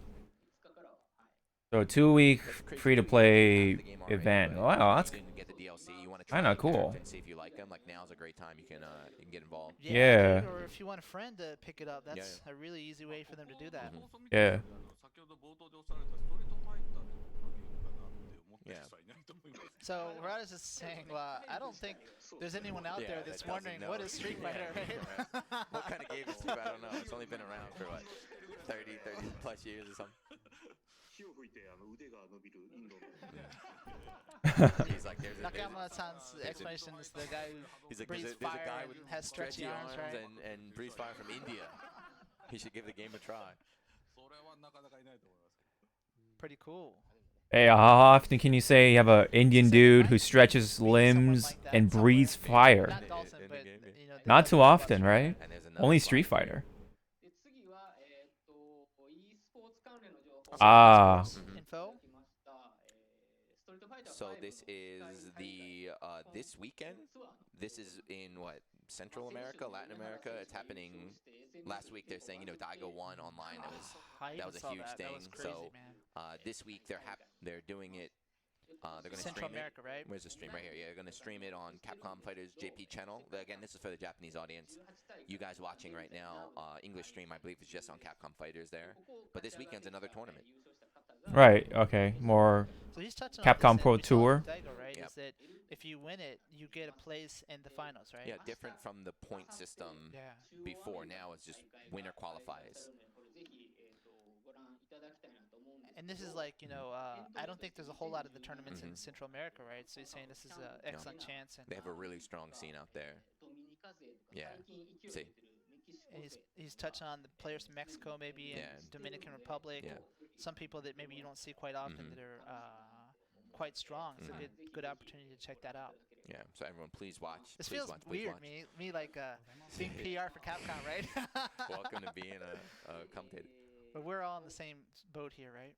Speaker 7: 日からは、はい、
Speaker 1: So a 2-week
Speaker 3: That's crazy.
Speaker 1: free-to-play
Speaker 3: You have the game already,
Speaker 1: event.
Speaker 3: but
Speaker 1: Wow, that's
Speaker 3: you didn't get the DLC. You want to try
Speaker 1: kinda
Speaker 3: the character
Speaker 1: cool.
Speaker 3: and see if you like them. Like now's a great time. You can get involved.
Speaker 1: Yeah.
Speaker 2: dude, or if you want a friend to pick it up,
Speaker 3: Yeah,
Speaker 2: that's a really easy way for them to do that.
Speaker 6: 放送見てる
Speaker 1: Yeah.
Speaker 6: 先ほど冒頭でおっしゃられたストリートファイターのゲームかなって思ってる人はいないと思います。
Speaker 2: So Harada's just saying, well, I don't think there's anyone out
Speaker 3: Yeah,
Speaker 2: there
Speaker 3: that
Speaker 2: that's
Speaker 3: doesn't
Speaker 2: wondering
Speaker 3: know.
Speaker 2: what is Street Fighter, right?
Speaker 3: What kind of game is Street Fighter? I don't know. It's only been around for what? 30 plus years or something. He's like, there's
Speaker 2: Nakamura-san's
Speaker 3: there's a-
Speaker 2: explanation is the guy who
Speaker 3: he's like,
Speaker 2: breathes
Speaker 3: there's a
Speaker 2: fire
Speaker 3: guy
Speaker 2: and
Speaker 3: with
Speaker 2: has stretchy arms, right?
Speaker 3: and breathes fire from India. He should give the game a try.
Speaker 6: それはなかなかいないと思いますけど。
Speaker 2: Pretty cool.
Speaker 1: Hey, how often can you say you have an Indian dude who stretches limbs and breathes fire?
Speaker 2: Not Dawson,
Speaker 3: in the
Speaker 2: but
Speaker 3: game, yeah.
Speaker 2: you know.
Speaker 1: Not too often, right?
Speaker 3: And there's another
Speaker 1: Only
Speaker 3: slide
Speaker 1: Street
Speaker 3: here.
Speaker 1: Fighter.
Speaker 7: で次は、e スポーツ関連の情報
Speaker 1: Ah.
Speaker 2: Info.
Speaker 7: 来ました、ストリートファイター
Speaker 3: So
Speaker 7: 5
Speaker 3: this is the this weekend.
Speaker 7: ツアー
Speaker 3: This is in what, Central America, Latin America. It's happening. Last week they're saying, Daigo won online.
Speaker 2: I even
Speaker 3: That was a
Speaker 2: saw
Speaker 3: huge
Speaker 2: that. That was
Speaker 3: thing,
Speaker 2: crazy,
Speaker 3: so,
Speaker 2: man.
Speaker 3: this week they're doing it. They're gonna
Speaker 2: Central
Speaker 3: stream it.
Speaker 2: America, right?
Speaker 3: Where's the stream right here? Yeah, they're gonna stream it on Capcom Fighters JP channel. Again, this is for the Japanese audience. You guys watching right now, English stream I believe is just on Capcom Fighters there. But this weekend's another tournament.
Speaker 1: Right, okay. More
Speaker 2: So he's touching
Speaker 1: Capcom
Speaker 2: on this
Speaker 1: Pro
Speaker 2: in Vishal
Speaker 1: Tour.
Speaker 2: Daigo, right?
Speaker 3: Yep.
Speaker 2: Is that if you win it, you get a place in the finals, right?
Speaker 3: Yeah, different from the point system
Speaker 2: Yeah.
Speaker 3: before. Now it's just winner qualifies.
Speaker 7: これぜひ、ご覧いただきたいなと思うんですけど
Speaker 2: And this is like, I don't think there's a whole lot of the tournaments in
Speaker 3: Mhm.
Speaker 2: Central America, right? So he's saying this is an excellent chance. And,
Speaker 3: They have a really strong scene out there.
Speaker 7: ドミニカ勢とか
Speaker 3: Yeah.
Speaker 7: 最近勢い
Speaker 3: See.
Speaker 7: 出てるメキシコ
Speaker 2: and
Speaker 7: 勢
Speaker 2: he's touching on the players from Mexico, maybe, and
Speaker 3: Yeah.
Speaker 2: Dominican Republic.
Speaker 3: Yeah.
Speaker 2: Some people that maybe you don't see quite often
Speaker 3: Mhm.
Speaker 2: that are quite strong. It's
Speaker 3: Mhm.
Speaker 2: a good opportunity to check that out.
Speaker 3: Yeah, so everyone please watch.
Speaker 2: This
Speaker 3: please
Speaker 2: feels
Speaker 3: watch, please
Speaker 2: weird,
Speaker 3: watch.
Speaker 2: me like being PR for Capcom, right?
Speaker 3: Welcome to being a commentator.
Speaker 2: But we're all in the same boat here, right?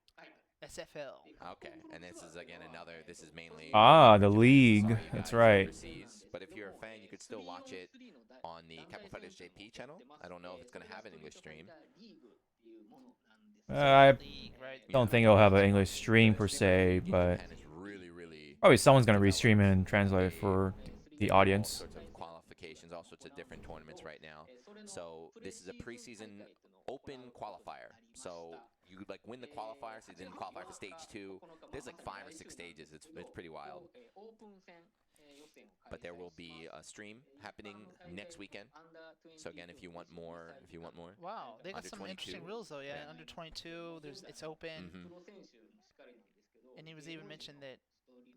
Speaker 7: スライド
Speaker 2: SFL.
Speaker 3: Okay, and this is again another. This is mainly.
Speaker 1: Ah, the
Speaker 3: Japan,
Speaker 1: league.
Speaker 3: sorry, you
Speaker 1: That's
Speaker 3: guys
Speaker 1: right.
Speaker 3: overseas. But if you're a fan, you could still watch it
Speaker 7: 3 の大
Speaker 3: on the Capcom Fighters JP channel. I don't know if it's gonna have an English stream.
Speaker 7: リーグっていうものなんです
Speaker 1: I
Speaker 2: League, right?
Speaker 1: don't think it'll have an English stream per se, but
Speaker 3: Japan is really.
Speaker 1: probably someone's gonna restream it and translate it for the
Speaker 3: All
Speaker 1: audience.
Speaker 3: sorts of qualifications, all sorts of different tournaments right now. So this is a preseason open qualifier. So you like win the qualifier, so you didn't qualify for stage 2. There's like 5 or 6 stages. It's pretty wild.
Speaker 7: オープン戦予選を開催
Speaker 3: But there will be a stream happening next weekend. So again, if you want more,
Speaker 2: Wow, they got
Speaker 3: Under
Speaker 2: some
Speaker 3: 22.
Speaker 2: interesting rules though. Yeah,
Speaker 3: Yeah.
Speaker 2: under 22, it's open.
Speaker 3: Mhm.
Speaker 7: プロ選手もしっかりなんですけど
Speaker 2: And he was even mentioned that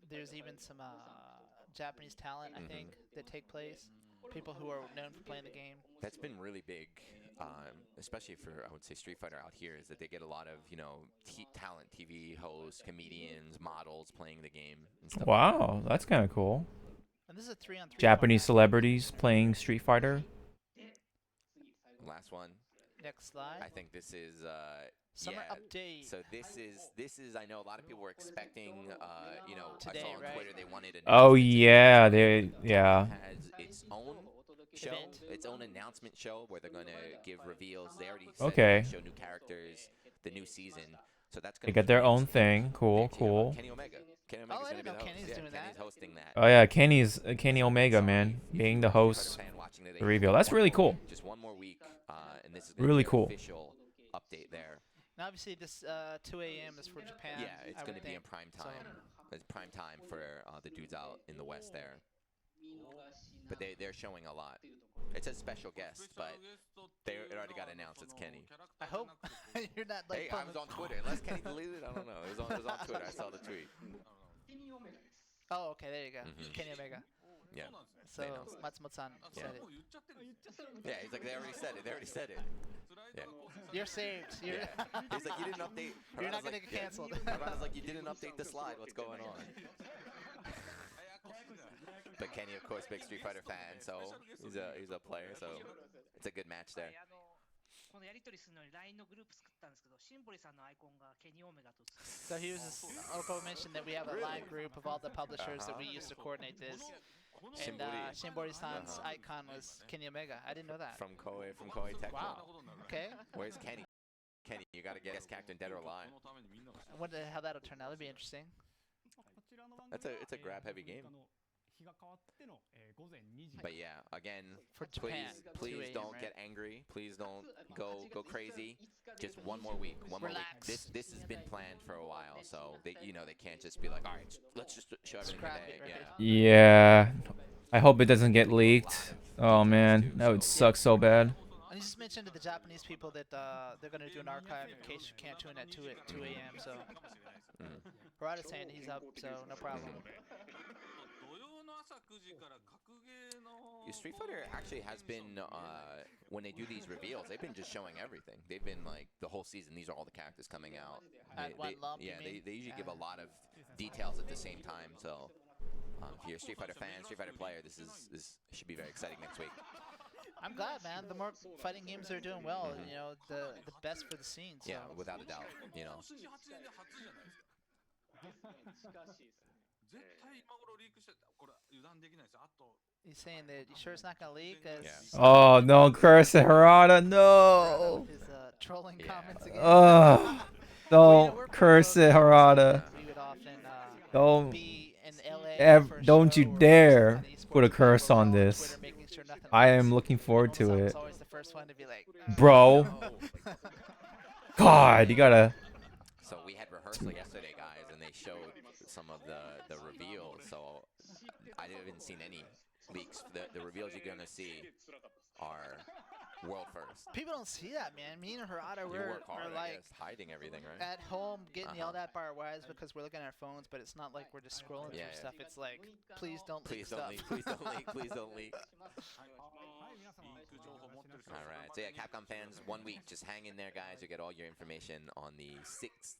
Speaker 2: there's even some Japanese talent, I
Speaker 3: Mhm.
Speaker 2: think, that take place. People who are known for playing the game.
Speaker 3: that's been really big, especially for I would say Street Fighter out here, is that they get a lot of talent, TV hosts, comedians, models playing the game and stuff.
Speaker 1: Wow, that's kind of cool.
Speaker 2: And this is a 3-on-3.
Speaker 1: Japanese
Speaker 2: format.
Speaker 1: celebrities playing Street Fighter.
Speaker 3: Last one,
Speaker 2: Next slide.
Speaker 3: I think this is
Speaker 2: Summer
Speaker 3: yeah.
Speaker 2: update.
Speaker 3: So this is I know a lot of people were expecting
Speaker 2: Today,
Speaker 3: I saw on
Speaker 2: right?
Speaker 3: Twitter they wanted an
Speaker 1: Oh
Speaker 3: announcement today.
Speaker 1: yeah, they yeah.
Speaker 3: Has its own show,
Speaker 2: Event.
Speaker 3: its own announcement show where they're gonna give reveals. They already said
Speaker 1: Okay.
Speaker 3: they're gonna show new characters, the new season. So that's
Speaker 1: They
Speaker 3: gonna
Speaker 1: got
Speaker 3: be
Speaker 1: their
Speaker 3: great.
Speaker 1: own thing. Cool,
Speaker 3: Next, you have,
Speaker 1: cool.
Speaker 3: Kenny Omega. Kenny
Speaker 2: Oh,
Speaker 3: Omega's
Speaker 2: I
Speaker 3: gonna
Speaker 2: didn't
Speaker 3: be
Speaker 2: know
Speaker 3: the host.
Speaker 2: Kenny's
Speaker 3: Yeah,
Speaker 2: doing that.
Speaker 3: Kenny's hosting that.
Speaker 1: Oh yeah, Kenny Omega,
Speaker 3: So
Speaker 1: man,
Speaker 3: if
Speaker 1: being
Speaker 3: you're
Speaker 1: the
Speaker 3: a Street Fighter
Speaker 1: host.
Speaker 3: fan watching today,
Speaker 1: the reveal. That's
Speaker 3: one
Speaker 1: really
Speaker 3: more
Speaker 1: cool.
Speaker 3: week, just one more week, and this is gonna
Speaker 1: Really
Speaker 3: be
Speaker 1: cool.
Speaker 3: an official update there.
Speaker 2: Now, obviously, this 2 a.m. is for Japan.
Speaker 3: Yeah, it's
Speaker 2: I
Speaker 3: gonna
Speaker 2: would
Speaker 3: be in
Speaker 2: think.
Speaker 3: prime
Speaker 2: So-
Speaker 3: time. It's prime time for the dudes out in the West there.
Speaker 7: 見逃しな
Speaker 3: But they're showing a lot.
Speaker 7: というところ
Speaker 3: It says special guest,
Speaker 6: スペシャ
Speaker 3: but
Speaker 6: ルゲストって
Speaker 3: they
Speaker 6: いう
Speaker 3: it
Speaker 6: のは
Speaker 3: already got announced. It's
Speaker 6: その
Speaker 3: Kenny.
Speaker 6: キャラク
Speaker 2: I
Speaker 6: ターじゃ
Speaker 2: hope
Speaker 6: なくて
Speaker 2: you're not like
Speaker 3: Hey, I
Speaker 2: pulling
Speaker 3: was on Twitter. Unless Kenny deleted it, I don't know. It was on Twitter. I saw the tweet.
Speaker 7: ケニーオメガです
Speaker 2: Oh, okay, there you go.
Speaker 3: Mhm.
Speaker 2: Kenny Omega.
Speaker 3: Yeah.
Speaker 6: そうなんですね
Speaker 2: So
Speaker 3: They announced it.
Speaker 2: Matsumoto-san
Speaker 6: あそ
Speaker 2: said
Speaker 6: れ
Speaker 2: it.
Speaker 6: もう言っちゃってるんですよ
Speaker 3: Yeah, he's like they already said it. They already said it.
Speaker 6: スライドが更新され
Speaker 2: You're
Speaker 6: て
Speaker 2: saved. You're
Speaker 3: Yeah. He's like you didn't update.
Speaker 2: You're not
Speaker 3: Harada's
Speaker 2: gonna
Speaker 3: like,
Speaker 2: get canceled.
Speaker 3: Harada's like you didn't update the slide. What's going on?
Speaker 6: ややこしいな
Speaker 3: But Kenny, of course, big Street Fighter fan, so he's a player. So it's a good match
Speaker 8: は
Speaker 3: there.
Speaker 8: い、このやり取りするのに LINE のグループ作ったんですけど、シンボリさんのアイコンがケニーオメガと映って
Speaker 2: So he was just, Oko mentioned that we have a line group of all the publishers that we use to coordinate this.
Speaker 6: この
Speaker 2: And Shimbori-san's icon was Kenny Omega. I didn't know that.
Speaker 3: From Koei Tecmo.
Speaker 2: わ
Speaker 6: こんなことになる
Speaker 2: Okay.
Speaker 3: Where's Kenny? Kenny, you gotta get guest character dead or
Speaker 6: こ
Speaker 3: alive.
Speaker 6: のためにみんなが
Speaker 2: I wonder how that'll turn out. That'll be interesting.
Speaker 4: こちらの番
Speaker 3: That's
Speaker 4: 組
Speaker 3: a
Speaker 4: は
Speaker 3: it's a grab heavy game.
Speaker 4: 日が変わっての、午前2時
Speaker 3: But yeah, again,
Speaker 2: For Japan.
Speaker 3: please
Speaker 2: 2 a.m.,
Speaker 3: don't
Speaker 2: right?
Speaker 3: get angry. Please don't go crazy. Just one more week. One more week.
Speaker 2: Relax.
Speaker 3: This has been planned for a while, so they they can't just be like, all right, let's just show everything
Speaker 2: Scrap
Speaker 3: today.
Speaker 2: it, right?
Speaker 3: Yeah.
Speaker 1: Yeah. I hope it doesn't get leaked. Oh man, that would suck so bad.
Speaker 2: And he just mentioned to the Japanese people that they're gonna do an archive in case you can't tune at 2 a.m. So Harada's saying he's up, so no problem.
Speaker 3: Street Fighter actually has been, when they do these reveals, they've been just showing everything. They've been like the whole season. These are all the characters coming out.
Speaker 2: At one lump, you
Speaker 3: yeah,
Speaker 2: mean?
Speaker 3: they usually give a lot of details at the same time. So if you're a Street Fighter fan, Street Fighter player, this should be very exciting next week.
Speaker 2: I'm glad, man. The more fighting games they're doing well, you know, the best for the scene. So.
Speaker 3: Yeah, without a doubt. You know.
Speaker 6: 絶対今頃リークしてこれ油断できないですよ。あと
Speaker 2: He's saying that you sure it's not gonna leak? As
Speaker 3: Yeah.
Speaker 1: Oh, no, curse it, Harada, no.
Speaker 2: his trolling
Speaker 3: Yeah.
Speaker 2: comments again.
Speaker 1: Don't curse it, Harada.
Speaker 2: We would often
Speaker 1: Don't,
Speaker 2: be in LA for a
Speaker 1: don't
Speaker 2: show
Speaker 1: you
Speaker 2: or
Speaker 1: dare
Speaker 2: an esports
Speaker 1: put a
Speaker 2: event
Speaker 1: curse
Speaker 2: where we're
Speaker 1: on
Speaker 2: all
Speaker 1: this.
Speaker 2: Twitter making sure nothing
Speaker 1: I
Speaker 2: leaks.
Speaker 1: am looking forward to
Speaker 2: Donald
Speaker 1: it.
Speaker 2: Trump's always the first one to be like,
Speaker 1: Bro.
Speaker 3: No.
Speaker 1: God, you gotta.
Speaker 3: So we had rehearsal yesterday, guys, and they showed some of the reveals. So I haven't seen any leaks. The reveals you're gonna see are world first.
Speaker 2: people don't see that, man. Me and Harada,
Speaker 3: You
Speaker 2: we're
Speaker 3: work hard, I
Speaker 2: like
Speaker 3: guess, hiding everything, right?
Speaker 2: at home getting
Speaker 3: Uh-huh.
Speaker 2: yelled at by our wives because we're looking at our phones, but it's not like we're just scrolling
Speaker 3: Yeah,
Speaker 2: through
Speaker 3: yeah.
Speaker 2: stuff. It's like, please don't leak
Speaker 3: Please don't
Speaker 2: stuff.
Speaker 3: leak. Please don't leak. Please don't leak.
Speaker 4: はい、皆様、
Speaker 6: リーク情報持ってる人
Speaker 3: All right. So yeah, Capcom fans, 1 week. Just hang in there, guys. You get all your information on the 6th.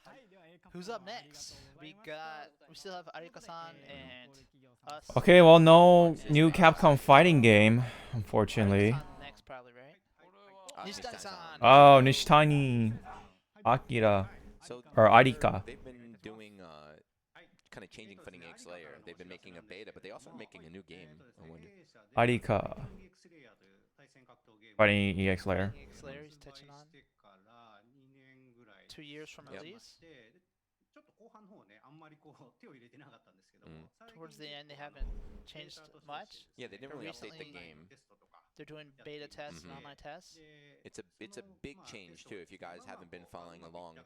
Speaker 4: はい、では、
Speaker 2: Who's up next? We still have Arika-san and us.
Speaker 1: Okay, well, no new Capcom fighting game, unfortunately.
Speaker 2: Arika-san next, probably, right? Nishitani-san.
Speaker 1: Oh, Nishitani Akira.
Speaker 3: So
Speaker 1: Or Arika.
Speaker 3: they've been doing kind of changing Fighting X Slayer. They've been making a beta, but they also are making a new game. I wonder.
Speaker 1: Arika. Fighting EX Layer.
Speaker 2: Slayer he's touching on. 2 years from
Speaker 3: Yep.
Speaker 2: release.
Speaker 4: ちょっと後半の方ね、あんまりこう手を入れてなかったんですけども、
Speaker 2: Towards the end, they haven't changed much.
Speaker 3: Yeah, they didn't really update the
Speaker 2: Recently-
Speaker 3: game.
Speaker 2: They're doing beta tests and
Speaker 3: Mhm.
Speaker 2: online tests.
Speaker 3: It's a big change too. If you guys haven't been following along,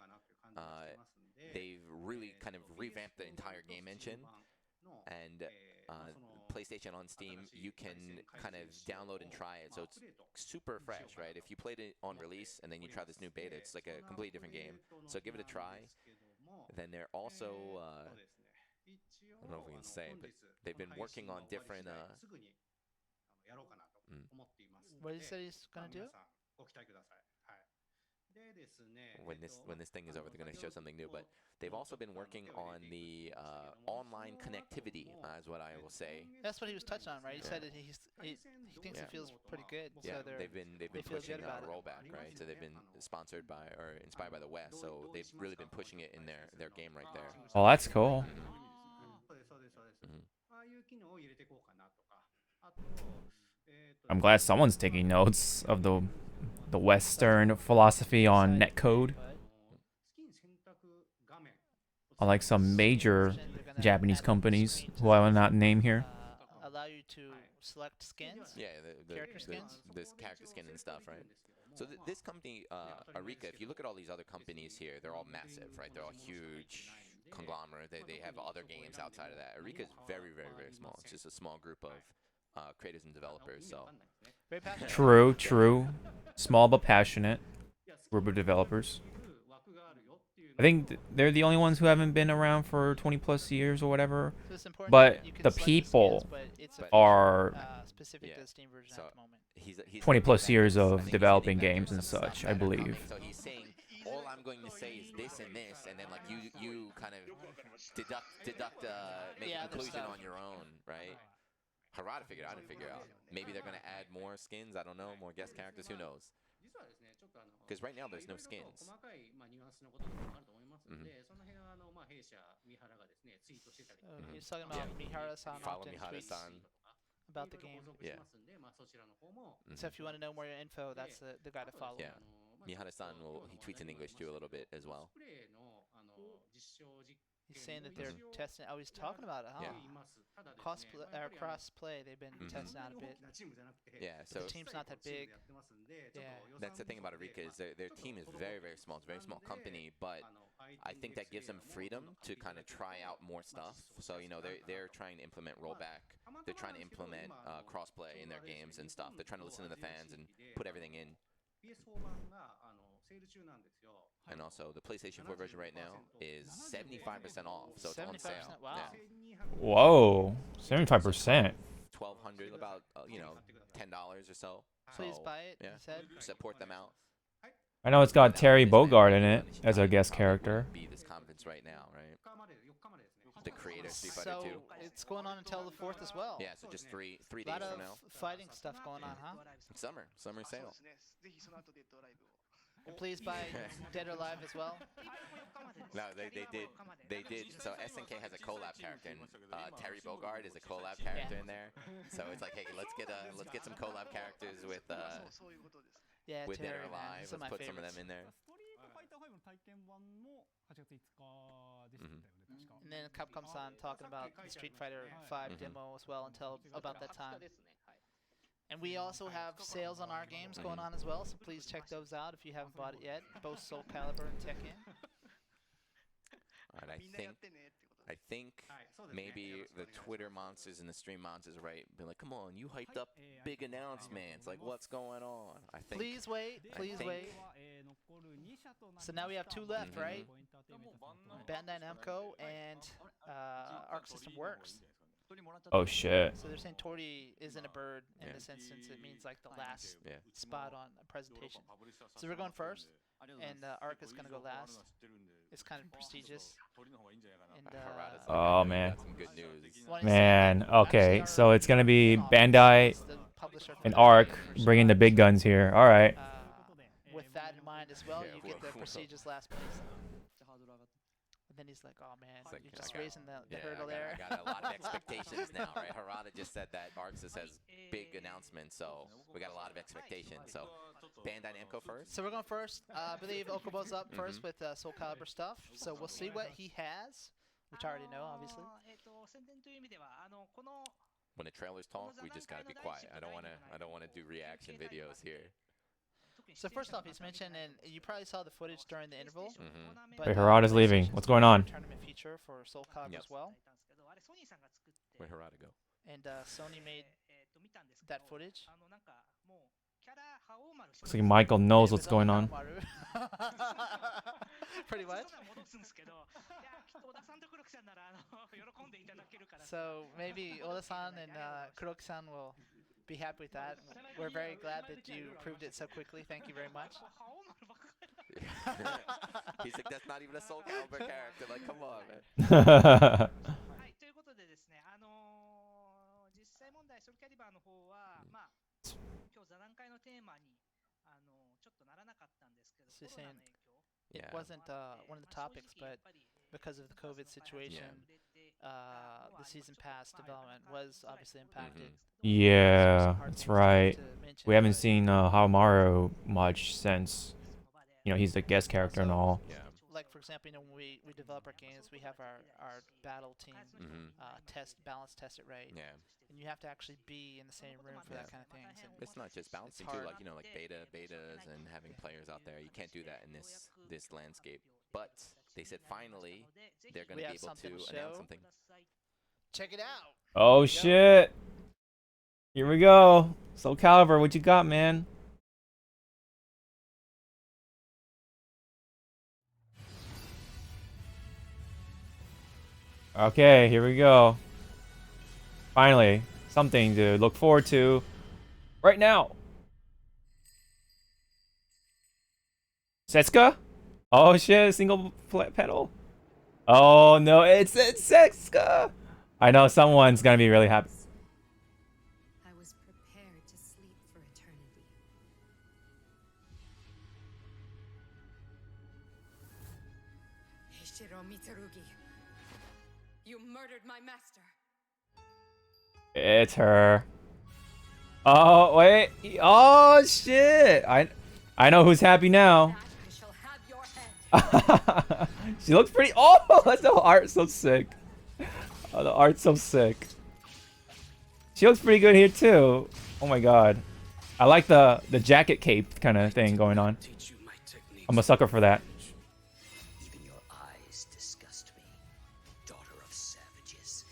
Speaker 3: they've really kind of revamped the entire game engine. And PlayStation on Steam, you can kind of download and try it. So it's super fresh, right? If you played it on release and then you try this new beta, it's like a completely different game. So give it a try. Then they're also, I don't know if we can say, but they've been working on different.
Speaker 2: What did he say he's gonna do?
Speaker 3: When this thing is over, they're going to show something new. But they've also been working on the online connectivity, is what I will say.
Speaker 2: That's what he was touching on, right? He
Speaker 3: Yeah.
Speaker 2: said that he thinks
Speaker 3: Yeah.
Speaker 2: it feels pretty good.
Speaker 3: Yeah,
Speaker 2: So
Speaker 3: they've been
Speaker 2: they feel
Speaker 3: pushing
Speaker 2: good about it.
Speaker 3: rollback, right? So they've been sponsored by or inspired by the West. So they've really been pushing it in their game right there.
Speaker 1: Oh, that's cool.
Speaker 4: そうですそうですそうです、
Speaker 3: Mhm.
Speaker 4: ああいう機能を入れていこうかなとか、あと、
Speaker 1: I'm glad someone's taking notes of the Western philosophy on netcode.
Speaker 4: スキン選択画面
Speaker 1: Unlike some major Japanese companies who I will not name here.
Speaker 2: Allow you to select skins.
Speaker 3: Yeah,
Speaker 2: Character skins?
Speaker 3: this character skin and stuff, right? So this company, Arika, if you look at all these other companies here, they're all massive, right? They're all huge conglomerate. They have other games outside of that. Arika is very, very, very small. It's just a small group of creators and developers. So
Speaker 2: Very passionate.
Speaker 1: True, true. Small but passionate group of developers. I think they're the only ones who haven't been around for 20 plus years or whatever.
Speaker 2: So it's important
Speaker 1: But
Speaker 2: that you can
Speaker 1: the
Speaker 2: select
Speaker 1: people
Speaker 2: skins, but it's a
Speaker 1: are
Speaker 2: feature, specific
Speaker 3: Yeah.
Speaker 2: to the Steam version
Speaker 3: So-
Speaker 2: at the moment.
Speaker 3: he's
Speaker 1: 20 plus
Speaker 3: hitting
Speaker 1: years
Speaker 3: vectors. I
Speaker 1: of
Speaker 3: think he's
Speaker 1: developing
Speaker 3: hitting
Speaker 1: games
Speaker 3: vectors
Speaker 1: and
Speaker 3: of stuff
Speaker 1: such, I
Speaker 3: that are coming.
Speaker 1: believe.
Speaker 3: So he's saying, all I'm going to say is this and this, and then like you kind of deduct make
Speaker 2: Yeah,
Speaker 3: a
Speaker 2: other
Speaker 3: conclusion
Speaker 2: stuff.
Speaker 3: on your own, right? Harada figured out. I didn't figure out. Maybe they're gonna add more skins. I don't know. More guest characters. Who knows?
Speaker 4: 実はですね、ちょっと
Speaker 3: Because right now there's no
Speaker 4: いろいろと
Speaker 3: skins.
Speaker 4: 細かい、ニュアンスのこともあると思いますので、その辺は弊社三原がですね、ツイートしてたりとか、
Speaker 2: He's talking about Mihara-san
Speaker 3: Follow
Speaker 2: often tweets
Speaker 3: Mihara-san.
Speaker 2: about the
Speaker 4: いろい
Speaker 2: game.
Speaker 4: ろご報告しますんで、そちらの方も
Speaker 3: Mhm.
Speaker 2: So if you want to know more info, that's the guy to follow.
Speaker 3: Yeah. Mihara-san he tweets in English too a little bit as well.
Speaker 4: コスプレの実証実
Speaker 2: He's saying that they're testing. Oh, he's talking about it, huh?
Speaker 3: Yeah.
Speaker 2: Cosplay or cross-play, they've been testing out a bit.
Speaker 3: Yeah, so
Speaker 2: The team's not that big. Yeah.
Speaker 3: that's the thing about Arika is their team is very, very small. It's a very small company, but I think that gives them freedom to kind of try out more stuff. So, you know, they're trying to implement rollback. They're trying to implement crossplay in their games and stuff. They're trying to listen to the fans and put everything in. And also, the PlayStation 4 version right now is 75% off, so it's on
Speaker 2: 75%.
Speaker 3: sale.
Speaker 2: Wow.
Speaker 3: Yeah.
Speaker 1: Whoa, 75%.
Speaker 3: 1,200, about $10 or so.
Speaker 2: Please
Speaker 3: So,
Speaker 2: buy it.
Speaker 3: yeah,
Speaker 2: He said.
Speaker 3: support them out.
Speaker 1: I know it's got
Speaker 3: Without
Speaker 1: Terry
Speaker 3: this, man,
Speaker 1: Bogard in it
Speaker 3: Spanish
Speaker 1: as a
Speaker 3: guy
Speaker 1: guest
Speaker 3: probably
Speaker 1: character.
Speaker 3: wouldn't be this conference right now, right? The creator of Street Fighter
Speaker 2: So
Speaker 3: 2.
Speaker 2: it's going on until the 4th as well.
Speaker 3: Yeah, so just three
Speaker 2: A
Speaker 3: days
Speaker 2: lot
Speaker 3: from
Speaker 2: of
Speaker 3: now.
Speaker 2: fighting stuff going on, huh?
Speaker 3: Summer
Speaker 5: あそう
Speaker 3: sale.
Speaker 5: ですね。ぜひその後デッドライブを。
Speaker 2: And please buy Dead or Alive as well.
Speaker 3: No, they did. So SNK has a collab character, and Terry Bogard is a collab character in there. So it's like, hey, let's get some collab characters with
Speaker 5: そういうことです。
Speaker 2: Yeah,
Speaker 3: with Dead
Speaker 2: Terry,
Speaker 3: or
Speaker 2: man.
Speaker 3: Alive.
Speaker 2: Some of
Speaker 3: Let's
Speaker 2: my
Speaker 3: put some of
Speaker 2: favorites.
Speaker 3: them in there.
Speaker 9: ストリートファイター5の体験版も8月5日でしたよね、確か。
Speaker 2: And then Capcom-san talking about the Street Fighter 5 demo as well until about that time. And we also have sales on our games going on as well, so please check those out if you haven't bought it yet. Both Soul Calibur and Tekken.
Speaker 3: All right,
Speaker 5: みんなやってねってことで
Speaker 3: I think maybe the Twitter monsters and the stream monsters, right? Be like, come on, you hyped up big announcements. Like, what's going on? I think.
Speaker 2: Please wait, please
Speaker 3: think-
Speaker 2: wait. So now we have 2 left, right? Bandai Namco and Arc System Works.
Speaker 1: Oh shit.
Speaker 2: So they're saying Tori isn't a bird in this instance. It means like the last
Speaker 3: Yeah.
Speaker 2: spot on a presentation. So we're going first, and Arc is going to go last. It's kind of prestigious. And,
Speaker 3: Harada's
Speaker 1: Oh,
Speaker 3: like,
Speaker 1: man.
Speaker 3: got some good news.
Speaker 2: wanna say
Speaker 1: Man,
Speaker 2: that
Speaker 1: okay,
Speaker 2: actually
Speaker 1: so it's gonna be
Speaker 2: our
Speaker 1: Bandai
Speaker 2: is the publisher for
Speaker 1: and
Speaker 2: the
Speaker 1: Arc
Speaker 2: game,
Speaker 1: bringing the big guns here. All right.
Speaker 2: With that in mind as well,
Speaker 3: Yeah,
Speaker 2: you get the
Speaker 3: whoa.
Speaker 2: prestigious last place. And then he's like, "Oh man,
Speaker 3: It's like,
Speaker 2: you're
Speaker 3: I
Speaker 2: just
Speaker 3: got-
Speaker 2: raising the
Speaker 3: Yeah,
Speaker 2: hurdle
Speaker 3: I
Speaker 2: there."
Speaker 3: got a lot of expectations now, right? Harada just said that Arxis has big announcements, so we got a lot of expectations. So Bandai Namco first.
Speaker 2: So we're going first. I believe Okubo's up first with Soul Calibur stuff. So we'll see what he has, which I already know, obviously.
Speaker 8: 宣伝という意味ではこの
Speaker 3: When the trailers talk, we just gotta be quiet. I don't wanna do reaction videos here.
Speaker 2: So first off, he's mentioned, and you probably saw the footage during the interval.
Speaker 3: Mhm.
Speaker 2: But,
Speaker 1: Wait, Harada's leaving.
Speaker 2: PlayStation's
Speaker 1: What's going on?
Speaker 2: Tournament feature for Soul Calibur
Speaker 3: Yep.
Speaker 2: as well,
Speaker 8: あれソニーさんが作って
Speaker 3: Where'd Harada go?
Speaker 2: and Sony made
Speaker 8: 見たんですけ
Speaker 2: that
Speaker 8: ど
Speaker 2: footage.
Speaker 8: なんかもうキャラ覇王丸しか
Speaker 1: Looks like Michael knows
Speaker 2: Yeah,
Speaker 1: what's
Speaker 2: with all
Speaker 1: going on.
Speaker 2: Hamaru. Pretty much.
Speaker 8: そんなん戻すんですけどいやきっと小田さんと黒木さんなら喜んでいただけるから
Speaker 2: So maybe Oda-san and Kuroki-san will be happy with that. We're very glad that you approved it so quickly. Thank you very much.
Speaker 8: 覇王丸ばっかり
Speaker 3: He's like, that's not even a Soul Calibur character. Like, come on, man.
Speaker 8: はいということでですね実際問題ソルキャリバーの方はまあ今日座談会のテーマにちょっとならなかったんですけど
Speaker 2: So
Speaker 8: コロナの影響
Speaker 2: It
Speaker 3: Yeah.
Speaker 2: wasn't one of the topics, but because of the COVID situation, the season pass development was obviously impacted.
Speaker 1: Yeah,
Speaker 2: Hard
Speaker 1: that's
Speaker 2: things
Speaker 1: right.
Speaker 2: to mention,
Speaker 1: We haven't
Speaker 2: but
Speaker 1: seen Hamaru much since, you know, he's the guest character and all.
Speaker 3: Yeah.
Speaker 2: like for example, when we develop our games, we have our battle team
Speaker 3: Mhm.
Speaker 2: balance test it right,
Speaker 3: Yeah.
Speaker 2: and you have to actually be in the same room for that kind of things. And
Speaker 3: It's not just balancing too,
Speaker 2: hard.
Speaker 3: like like betas and having players out there. You can't do that in this landscape. But they said finally they're gonna
Speaker 2: We
Speaker 3: be
Speaker 2: have
Speaker 3: able
Speaker 2: something
Speaker 3: to
Speaker 2: to
Speaker 3: announce
Speaker 2: show.
Speaker 3: something.
Speaker 2: check it out.
Speaker 1: Oh shit! Here we go. Soul Calibur, what you got, man? Okay, here we go. Finally, something to look forward to right now. Setsuka? Oh shit, single pedal. Oh no, it's Setsuka. I know someone's gonna be really happy.
Speaker 10: I was prepared to sleep for eternity. Hishiro Mitsurugi, you murdered my master.
Speaker 1: It's her. Oh wait. Oh shit. I know who's happy now.
Speaker 10: That I shall have your head.
Speaker 1: She looks pretty. Oh, that's the art so sick. Oh, the art's so sick. She looks pretty good here too. Oh my god. I like the jacket cape kind of thing going on. I'm a sucker for that.
Speaker 11: Even your eyes disgust me, daughter of savages.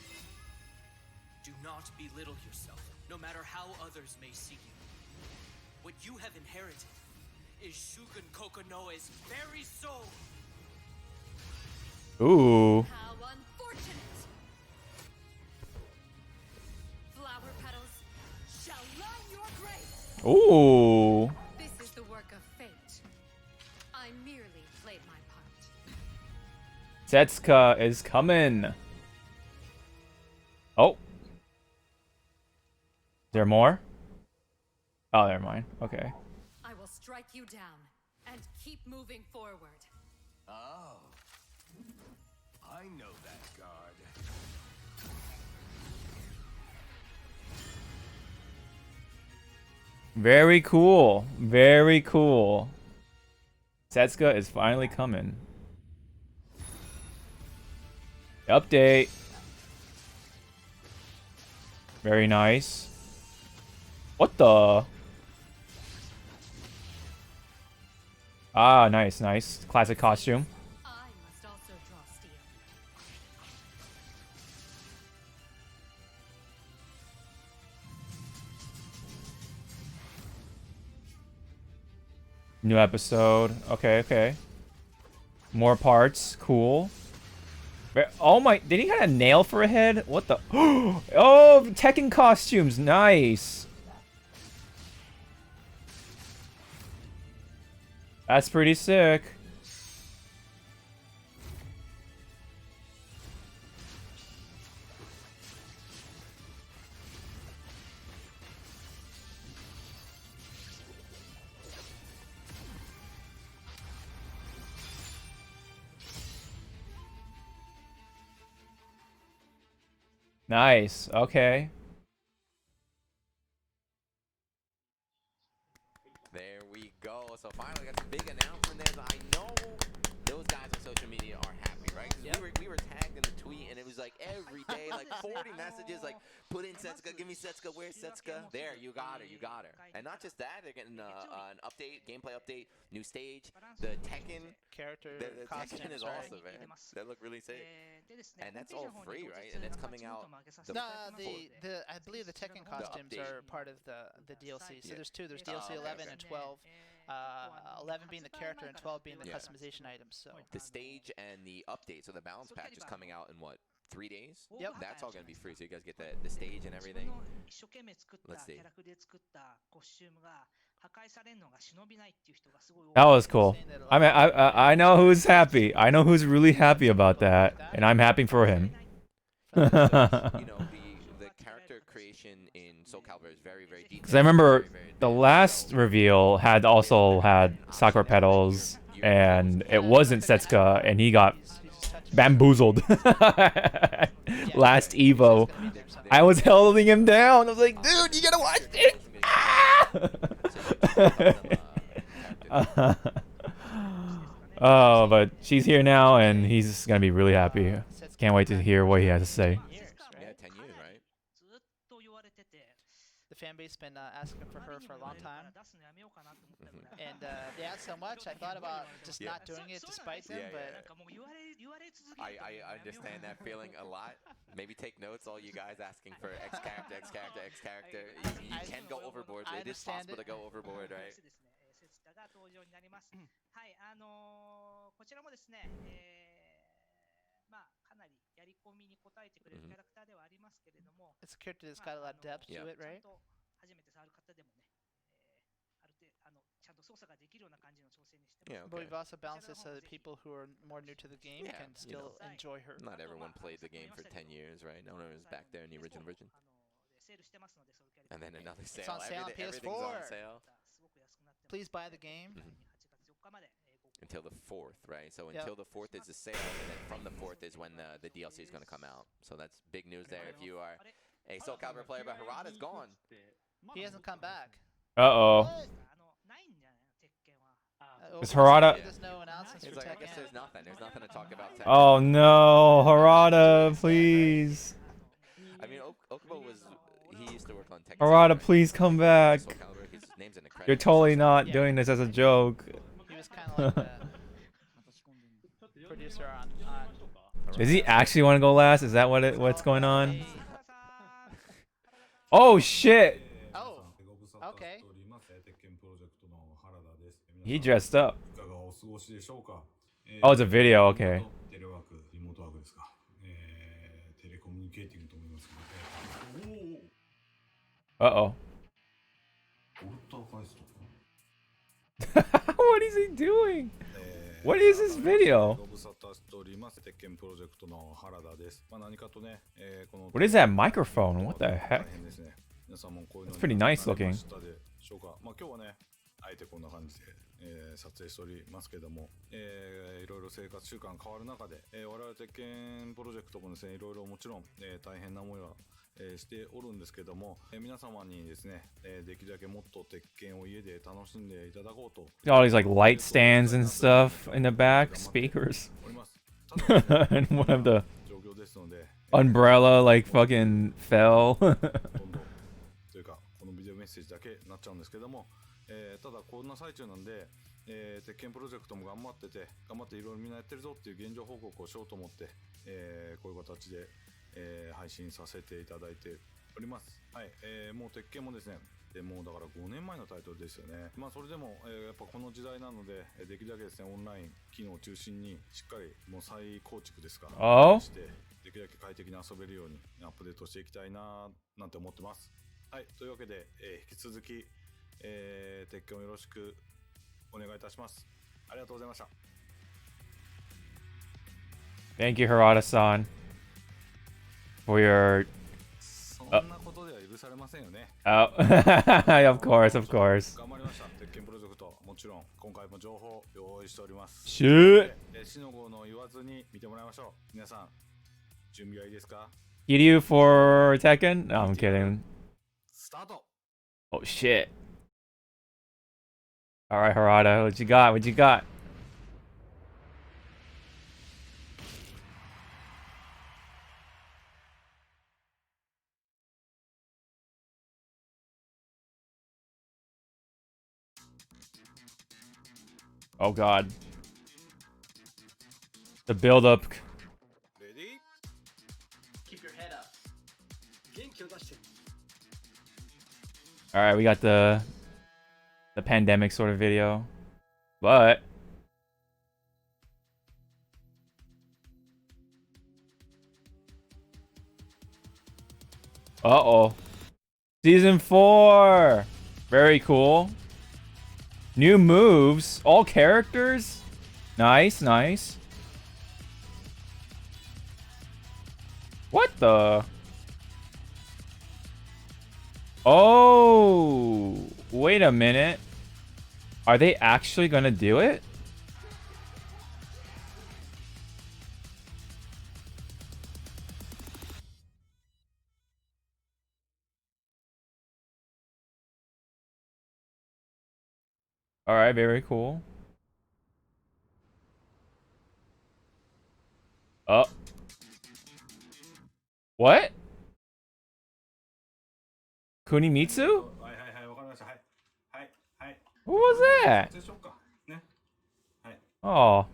Speaker 12: Do not belittle yourself, no matter how others may see you. What you have inherited is Shugun Kokonoe's very soul.
Speaker 1: Ooh.
Speaker 10: How unfortunate! Flower petals shall line your grave.
Speaker 1: Ooh.
Speaker 10: This is the work of fate. I merely played my part.
Speaker 1: Setsuka is coming. Oh. Is there more? Oh, never mind. Okay.
Speaker 10: I will strike you down and keep moving forward.
Speaker 11: Oh. I know that guard.
Speaker 1: Very cool. Very cool. Setsuka is finally coming. Update. Very nice. What the? Ah, nice, nice. Classic costume.
Speaker 10: I must also draw steel.
Speaker 1: New episode. Okay, okay. More parts. Cool. Oh my, did he got a nail for a head? What the? Oh, Tekken costumes. Nice. That's pretty sick. Nice. Okay.
Speaker 3: There we go. So finally got some big announcement there. I know those guys on social media are happy, right? 'Cause we were tagged in the tweet and it was like every day, like 40 messages, like put in Setsuka, give me Setsuka, where's Setsuka? There, you got her, you got her. And not just that, they're getting an update, gameplay update, new stage, the Tekken
Speaker 2: character
Speaker 3: the
Speaker 2: costumes,
Speaker 3: Tekken is
Speaker 2: right?
Speaker 3: awesome, man. That look really sick. And that's all free, right? And it's coming out.
Speaker 2: I believe the Tekken costumes are part of the DLC. So there's two. There's DLC 11 and 12. 11 being the character and 12 being the customization items. So
Speaker 3: the stage and the update, so the balance patch is coming out in what? 3 days?
Speaker 2: Yep.
Speaker 3: That's all gonna be free, so you guys get the stage and everything. Let's see.
Speaker 1: That was cool. I mean, I know who's happy. I know who's really happy about that, and I'm happy for him.
Speaker 3: You know, the character creation in Soul Calibur is very, very detailed.
Speaker 1: Because I remember the last reveal had also had Sakura Petals, and it wasn't Setsuka, and he got bamboozled. Last Evo. I was holding him down. I was like, dude, you gotta watch it. Oh, but she's here now, and he's gonna be really happy. Can't wait to hear what he has to say.
Speaker 3: Yeah, 10 years, right?
Speaker 2: the fan base been asking for her for a long time. And they asked so much, I thought about just not doing it despite them, but...
Speaker 3: I understand that feeling a lot. Maybe take notes, all you guys asking for X character, X character, X character. You can go overboard. It is possible to go overboard, right?
Speaker 8: こちらもですね、まあかなりやり込みに応えてくれるキャラクターではありますけれども、
Speaker 2: It's a character that's got a lot of depth to it, right?
Speaker 8: 初めて触る方でもね、ある程度ちゃんと操作ができるような感じの調整にしてます。
Speaker 2: But we've also balanced it so that people who are more new to the game can still enjoy her.
Speaker 3: Not everyone played the game for 10 years, right? No one was back there in the original version. And then another sale.
Speaker 2: It's on sale on
Speaker 3: Everything's
Speaker 2: PS4.
Speaker 3: on sale.
Speaker 2: Please buy the game.
Speaker 3: Until the 4th, right? So until the 4th is the sale, and then from the 4th is when the DLC is going to come out. So that's big news there if you are a Soul Calibur player, but Harada's gone.
Speaker 2: He hasn't come back.
Speaker 1: Uh-oh. Is Harada?
Speaker 2: There's no announcements
Speaker 3: He's
Speaker 2: for
Speaker 3: like, I guess
Speaker 2: Tekken.
Speaker 3: there's nothing. There's nothing to talk about. Tekken.
Speaker 1: Oh no, Harada, please.
Speaker 3: I mean, Okubo was. He used to work on Tekken.
Speaker 1: Harada, please come back.
Speaker 3: Soul Calibur, his name's in the credits.
Speaker 1: You're totally not doing this as a joke.
Speaker 2: He was kind of like the producer on.
Speaker 1: Does he actually want to go last? Is that what's going on? Oh shit!
Speaker 2: Oh, okay.
Speaker 1: He dressed up. Oh, it's a video. Okay. Uh-oh. What is he doing? What is this video? What is that microphone? What the heck? It's pretty nice looking.
Speaker 6: あえてこんな感じで、撮影しておりますけども、いろいろ生活習慣変わる中で、我々鉄拳プロジェクトもですね、いろいろもちろん、大変な思いは、しておるんですけども、皆様にですね、できるだけもっと鉄拳を家で楽しんでいただこうと。
Speaker 1: All these like light stands and stuff in the back, speakers. And one of the umbrella like fucking fell.
Speaker 6: というかこのビデオメッセージだけなっちゃうんですけども、ただこんな最中なんで、鉄拳プロジェクトも頑張っていろいろみんなやってるぞっていう現状報告をしようと思って、こういう形で、配信させていただいております。はい、もう鉄拳もですね、もうだから5年前のタイトルですよね。まあそれでも、やっぱこの時代なので、できるだけですね、オンライン機能を中心にしっかりもう再構築ですから、してできるだけ快適に遊べるようにアップデートしていきたいななんて思ってます。はい、というわけで、引き続き、鉄拳をよろしくお願いいたします。ありがとうございました。
Speaker 1: Thank you, Harada-san, for your.
Speaker 6: そんなことでは許されませんよね。
Speaker 1: Oh, of course, of course.
Speaker 6: 頑張りました。鉄拳プロジェクト、もちろん今回も情報用意しております。
Speaker 1: Shit.
Speaker 6: しのごの言わずに見てもらいましょう。皆さん、準備はいいですか?
Speaker 1: Kiryu for Tekken? No, I'm kidding.
Speaker 6: スタート.
Speaker 1: Oh shit. All right, Harada, what you got? What you got? Oh god. The build up.
Speaker 6: Ready?
Speaker 7: Keep your head up.
Speaker 1: All right, we got the pandemic sort of video. But uh-oh. Season 4. Very cool. New moves, all characters. Nice, nice. What the? Oh, wait a minute. Are they actually gonna do it? All right, very cool. What? Kunimitsu? What was that? Oh.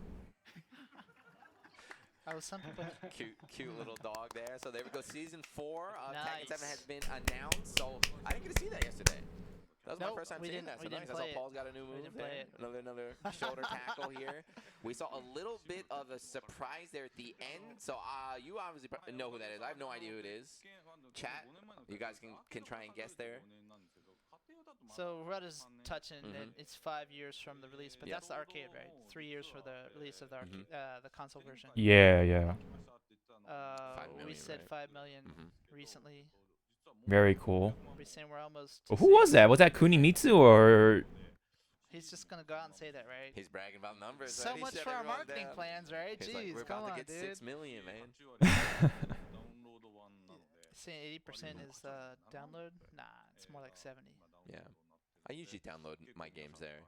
Speaker 2: Some people...
Speaker 3: cute little dog there. So there we go. Season 4 of Tekken 7 has been announced. So I didn't get to see that yesterday. That was my first time seeing that. So nice. I saw Paul's got a new move there. Another shoulder tackle here. We saw a little bit of a surprise there at the end. So you obviously know who that is. I have no idea who it is. Chat, you guys can try and guess there.
Speaker 2: So Rutta's touching it. It's 5 years from the release, but that's the arcade, right? 3 years for the release of the arcade, the console version.
Speaker 1: Yeah, yeah.
Speaker 2: We said 5 million recently.
Speaker 1: Very cool.
Speaker 2: We're saying we're almost.
Speaker 1: Who was that? Was that Kunimitsu or?
Speaker 2: He's just gonna go out and say that, right?
Speaker 3: He's bragging about numbers.
Speaker 2: So
Speaker 3: right?
Speaker 2: much for our marketing plans, right?
Speaker 3: He's
Speaker 2: Jeez,
Speaker 3: like, we're
Speaker 2: come
Speaker 3: about
Speaker 2: on,
Speaker 3: to get
Speaker 2: dude.
Speaker 3: 6 million, man.
Speaker 2: Saying 80% is download? Nah, it's more like 70.
Speaker 3: Yeah, I usually download my games there.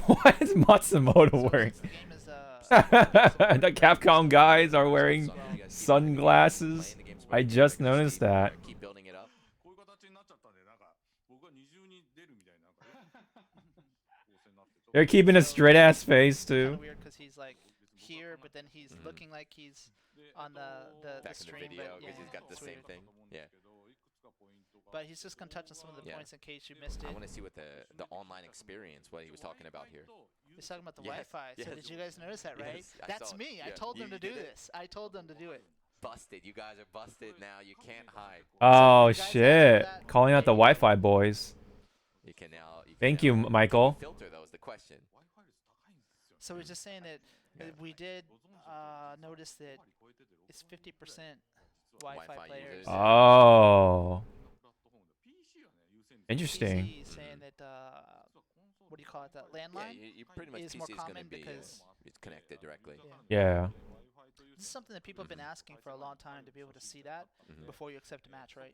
Speaker 1: What is Matsumoto wearing? The Capcom guys are wearing sunglasses. I just noticed that.
Speaker 3: Keep building it up.
Speaker 1: They're keeping a straight ass face too.
Speaker 2: Kind of weird because he's like here, but then he's looking like he's on the
Speaker 3: Back
Speaker 2: stream.
Speaker 3: in the video
Speaker 2: but yeah,
Speaker 3: because he's got the
Speaker 2: it's
Speaker 3: same
Speaker 2: weird.
Speaker 3: thing. Yeah.
Speaker 2: But he's just gonna touch on some of the
Speaker 3: Yeah.
Speaker 2: points in case you missed it.
Speaker 3: I want to see what the online experience, what he was talking about here.
Speaker 2: He's talking about the
Speaker 3: Yes,
Speaker 2: Wi-Fi. So
Speaker 3: yes,
Speaker 2: did you guys notice that, right?
Speaker 3: yes, I
Speaker 2: That's
Speaker 3: saw it.
Speaker 2: me. I
Speaker 3: Yeah,
Speaker 2: told them
Speaker 3: you
Speaker 2: to do
Speaker 3: did it.
Speaker 2: this. I told them to do it.
Speaker 3: Busted. You guys are busted now. You can't hide.
Speaker 1: Oh shit! Calling out the Wi-Fi boys.
Speaker 3: You can now.
Speaker 1: Thank you, Michael.
Speaker 3: Filter though is the question.
Speaker 2: So we're just saying that we did notice that it's 50% Wi-Fi players.
Speaker 3: users.
Speaker 1: Oh. Interesting.
Speaker 2: PC saying that what do you call it? The landline
Speaker 3: you pretty much
Speaker 2: is
Speaker 3: PC
Speaker 2: more
Speaker 3: is
Speaker 2: common
Speaker 3: going to be
Speaker 2: because
Speaker 3: it's connected directly.
Speaker 1: Yeah.
Speaker 2: this is something that people have been asking for a long time to be able to see that before you accept a match, right?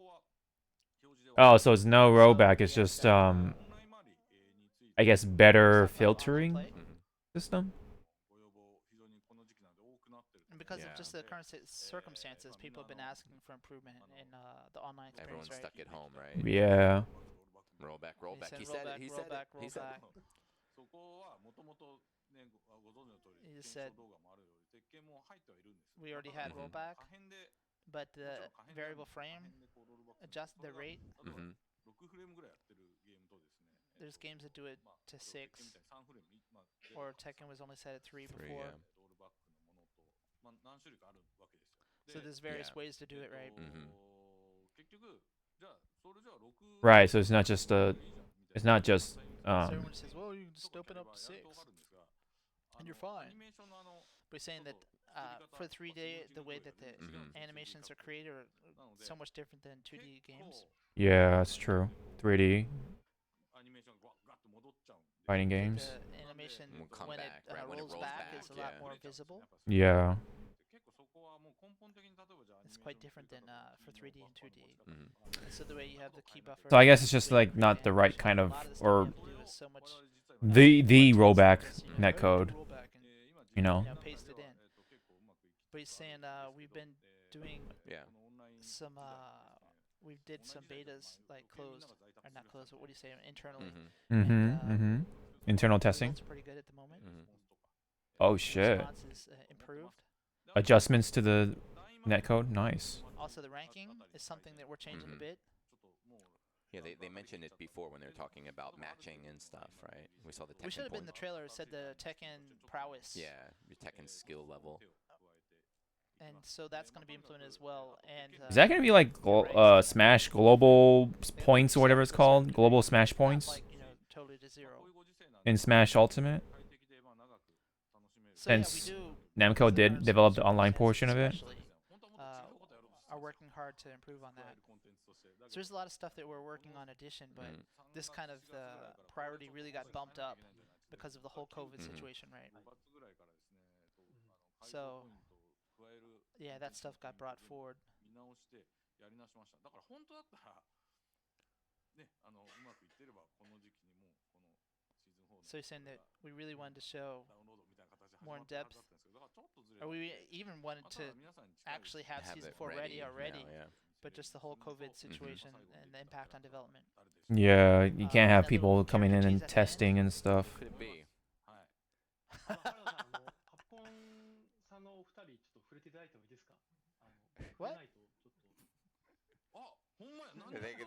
Speaker 1: Oh, so it's no rollback. It's just I guess better filtering system.
Speaker 2: And because of just the current circumstances, people have been asking for improvement in the online experience,
Speaker 3: Everyone's
Speaker 2: right?
Speaker 3: stuck at home, right?
Speaker 1: Yeah.
Speaker 3: Roll back, roll back. He
Speaker 2: roll
Speaker 3: said
Speaker 2: back,
Speaker 3: it. He
Speaker 2: roll
Speaker 3: said
Speaker 2: back,
Speaker 3: it.
Speaker 2: roll
Speaker 3: He said
Speaker 2: back.
Speaker 3: it.
Speaker 2: He just said we already had rollback, but the variable frame adjust the rate. There's games that do it to 6, or Tekken was only set at 3 before. So there's various ways to do it, right?
Speaker 1: Right. So it's not just it's not just
Speaker 2: So everyone says, well, you can just open up to 6, and you're fine. We're saying that for 3D, the way that the animations are created are so much different than 2D games.
Speaker 1: Yeah, that's true. 3D fighting games.
Speaker 2: The animation
Speaker 3: come
Speaker 2: when
Speaker 3: back,
Speaker 2: it
Speaker 3: right, when it
Speaker 2: rolls
Speaker 3: rolls
Speaker 2: back
Speaker 3: back,
Speaker 2: is a lot
Speaker 3: yeah.
Speaker 2: more visible.
Speaker 1: Yeah.
Speaker 2: It's quite different than for 3D and 2D. And so the way you have the key buffer.
Speaker 1: So I guess it's just like not the right kind of,
Speaker 2: a lot of the stuff
Speaker 1: or
Speaker 2: you have to do is so much,
Speaker 1: the rollback
Speaker 2: you know,
Speaker 1: netcode.
Speaker 2: rollback and,
Speaker 1: You know.
Speaker 2: paste it in. But he's saying we've been doing some we did some betas like closed or not closed, but what do you say internally?
Speaker 1: Internal testing.
Speaker 2: It's pretty good at the moment.
Speaker 1: Oh shit.
Speaker 2: Response is improved.
Speaker 1: Adjustments to the netcode. Nice.
Speaker 2: Also, the ranking is something that we're changing a bit.
Speaker 3: Yeah, they mentioned it before when they were talking about matching and stuff, right? We saw the Tekken
Speaker 2: We should have been in
Speaker 3: point.
Speaker 2: the trailer. It said the Tekken prowess.
Speaker 3: Yeah, your Tekken skill level.
Speaker 2: And so that's going to be implemented as well. And
Speaker 1: Is that gonna be like Smash Global Points or whatever it's called? Global Smash Points
Speaker 2: like, totally to 0.
Speaker 1: in Smash Ultimate?
Speaker 2: So yeah,
Speaker 1: Since
Speaker 2: we do
Speaker 1: Namco did develop the online portion of it.
Speaker 2: especially, are working hard to improve on that. So there's a lot of stuff that we're working on addition, but this kind of priority really got bumped up because of the whole COVID situation, right? So yeah, that stuff got brought forward. So you're saying that we really wanted to show more in depth, or we even wanted to actually have season 4 ready already, but just the whole COVID situation and the impact on development.
Speaker 1: Yeah, you can't have people coming in and testing and stuff.
Speaker 3: Could it be?
Speaker 2: What?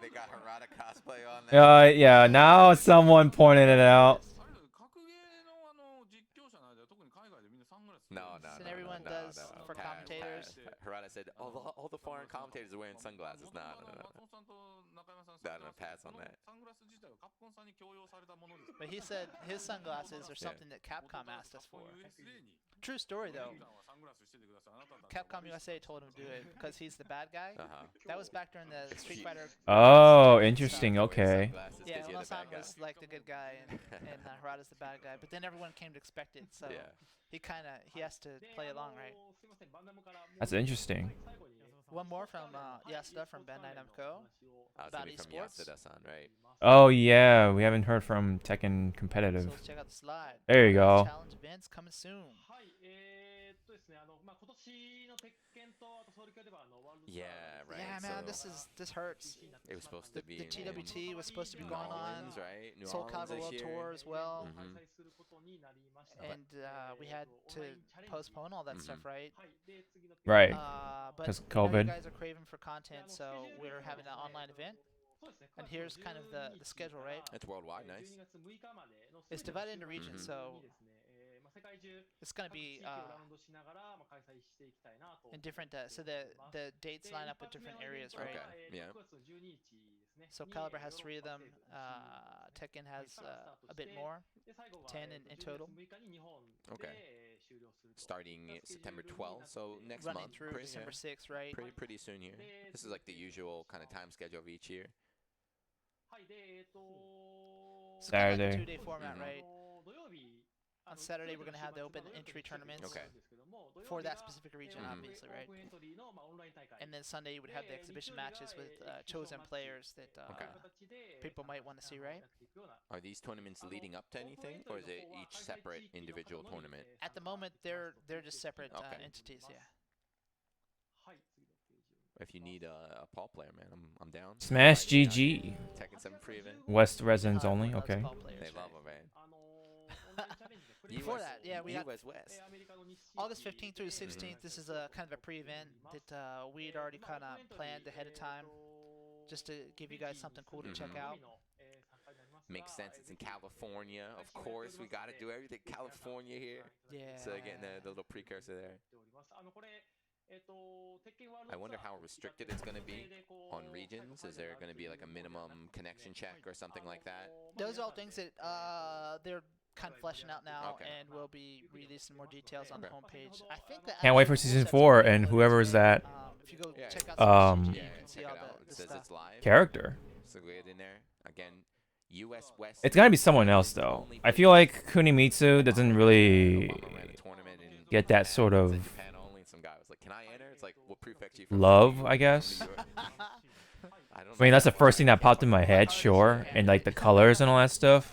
Speaker 3: They got Harada cosplay on there.
Speaker 1: Yeah. Now someone pointed it out.
Speaker 3: No.
Speaker 2: And everyone does for commentators.
Speaker 3: Harada said, all the foreign commentators are wearing sunglasses. No. Pass on that.
Speaker 2: But he said his sunglasses are something that Capcom asked us for. True story though. Capcom USA told him to do it because he's the bad guy. That was back during the Street Fighter.
Speaker 1: Oh, interesting. Okay.
Speaker 2: Yeah, Ono-san was like the good guy and Harada's the bad guy. But then everyone came to expect it, so he has to play along, right?
Speaker 1: That's interesting.
Speaker 2: one more from Yasuda from Bandai Namco
Speaker 3: It's
Speaker 2: about
Speaker 3: gonna be from
Speaker 2: esports.
Speaker 3: Yasuda-san, right?
Speaker 1: Oh yeah, we haven't heard from Tekken
Speaker 2: So
Speaker 1: Competitive.
Speaker 2: let's check out the slide.
Speaker 1: There you
Speaker 2: World
Speaker 1: go.
Speaker 2: Challenge events coming soon.
Speaker 4: ですね、今年の鉄拳とあとソウルキャリバーのワールドツアー
Speaker 3: Yeah,
Speaker 4: が
Speaker 3: right.
Speaker 2: Yeah, man,
Speaker 3: So
Speaker 2: this hurts.
Speaker 3: it was supposed
Speaker 2: The,
Speaker 3: to be
Speaker 2: the
Speaker 3: in
Speaker 2: TWT was supposed to be
Speaker 3: New
Speaker 2: going on.
Speaker 3: Orleans, right? New
Speaker 2: Soul
Speaker 3: Orleans
Speaker 2: Calibur
Speaker 3: this
Speaker 2: World
Speaker 3: year.
Speaker 2: Tour as well.
Speaker 4: 開催することになりました。
Speaker 2: And we had to postpone all that stuff, right?
Speaker 4: はい、で次の
Speaker 1: Right.
Speaker 2: But
Speaker 1: Because
Speaker 2: I know you
Speaker 1: COVID.
Speaker 2: guys are craving for content, so we're having an online event.
Speaker 4: そうですね、
Speaker 2: And here's kind of the schedule, right?
Speaker 3: It's worldwide, nice.
Speaker 4: 12月6日までの
Speaker 2: It's divided into regions, so
Speaker 4: ですね、世界中
Speaker 2: it's going to
Speaker 4: 各
Speaker 2: be
Speaker 4: 地域をラウンドしながら開催していきたいなと
Speaker 2: in different, so the dates line up with different areas, right?
Speaker 3: Okay, yeah.
Speaker 4: 6月の12日ですね。
Speaker 2: So Caliber has 3 of them. Tekken has a bit more,
Speaker 4: で最後が
Speaker 2: 10 in total.
Speaker 4: 12月6日に日本
Speaker 3: Okay.
Speaker 4: で終了すると。
Speaker 3: Starting September 12th, so next
Speaker 2: Running
Speaker 3: month.
Speaker 2: through
Speaker 3: Pretty,
Speaker 2: December 6th, right?
Speaker 3: pretty soon here. This is like the usual kind of time schedule of each year.
Speaker 4: はいで
Speaker 2: So kind of like a
Speaker 1: Saturday.
Speaker 2: 2-day format,
Speaker 3: Mhm.
Speaker 2: right?
Speaker 4: 土曜日
Speaker 2: On Saturday, we're going to have the open entry tournaments
Speaker 3: Okay.
Speaker 2: for that specific region,
Speaker 3: Mhm.
Speaker 2: obviously, right?
Speaker 4: オープンエントリーのオンライン大会
Speaker 2: And then Sunday, you would have the exhibition matches with chosen players that
Speaker 3: Okay.
Speaker 2: people might want to see, right?
Speaker 3: Are these tournaments leading up to anything, or is it each separate individual tournament?
Speaker 2: At the moment, they're just separate
Speaker 3: Okay.
Speaker 2: entities, yeah.
Speaker 4: はい次のページを
Speaker 3: If you need a Paul player, man, I'm down.
Speaker 1: Smash
Speaker 3: Like,
Speaker 1: GG.
Speaker 3: Tekken 7 pre-event.
Speaker 1: West residents
Speaker 2: Hollywood
Speaker 1: only.
Speaker 2: loves
Speaker 1: Okay.
Speaker 2: ball players,
Speaker 3: They
Speaker 2: right?
Speaker 3: love them, man.
Speaker 4: オンラインチャレンジでプレイ
Speaker 2: Before
Speaker 3: US
Speaker 2: that, yeah, we had
Speaker 3: US West.
Speaker 4: アメリカの西地域
Speaker 2: August 15th through the 16th. This is a kind of a pre-event that we'd already kind of planned ahead of time, just to give you guys something cool to check
Speaker 3: Mhm.
Speaker 2: out.
Speaker 4: の参加になりますが
Speaker 3: Makes sense. It's in California, of course. We got to do everything California here.
Speaker 2: Yeah.
Speaker 3: So again, the little precursor there.
Speaker 4: ておりますこれ鉄拳ワール
Speaker 3: I
Speaker 4: ド
Speaker 3: wonder
Speaker 4: ツアー
Speaker 3: how restricted it's going to be
Speaker 4: でこう
Speaker 3: on regions. Is there going to be like a minimum connection check or something like that?
Speaker 2: Those are all things that they're kind of fleshing out now,
Speaker 3: Okay.
Speaker 2: and we'll be releasing more details on the
Speaker 3: Okay.
Speaker 2: homepage. I think that
Speaker 1: Can't wait for
Speaker 2: actual
Speaker 1: season
Speaker 2: set's
Speaker 1: 4
Speaker 2: pretty
Speaker 1: and
Speaker 2: good.
Speaker 1: whoever's that
Speaker 2: If you go
Speaker 3: Yeah.
Speaker 2: check out
Speaker 1: Um,
Speaker 2: CGG,
Speaker 3: Yeah,
Speaker 2: you can see
Speaker 3: check
Speaker 2: all
Speaker 3: it out.
Speaker 2: the
Speaker 3: It says
Speaker 2: stuff.
Speaker 3: it's live.
Speaker 1: Character.
Speaker 3: So go ahead in there. Again, US West.
Speaker 1: It's gotta be someone else though. I feel like Kunimitsu doesn't really
Speaker 3: Obama ran a tournament in
Speaker 1: get that
Speaker 3: Japan.
Speaker 1: sort
Speaker 3: It
Speaker 1: of
Speaker 3: said Japan only, and some guy was like, "Can I enter?" It's like, "What prefecture you from?"
Speaker 1: love,
Speaker 3: New
Speaker 1: I
Speaker 3: York.
Speaker 1: guess.
Speaker 3: From New York. I don't
Speaker 1: I mean,
Speaker 3: know.
Speaker 1: that's the first thing that popped in my head, sure, and like the colors and all that stuff.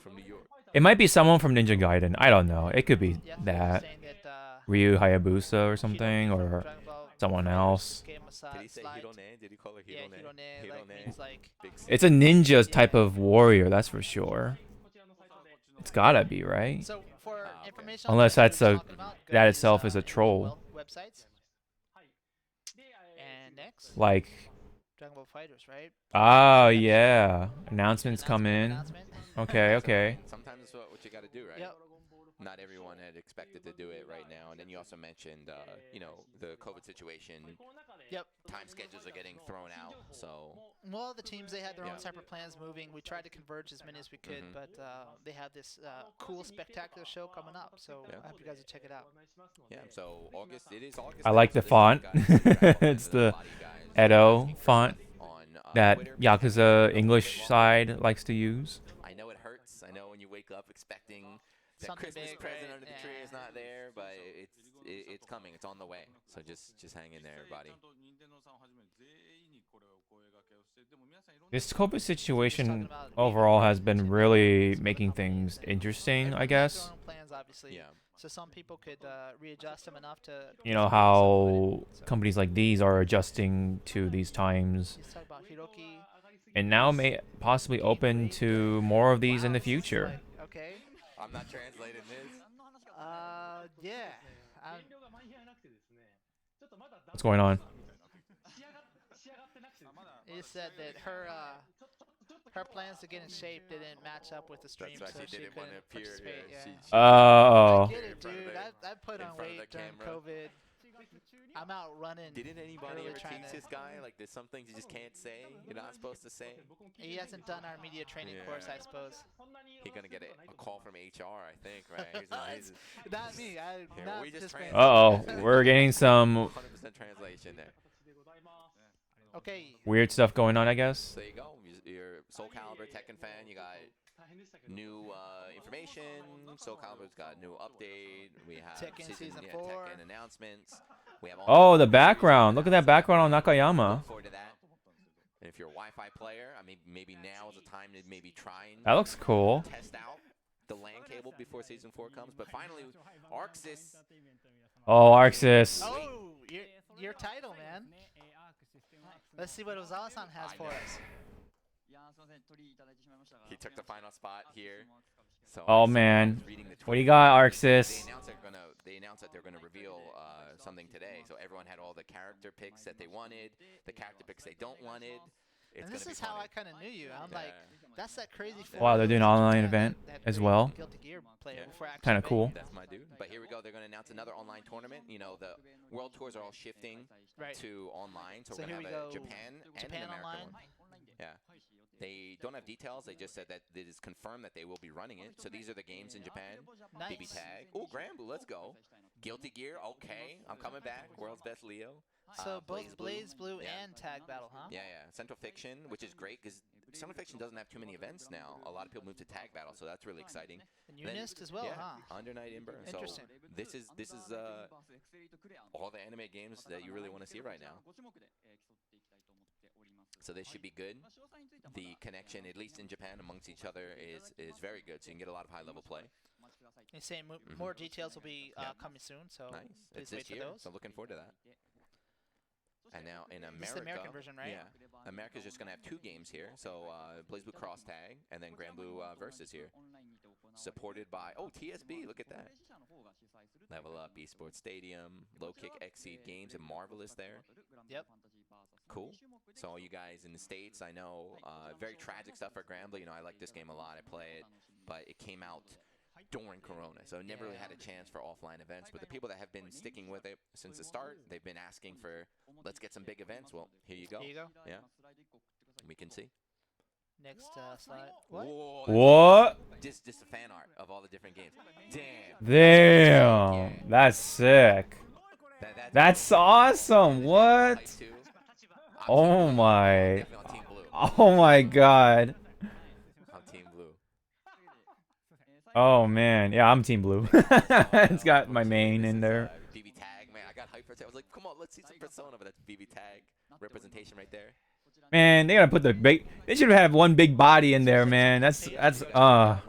Speaker 3: From New York.
Speaker 1: It might be someone from Ninja Gaiden. I don't know. It could be
Speaker 2: Yeah,
Speaker 1: that
Speaker 2: saying that
Speaker 1: Ryu Hayabusa or
Speaker 2: Hiroki
Speaker 1: something,
Speaker 2: from
Speaker 1: or
Speaker 2: Dragon Ball
Speaker 1: someone
Speaker 2: Fighters
Speaker 1: else.
Speaker 2: gave him a
Speaker 3: Did he say
Speaker 2: slide.
Speaker 3: Hirone? Did he call her
Speaker 2: Yeah,
Speaker 3: Hirone?
Speaker 2: Hirone, like, means like
Speaker 3: Big
Speaker 1: It's a ninja type
Speaker 2: Yeah.
Speaker 1: of warrior, that's for sure.
Speaker 4: こちらのサイトで
Speaker 1: It's gotta be, right?
Speaker 2: So for
Speaker 3: okay.
Speaker 2: information on
Speaker 1: Unless
Speaker 2: what
Speaker 1: that's
Speaker 2: we were
Speaker 1: a-
Speaker 2: talking about, go
Speaker 1: that
Speaker 2: to
Speaker 1: itself
Speaker 2: these,
Speaker 1: is a troll.
Speaker 2: websites.
Speaker 4: はいで
Speaker 2: And next,
Speaker 1: Like,
Speaker 2: Dragon Ball Fighters, right?
Speaker 1: oh yeah, announcements come in.
Speaker 2: Announcement.
Speaker 1: Okay, okay.
Speaker 3: Sometimes it's what you got to do, right?
Speaker 2: Yep.
Speaker 3: Not everyone had expected to do it right now. And then you also mentioned, you know, the COVID situation.
Speaker 4: この中で
Speaker 2: Yep.
Speaker 3: Time schedules are getting thrown out. So
Speaker 2: Well, the teams, they had their
Speaker 3: Yeah.
Speaker 2: own separate plans moving. We tried to converge as many as we could,
Speaker 3: Mhm.
Speaker 2: but they have this cool, spectacular show coming up. So
Speaker 3: Yeah.
Speaker 2: I hope you guys will check it out.
Speaker 4: ご案内しますので
Speaker 3: yeah, so August. It is August.
Speaker 1: I
Speaker 3: now,
Speaker 1: like
Speaker 3: so
Speaker 1: the
Speaker 3: this is
Speaker 1: font.
Speaker 3: you guys- Dragon Ball fans,
Speaker 1: It's
Speaker 3: and a
Speaker 1: the
Speaker 3: lot of you guys
Speaker 1: Edo
Speaker 3: asking for
Speaker 1: font
Speaker 3: stuff on,
Speaker 1: that
Speaker 3: Twitter.
Speaker 1: Yakuza English side likes to use.
Speaker 3: I know it hurts. I know when you wake up expecting that
Speaker 2: Something
Speaker 3: Christmas
Speaker 2: big,
Speaker 3: present
Speaker 2: right?
Speaker 3: under the tree is
Speaker 2: Yeah.
Speaker 3: not there, but it's coming. It's on the way. So just hang in there, everybody.
Speaker 1: This COVID situation overall has been really making things interesting, I
Speaker 2: Everyone has
Speaker 1: guess.
Speaker 2: their own plans, obviously.
Speaker 3: Yeah.
Speaker 2: So some people could readjust them enough to.
Speaker 1: You know
Speaker 2: to
Speaker 1: how
Speaker 2: supplement it, so.
Speaker 1: companies like these are adjusting to these times,
Speaker 2: He's talking about Hiroki.
Speaker 1: and now may possibly open to more of these in the
Speaker 2: Wow, this is
Speaker 1: future.
Speaker 2: like, okay.
Speaker 3: I'm not translating this.
Speaker 2: Yeah.
Speaker 4: 減量が間に合わなくてですねちょっとまだ
Speaker 1: What's going on?
Speaker 4: 仕上がってなくてですね
Speaker 2: He said that her plans to get in shape didn't match up with the stream,
Speaker 3: That's why
Speaker 2: so
Speaker 3: she
Speaker 2: she
Speaker 3: didn't want to
Speaker 2: couldn't
Speaker 3: appear.
Speaker 2: participate.
Speaker 3: Yeah,
Speaker 2: Yeah.
Speaker 3: she
Speaker 1: Oh.
Speaker 2: I get
Speaker 3: in
Speaker 2: it,
Speaker 3: front of
Speaker 2: dude.
Speaker 3: the-
Speaker 2: I put
Speaker 3: in
Speaker 2: on
Speaker 3: front of
Speaker 2: weight
Speaker 3: the
Speaker 2: during
Speaker 3: camera.
Speaker 2: COVID. I'm out running.
Speaker 3: Didn't anybody
Speaker 2: Really
Speaker 3: ever
Speaker 2: trying
Speaker 3: teach
Speaker 2: to-
Speaker 3: this guy? Like, there's some things you just can't say. You're not supposed to say.
Speaker 2: He hasn't done our media training course, I
Speaker 3: Yeah.
Speaker 2: suppose.
Speaker 3: He's gonna get a call from HR, I think, right? He's not, he's,
Speaker 2: Not me. I'm
Speaker 3: Here,
Speaker 2: not
Speaker 3: we just
Speaker 2: participating.
Speaker 1: Uh-oh, we're getting some
Speaker 3: 100% translation there.
Speaker 4: 形でございます
Speaker 2: Okay.
Speaker 1: weird stuff going on, I guess.
Speaker 3: So there you go. You're Soul Calibur Tekken fan. You got
Speaker 4: 大変でしたけど
Speaker 3: new information. Soul Calibur's got new update. We have
Speaker 2: Tekken Season
Speaker 3: yeah,
Speaker 2: 4.
Speaker 3: Tekken announcements. We have all
Speaker 1: Oh, the background. Look at that background on Nakayama.
Speaker 3: Look forward to that. And if you're a Wi-Fi player, I mean, maybe now is the time to maybe try and
Speaker 1: That looks cool.
Speaker 3: test out the LAN cable before Season 4 comes. But finally, Arxis.
Speaker 1: Oh, Arxis.
Speaker 2: Oh, your title, man. Let's see what Ozawa-san has for us.
Speaker 3: He took the final spot here. So
Speaker 1: Oh, man. What do you got, Arxis?
Speaker 3: They announced that they're going to reveal something today. So everyone had all the character picks that they wanted, the character picks they don't wanted.
Speaker 2: And this is how I kind of knew you. I'm like, that's that crazy.
Speaker 1: Wow, they're doing an online event as well. Kind of cool.
Speaker 3: That's my dude. But here we go. They're going to announce another online tournament. You know, the World Tours are all shifting to online. So we're going to have a Japan and an American one. Yeah. They don't have details. They just said that it is confirmed that they will be running it. So these are the games in Japan.
Speaker 2: Nice.
Speaker 3: BB Tag. Oh, Granblue, let's go. Guilty Gear. Okay, I'm coming back. World's Best Leo.
Speaker 2: So both Blaze Blue and Tag Battle, huh?
Speaker 3: Yeah, yeah. Central Fiction, which is great because Central Fiction doesn't have too many events now. A lot of people move to Tag Battle, so that's really exciting.
Speaker 2: And Unist as well, huh?
Speaker 3: Under Night Inburn.
Speaker 2: Interesting.
Speaker 3: So this is all the anime games that you really want to see right now. So this should be good. The connection, at least in Japan, amongst each other is very good. So you can get a lot of high-level play.
Speaker 2: They say more details will be coming soon, so
Speaker 3: nice. It's
Speaker 2: please wait
Speaker 3: this
Speaker 2: for
Speaker 3: year,
Speaker 2: those.
Speaker 3: so looking forward to that. And now in America,
Speaker 2: This is the American version, right?
Speaker 3: Yeah, America's just gonna have 2 games here. So BlazBlue Cross Tag and then Granblue Versus here, supported by TSB. Look at that. Level Up Esports Stadium, Low Kick Exceed Games, and Marvelous there.
Speaker 2: Yep.
Speaker 3: Cool. So all you guys in the States, I know, very tragic stuff for Granblue. You know, I like this game a lot. I play it, but it came out during Corona, so never really had a chance for offline events. But the people that have been sticking with it since the start, they've been asking for, let's get some big events. Well, here you go.
Speaker 2: Here you go.
Speaker 3: Yeah. We can see.
Speaker 2: Next slide. What?
Speaker 3: Whoa,
Speaker 1: What?
Speaker 3: Just a fan art of all the different games. Damn.
Speaker 1: Damn. That's sick. That's awesome. What? Oh my. Oh my god.
Speaker 3: I'm Team Blue.
Speaker 1: Oh man. Yeah, I'm Team Blue. It's got my main in there.
Speaker 3: BB Tag, man. I got hyped for it. I was like, come on, let's see some Persona, but that's BB Tag representation right there.
Speaker 1: Man, they gotta put the big. They should have one big body in there, man. That's no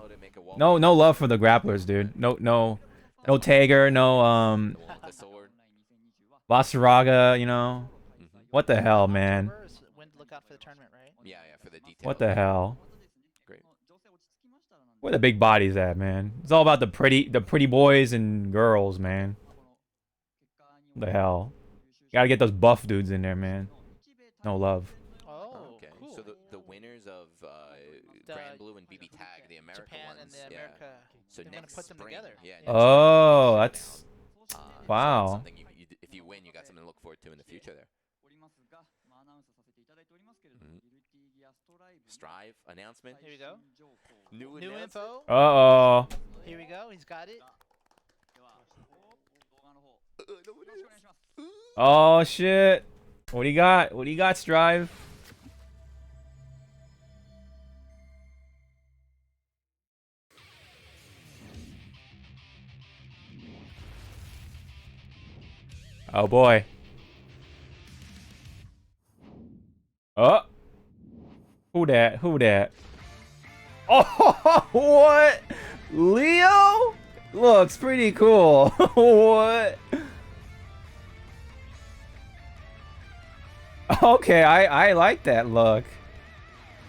Speaker 1: love for the grapplers, dude. No Tager, no Vasaraga, you know. What the hell, man?
Speaker 2: When to look out for the tournament, right?
Speaker 3: Yeah, for the details.
Speaker 1: What the hell?
Speaker 3: Great.
Speaker 1: Where the big bodies at, man? It's all about the pretty boys and girls, man. What the hell? Gotta get those buff dudes in there, man. No love.
Speaker 2: Oh,
Speaker 3: okay.
Speaker 2: Cool.
Speaker 3: So the winners of Granblue and BB Tag, the American
Speaker 2: Japan
Speaker 3: ones,
Speaker 2: and the America.
Speaker 3: So
Speaker 2: they're
Speaker 3: next
Speaker 2: gonna put them
Speaker 3: spring,
Speaker 2: together.
Speaker 3: Yeah.
Speaker 1: Oh, that's wow.
Speaker 3: So something if you win, you got something to look forward to in the future there. Strive announcement.
Speaker 2: Here we go.
Speaker 3: New
Speaker 2: info.
Speaker 1: Uh-oh.
Speaker 2: Here we go. He's got it.
Speaker 1: Oh shit. What do you got? What do you got, Strive? Oh boy. Oh. Who that? Who that? Oh, what? Leo? Looks pretty cool. What? Okay, I like that look.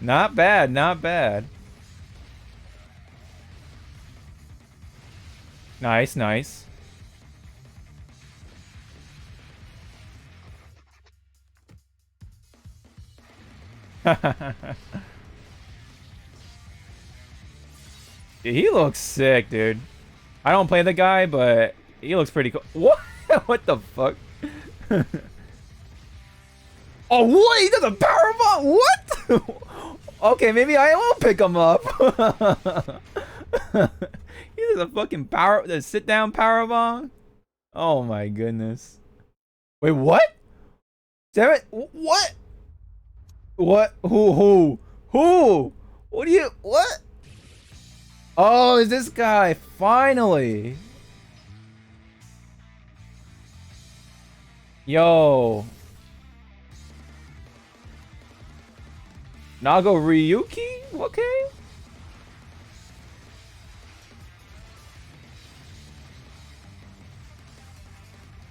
Speaker 1: Not bad, not bad. Nice, nice. He looks sick, dude. I don't play the guy, but he looks pretty cool. What? What the fuck? Oh, what? He does a powerbomb? What? Okay, maybe I will pick him up. He does a fucking the sit-down powerbomb? Oh my goodness. Wait, what? Damn it. What? What? Who? What do you... What? Oh, is this guy? Finally. Yo. Nago Ryuki? Okay.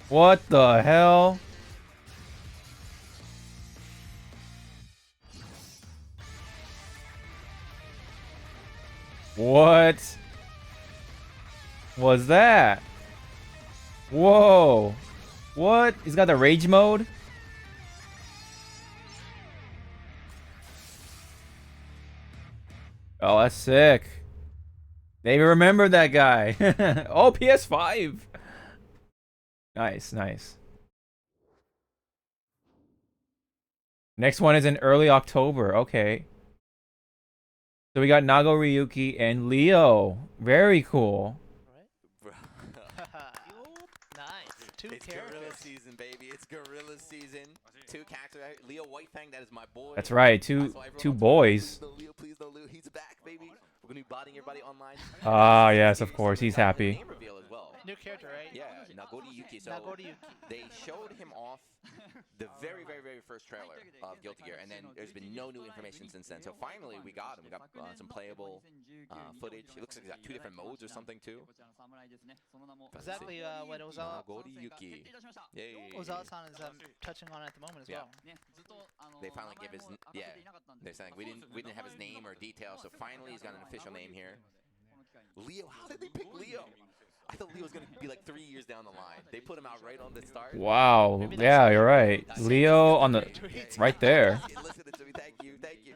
Speaker 1: What the hell? What was that? Whoa. What? He's got the rage mode? Oh, that's sick. They remember that guy. Oh, PS5. Nice, nice. Next one is in early October. Okay. So we got Nago Ryuki and Leo. Very cool.
Speaker 2: Nice. Two
Speaker 3: It's
Speaker 2: characters.
Speaker 3: Gorilla season, baby. It's Gorilla season. Two characters. Leo Whitefang, that is my boy.
Speaker 1: That's right. Two boys.
Speaker 3: Leo, please no Leo. He's back, baby. We're gonna be botting everybody online.
Speaker 1: Ah, yes, of course. He's happy.
Speaker 3: Name reveal as well.
Speaker 2: New character, right?
Speaker 3: Yeah, Nagori Yuki. So they showed him off the very, very, very first trailer of Guilty Gear, and then there's been no new information since then. So finally, we got him. We got some playable footage. It looks like he's got 2 different modes or something too.
Speaker 2: Exactly what Ozawa.
Speaker 3: Nagori Yuki. Yay.
Speaker 2: Ozawa-san is touching on it at the moment as well.
Speaker 3: They finally give his They're saying we didn't have his name or details, so finally he's got an official name here. Leo, how did they pick Leo? I thought Leo was gonna be like 3 years down the line. They put him out right on the start.
Speaker 1: Wow. Yeah, you're right. Leo on the right there.
Speaker 3: Listen to me. Thank you. Thank you.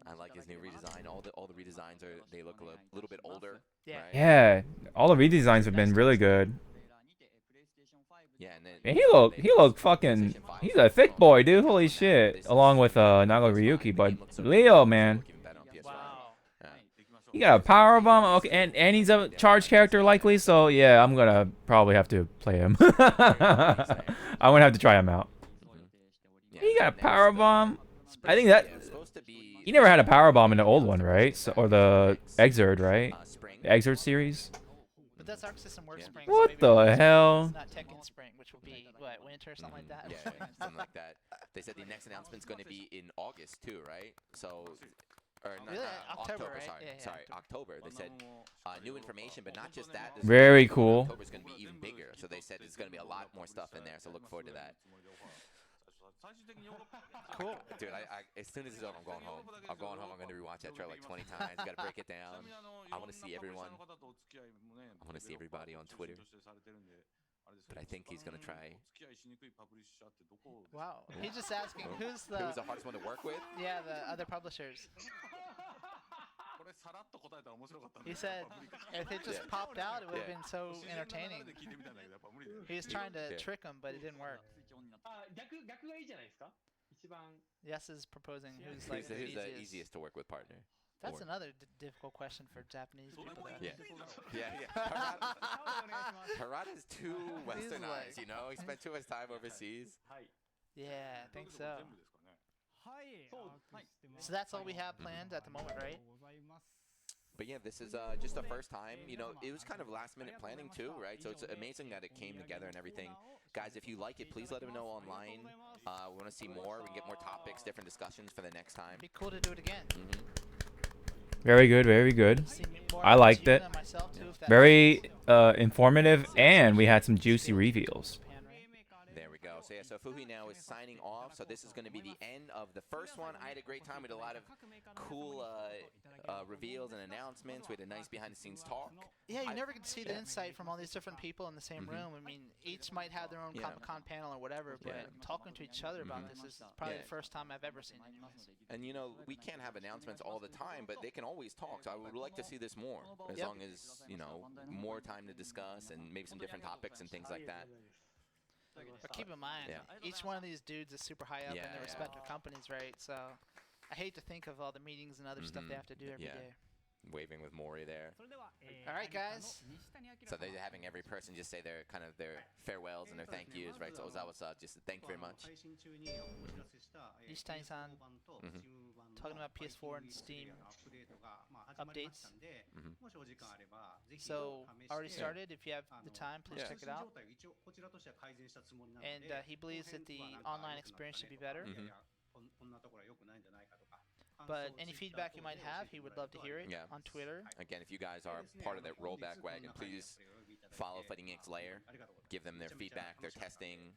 Speaker 3: I like his new redesign. All the redesigns they look a little bit older.
Speaker 2: Yeah.
Speaker 3: Right?
Speaker 1: Yeah. All the redesigns have been really good.
Speaker 3: Yeah, and then
Speaker 1: And he look fucking. He's a thick boy, dude. Holy shit. Along with Nago Ryuki, but Leo, man.
Speaker 2: Wow.
Speaker 1: He got a power bomb. Okay, and he's a charged character likely. So yeah, I'm gonna probably have to play him. I'm gonna have to try him out. He got a power bomb. I think that he never had a power bomb in the old one, right? So, or the Exerd, right? The Exerd series.
Speaker 2: But that's Arc System Works Spring.
Speaker 1: What
Speaker 2: so maybe
Speaker 1: the hell?
Speaker 2: It's not Tekken Spring, which will be what, winter or something like that.
Speaker 3: Yeah, something like that. They said the next announcement's going to be in August too, right? So, or not,
Speaker 2: Really? October, right?
Speaker 3: Sorry,
Speaker 2: Yeah,
Speaker 3: sorry, October. They said new information, but not just that.
Speaker 1: Very cool.
Speaker 3: October's going to be even bigger. So they said there's going to be a lot more stuff in there. So look forward to that.
Speaker 2: Cool.
Speaker 3: Dude, as soon as it's over, I'm going home. I'm going home. I'm going to rewatch that trailer like 20 times. Got to break it down. I want to see everyone. I want to see everybody on Twitter. But I think he's going to try.
Speaker 2: Wow. He's just asking who's the
Speaker 3: hardest one to work with?
Speaker 2: Yeah, the other publishers. He said if it just popped out, it would have been so entertaining. He was trying to trick him, but it didn't work. Yes is proposing who's like the
Speaker 3: easiest to work with partner.
Speaker 2: That's another difficult question for Japanese people.
Speaker 3: Yeah. Harada's too westernized, you know? He spent too much time overseas.
Speaker 2: Yeah, I think so. So that's all we have planned at the moment, right?
Speaker 3: But yeah, this is just the first time. You know, it was kind of last-minute planning too, right? So it's amazing that it came together and everything. Guys, if you like it, please let them know online. We want to see more. We can get more topics, different discussions for the next time.
Speaker 2: It'd be cool to do it again.
Speaker 1: Very good, very good. I liked it. Very informative, and we had some juicy reveals.
Speaker 3: There we go. So yeah, so Fuhi now is signing off. So this is going to be the end of the first one. I had a great time with a lot of cool reveals and announcements. We had a nice behind-the-scenes talk.
Speaker 2: Yeah, you never get to see the insight from all these different people in the same room. I mean, each might have their own Comic-Con panel or whatever, but talking to each other about this is probably the first time I've ever seen it.
Speaker 3: And you know, we can't have announcements all the time, but they can always talk. So I would like to see this more, as long as, you know, more time to discuss and maybe some different topics and things like that.
Speaker 2: But keep in mind, each one of these dudes is super high up in their respective companies, right? So I hate to think of all the meetings and other stuff they have to do every day.
Speaker 3: Waving with Mori there.
Speaker 2: All right, guys.
Speaker 3: So they're having every person just say their kind of their farewells and their thank yous, right? So Ozawa-san, just thank you very much.
Speaker 2: Ishitani-san talking about PS4 and Steam updates.
Speaker 4: もしお時間あればぜひ試
Speaker 2: So
Speaker 4: して
Speaker 2: already started. If you have the time, please
Speaker 3: Yeah.
Speaker 2: check it out.
Speaker 4: 状態を一応こちらとしては改善したつもりなの
Speaker 2: And
Speaker 4: で
Speaker 2: he believes that the online experience should be better.
Speaker 4: いやいやこんなところは良くないんじゃないかとか
Speaker 2: But any feedback you might have, he would love to hear it
Speaker 3: Yeah.
Speaker 2: on Twitter.
Speaker 3: Again, if you guys are part of that rollback wagon, please follow Fighting Inc.'s layer. Give them their feedback, their testing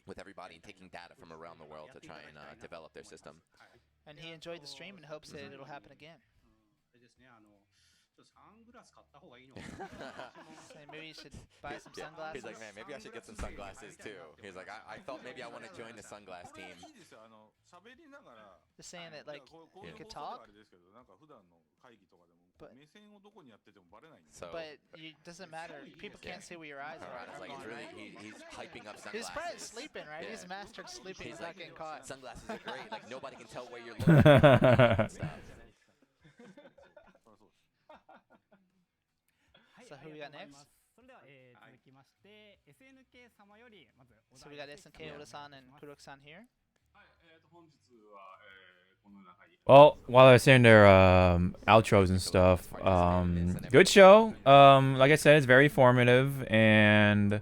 Speaker 3: with everybody and taking data from around the world to try and develop their system.
Speaker 2: And he enjoyed the stream and hopes that it'll happen again.
Speaker 4: あれですねちょっとサングラス買った方がいいの
Speaker 2: Saying maybe you should buy some
Speaker 3: Yeah.
Speaker 2: sunglasses.
Speaker 3: He's like, man, maybe I should get some sunglasses too. He's like, I thought maybe I want to join the sunglass
Speaker 6: これ
Speaker 3: team.
Speaker 6: はいいですよ。喋りながら。
Speaker 2: Just saying that, like,
Speaker 6: こう
Speaker 2: you
Speaker 6: いう
Speaker 2: could
Speaker 6: 放送では
Speaker 2: talk,
Speaker 6: あれですけど、なんか普段の会議とかでも
Speaker 2: But-
Speaker 6: 目線をどこにやっててもバレないんで。
Speaker 3: So
Speaker 2: but it doesn't matter. People
Speaker 3: Yeah.
Speaker 2: can't see where your eyes
Speaker 3: Harada's
Speaker 2: are
Speaker 3: like, it's
Speaker 2: going,
Speaker 3: really,
Speaker 2: right?
Speaker 3: he's hyping up
Speaker 2: He's probably
Speaker 3: sunglasses.
Speaker 2: sleeping, right? He's
Speaker 3: Yeah.
Speaker 2: mastered sleeping
Speaker 3: He's
Speaker 2: without
Speaker 3: like,
Speaker 2: getting caught.
Speaker 3: sunglasses are great. Like nobody can tell where you're looking. and stuff.
Speaker 2: So who we got next?
Speaker 9: それでは、続きまして SNK 様よりまず
Speaker 2: So we got SNK, Oda-san, and Kurok-san here.
Speaker 13: はい本日はこの中に
Speaker 1: Well, while they're saying their outros and stuff, good show. Like I said, it's very informative, and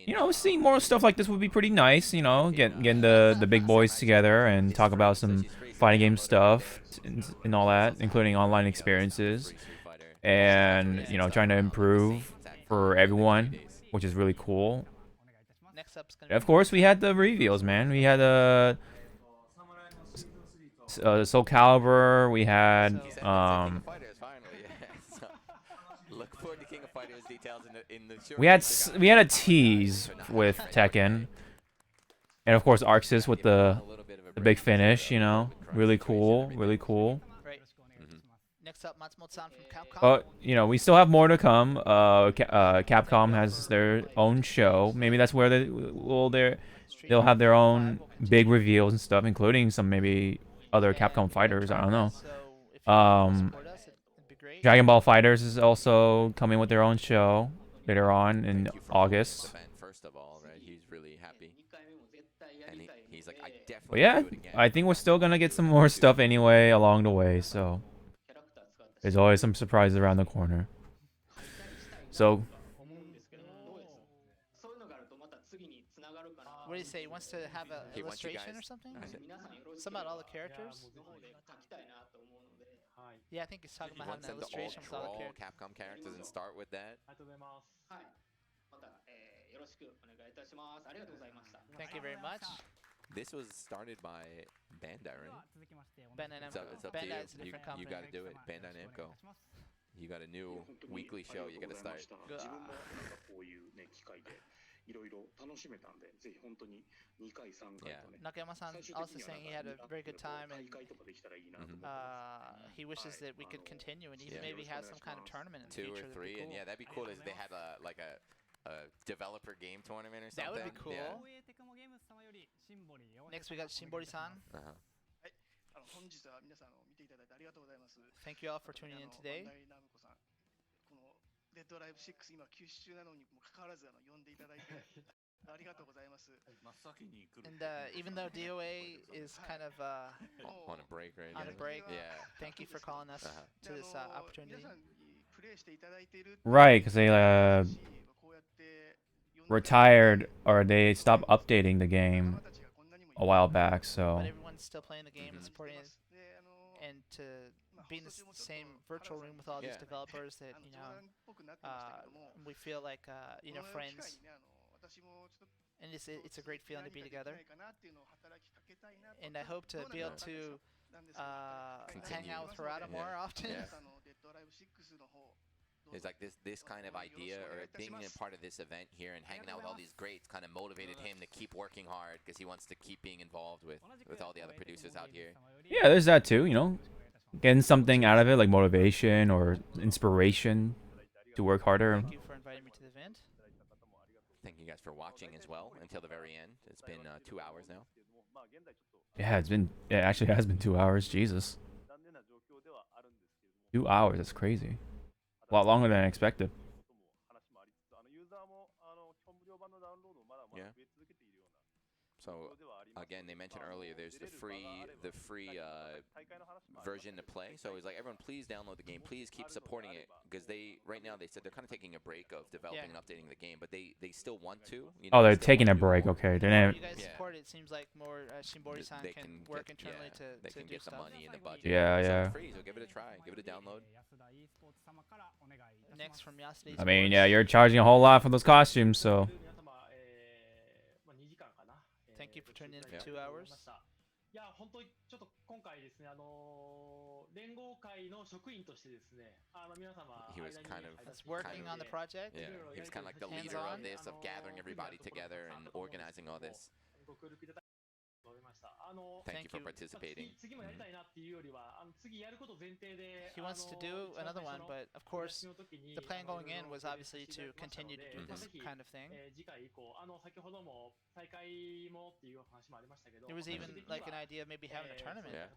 Speaker 1: you know, seeing more stuff like this would be pretty nice. You know, getting the big boys together and talk about some fighting game stuff and all that, including online experiences, and you know, trying to improve for everyone, which is really cool.
Speaker 2: Next up's gonna
Speaker 1: Of course, we had the reveals, man. We had Soul Calibur. We had
Speaker 3: Look forward to King of Fighters details in the short.
Speaker 1: we had a tease with Tekken, and of course Arxis with the big finish. You know, really cool, really cool.
Speaker 2: Right. Next up, Matsumoto-san from Capcom.
Speaker 1: But you know, we still have more to come. Capcom has their own show. Maybe that's where they'll have their own big reveals and stuff, including some maybe other Capcom fighters. I don't know.
Speaker 2: So if you want to support us, it'd be great.
Speaker 1: Dragon Ball Fighters is also coming with their own show later on in August.
Speaker 3: First of all, right? He's really happy, and he's like, I definitely.
Speaker 1: But yeah,
Speaker 3: do it again.
Speaker 1: I think we're still gonna get some more stuff anyway along the way. So there's always some surprises around the corner. So
Speaker 7: そういうのがあるとまた次につながるかな
Speaker 2: What do you say? He wants to have an
Speaker 3: He wants you
Speaker 2: illustration
Speaker 3: guys-
Speaker 2: or something?
Speaker 7: 皆さんよろし
Speaker 2: Some
Speaker 7: けれ
Speaker 2: about
Speaker 7: ば
Speaker 2: all the characters?
Speaker 7: の方で書きたいなと思うので
Speaker 2: Yeah, I think he's talking
Speaker 3: He
Speaker 2: about
Speaker 3: wants
Speaker 2: having an
Speaker 3: them to all
Speaker 2: illustration with all the
Speaker 3: draw
Speaker 2: characters.
Speaker 3: Capcom characters and start with that.
Speaker 7: はいまた、よろしくお願いいたしますありがとうございました
Speaker 2: Thank you very much.
Speaker 3: This was started by Bandai, right?
Speaker 9: 続きまして
Speaker 2: Bandai
Speaker 3: It's up,
Speaker 2: Namco.
Speaker 3: it's up to you.
Speaker 2: Bandai is a
Speaker 3: You,
Speaker 2: different
Speaker 3: you
Speaker 2: company.
Speaker 3: got to do it. Bandai Namco. You got a new weekly show. You got to start.
Speaker 2: うわ
Speaker 14: 自分もなんかこういうね機会でいろいろ楽しめたんで、ぜひ本当に2回3回とね。
Speaker 2: Nakayama-san
Speaker 14: 最終
Speaker 2: also
Speaker 14: 的には
Speaker 2: saying he
Speaker 14: なん
Speaker 2: had
Speaker 14: か
Speaker 2: a very good time
Speaker 14: 大
Speaker 2: and
Speaker 14: 会とかできたらいいなと思ってます。
Speaker 2: he wishes that we could continue and even
Speaker 3: Yeah.
Speaker 2: maybe have some kind of tournament in the
Speaker 3: 2 or
Speaker 2: future. That'd
Speaker 3: 3,
Speaker 2: be
Speaker 3: and
Speaker 2: cool.
Speaker 3: yeah, that'd be cool if they had a developer game tournament or something.
Speaker 2: That would be cool.
Speaker 3: Yeah.
Speaker 9: 東映テクモゲームズ様よりシンボリーを
Speaker 2: Next we got Shimbori-san.
Speaker 3: Uh-huh.
Speaker 5: 本日は皆さん見ていただいてありがとうございます
Speaker 2: Thank you all for tuning in today.
Speaker 5: バンダイナムコさんこのデッドライブ6今休止中なのにもかかわらず呼んでいただいてありがとうございます
Speaker 2: And even though DOA is kind of
Speaker 3: On a break right
Speaker 2: on
Speaker 3: now.
Speaker 2: a break,
Speaker 3: Yeah.
Speaker 2: thank you for calling us to this
Speaker 5: 皆
Speaker 2: opportunity.
Speaker 5: さんにプレイしていただいている
Speaker 1: right, because they retired or they stopped updating the game a while back. So
Speaker 2: But everyone's still playing the game and supporting it, and to be in the same virtual room with all these
Speaker 3: Yeah.
Speaker 2: developers that you know, we feel like you know friends, and it's a great feeling to be together. And I hope to be able to hang
Speaker 3: Continue.
Speaker 2: out with Harada
Speaker 3: Yeah.
Speaker 2: more often.
Speaker 3: Yeah. It's like this kind of idea or being a part of this event here and hanging out with all these greats kind of motivated him to keep working hard because he wants to keep being involved with all the other producers out here.
Speaker 1: yeah, there's that too. You know, getting something out of it like motivation or inspiration to work harder.
Speaker 2: Thank you for inviting me to the event.
Speaker 3: Thank you guys for watching as well until the very end. It's been 2 hours now.
Speaker 1: Yeah, it actually has been 2 hours. Jesus, 2 hours. That's crazy. A lot longer than I expected.
Speaker 3: Yeah. So again, they mentioned earlier there's the free version to play. So he's like, everyone, please download the game. Please keep supporting it because right now they said they're kind of taking a break of developing and updating the game, but they still want to. You know,
Speaker 1: Oh, they're taking a break. Okay,
Speaker 2: The
Speaker 1: they're
Speaker 2: more
Speaker 1: not.
Speaker 2: you guys support it, seems like more Shimbori-san can work internally to
Speaker 3: they can
Speaker 2: do
Speaker 3: get the
Speaker 2: stuff.
Speaker 3: money and the budget.
Speaker 1: Yeah,
Speaker 3: so
Speaker 1: yeah.
Speaker 3: It's free, so give it a try. Give it a download.
Speaker 2: Next from Yasuda
Speaker 1: I mean,
Speaker 2: Esports.
Speaker 1: yeah, you're charging a whole lot for those costumes, so.
Speaker 2: Thank you for tuning in for 2 hours.
Speaker 9: いや本当にちょっと今回ですね連合会の職員としてですね皆様
Speaker 3: He was kind of
Speaker 2: working on the project.
Speaker 3: Yeah, he was kind of like the leader of this, of gathering everybody together and organizing all this.
Speaker 9: ご協力いただきと思いました
Speaker 3: Thank you for participating.
Speaker 9: 次もやりたいなっていうよりは次やること前提で
Speaker 2: He wants to do another one, but of course, the plan going in was obviously to continue to do this kind of thing.
Speaker 9: 次回以降先ほども大会もっていう話もありましたけど
Speaker 2: There was even like an idea of maybe having a tournament.
Speaker 3: Yeah.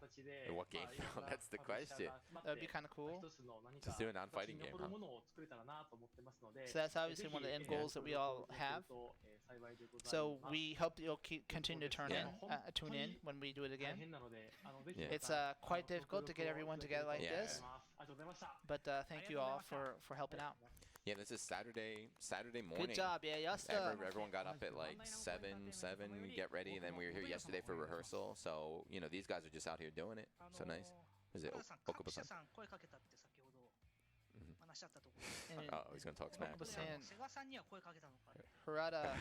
Speaker 3: What game? That's the question.
Speaker 2: That would be kind of cool.
Speaker 3: Just do a non-fighting game, huh?
Speaker 2: So that's obviously one of the end goals that we all have. So we hope you'll continue to tune in when we do it again. It's quite difficult to get everyone together like this, but thank you all for helping out.
Speaker 3: Yeah, this is Saturday morning.
Speaker 2: Good job, yeah, Yasuda.
Speaker 3: Everyone got up at like 7, get ready, and then we were here yesterday for rehearsal. So, you know, these guys are just out here doing it. So nice. Is it Okubo-san? Oh, he's going to talk smack.
Speaker 2: Harada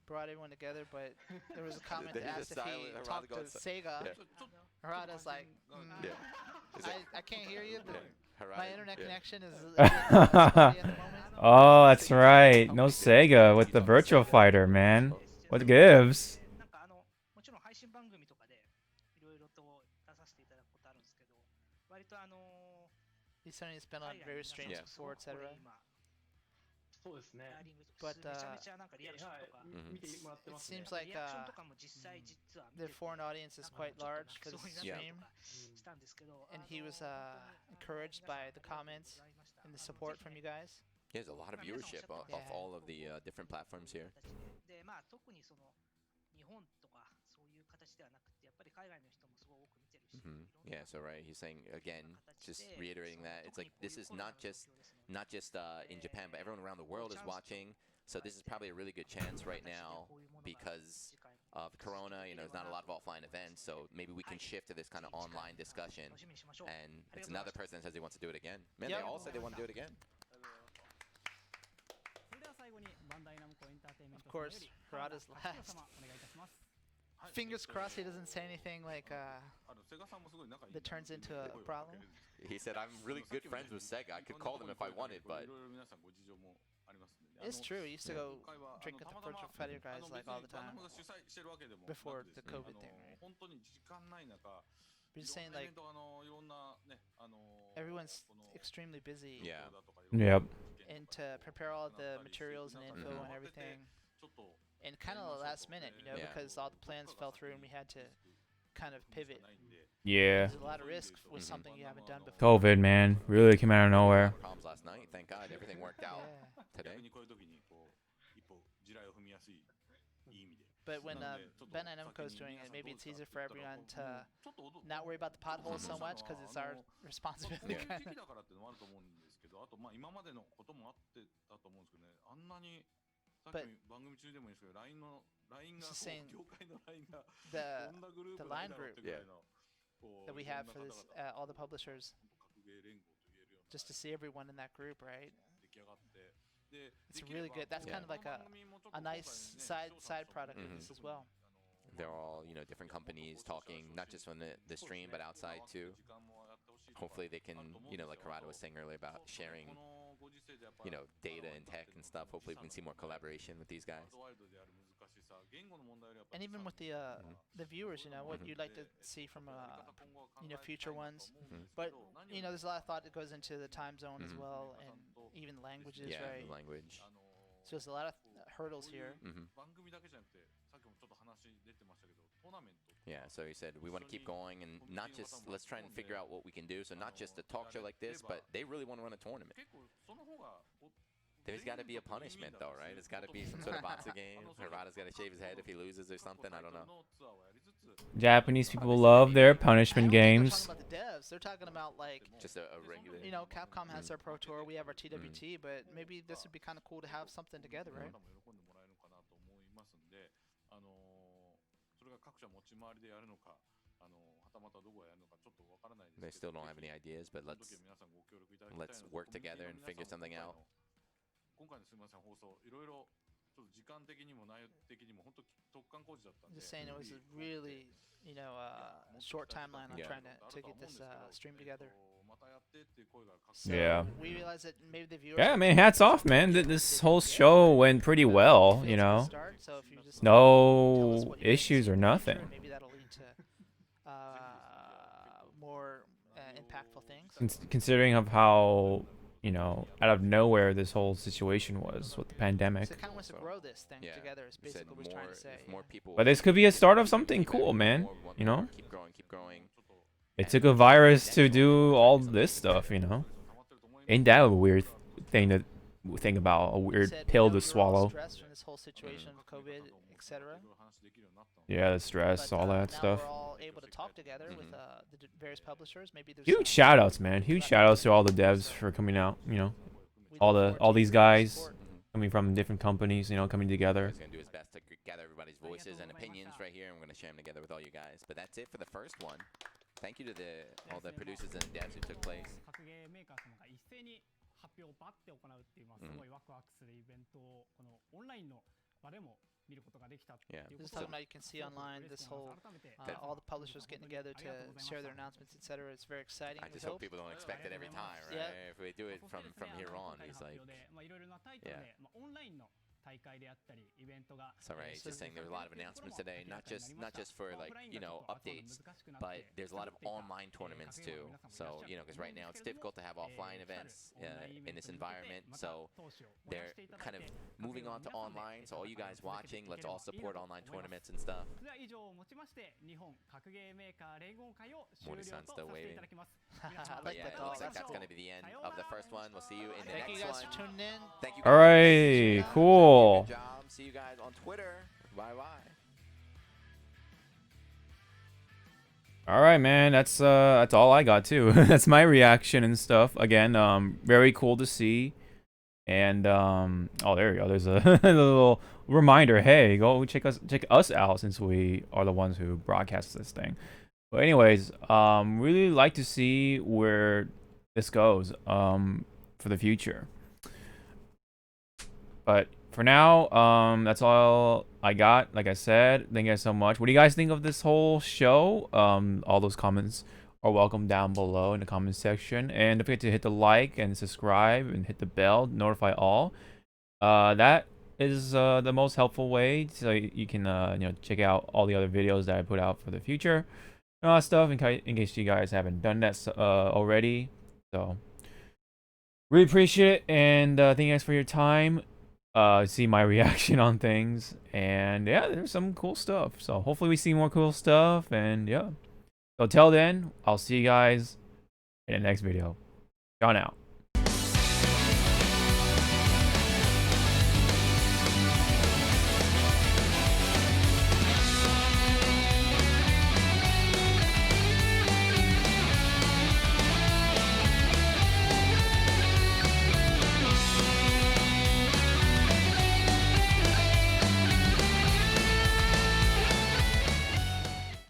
Speaker 2: brought everyone together, but there was a comment that asked if he talked to Sega. Harada's like, I can't hear you. My internet connection is at the moment.
Speaker 1: Oh, that's right. No Sega with the Virtual Fighter, man. What gives?
Speaker 8: もちろん配信番組とかでいろいろと出させていただくことあるんですけど、割と
Speaker 2: He's certainly been on various streams before, etc. But it seems like the foreign audience is quite large for this stream, and he was encouraged by the comments and the support from you guys.
Speaker 3: He has a lot of viewership off all of the different platforms here. Yeah, so right, he's saying again, just reiterating that it's like this is not just in Japan, but everyone around the world is watching. So this is probably a really good chance right now because of Corona. You know, there's not a lot of offline events, so maybe we can shift to this kind of online discussion. And it's another person that says he wants to do it again. Man, they all say they want to do it again.
Speaker 2: Of course, Harada's last. Fingers crossed he doesn't say anything like that turns into a problem.
Speaker 3: He said, I'm really good friends with Sega. I could call them if I wanted, but...
Speaker 2: It's true. He used to go drink with the Virtual Fighter guys like all the time before the COVID thing, right? We're just saying like everyone's extremely busy.
Speaker 3: Yeah.
Speaker 1: Yep.
Speaker 2: And to prepare all the materials and info and everything. And kind of last minute, you know, because all the plans fell through and we had to kind of pivot.
Speaker 1: Yeah.
Speaker 2: There's a lot of risk with something you haven't done before.
Speaker 1: COVID, man, really came out of nowhere.
Speaker 3: Problems last night. Thank God everything worked out today.
Speaker 2: But when Ben and Namco's doing it, maybe it's easier for everyone to not worry about the potholes so much because it's our responsibility.
Speaker 3: Yeah.
Speaker 2: But just saying the line group that we have for this, all the publishers, just to see everyone in that group, right? It's really good. That's kind of like a nice side product of this as well.
Speaker 3: They're all, you know, different companies talking, not just on the stream, but outside too. Hopefully they can, you know, like Harada was saying earlier about sharing, you know, data and tech and stuff. Hopefully we can see more collaboration with these guys.
Speaker 2: And even with the viewers, you know, what you'd like to see from you know, future ones. But you know, there's a lot of thought that goes into the time zone as well, and even languages, right?
Speaker 3: Yeah, language.
Speaker 2: So there's a lot of hurdles here.
Speaker 3: Yeah, so he said we want to keep going and not just, let's try and figure out what we can do. So not just a talk show like this, but they really want to run a tournament. There's got to be a punishment, though, right? It's got to be some sort of boxing game. Harada's got to shave his head if he loses or something. I don't know.
Speaker 1: Japanese people love their punishment games.
Speaker 2: They're talking about the devs. They're talking about like
Speaker 3: just a regular.
Speaker 2: You know, Capcom has their Pro Tour. We have our TWT, but maybe this would be kind of cool to have something together, right?
Speaker 3: They still don't have any ideas, but let's work together and figure something out.
Speaker 2: Just saying, it was a really, you know, short timeline on trying to get this stream together. So
Speaker 1: Yeah.
Speaker 2: we realize that maybe the viewers.
Speaker 1: Yeah, I mean, hats off, man. This whole show went pretty well, you know. No issues or nothing.
Speaker 2: Maybe that'll lead to more impactful things.
Speaker 1: Considering of how, you know, out of nowhere this whole situation was with the pandemic.
Speaker 2: So it kind of wants to grow this thing together. Is basically what we're trying to say.
Speaker 3: More people.
Speaker 1: But this could be a start of something cool, man. You know.
Speaker 3: Keep growing, keep growing.
Speaker 1: It took a virus to do all this stuff, you know. Ain't that a weird thing to think about? A weird pill to swallow.
Speaker 2: Stress from this whole situation of COVID, etc.
Speaker 1: Yeah, the stress, all that
Speaker 2: now
Speaker 1: stuff.
Speaker 2: We're all able to talk together with the various publishers. Maybe there's
Speaker 1: Huge shout outs, man. Huge shout outs to all the devs for coming out, you know. All these guys coming from different companies, you know, coming together.
Speaker 3: He's gonna do his best to gather everybody's voices and opinions right here, and we're gonna share them together with all you guys. But that's it for the first one. Thank you to all the producers and the devs who took place. Yeah.
Speaker 2: This is talking about you can see online this whole all the publishers getting together to share their announcements, etc. It's very exciting.
Speaker 3: I just hope people don't expect it every time, right?
Speaker 2: Yeah.
Speaker 3: If we do it from here on, he's like, yeah. So right, just saying there were a lot of announcements today, not just for like, you know, updates, but there's a lot of online tournaments too. So, you know, because right now it's difficult to have offline events in this environment. So they're kind of moving on to online. So all you guys watching, let's all support online tournaments and stuff. Mori-san's still waiting. But yeah, it looks like that's going to be the end of the first one. We'll see you in the next one.
Speaker 2: Thank you guys for tuning in.
Speaker 3: Thank you.
Speaker 1: All right, cool.
Speaker 3: Good job. See you guys on Twitter. Bye bye.
Speaker 1: All right, man. That's all I got too. That's my reaction and stuff. Again, very cool to see. And oh, there you go. There's a little reminder. Hey, go check us out since we are the ones who broadcast this thing. But anyways, really like to see where this goes for the future. But for now, that's all I got. Like I said, thank you guys so much. What do you guys think of this whole show? All those comments are welcome down below in the comment section. And don't forget to hit the like and subscribe and hit the bell, notify all. That is the most helpful way so you can you know, check out all the other videos that I put out for the future and all that stuff in case you guys haven't done that already. So really appreciate it, and thank you guys for your time. See my reaction on things, and yeah, there's some cool stuff. So hopefully we see more cool stuff, and yeah. So till then, I'll see you guys in the next video. John out.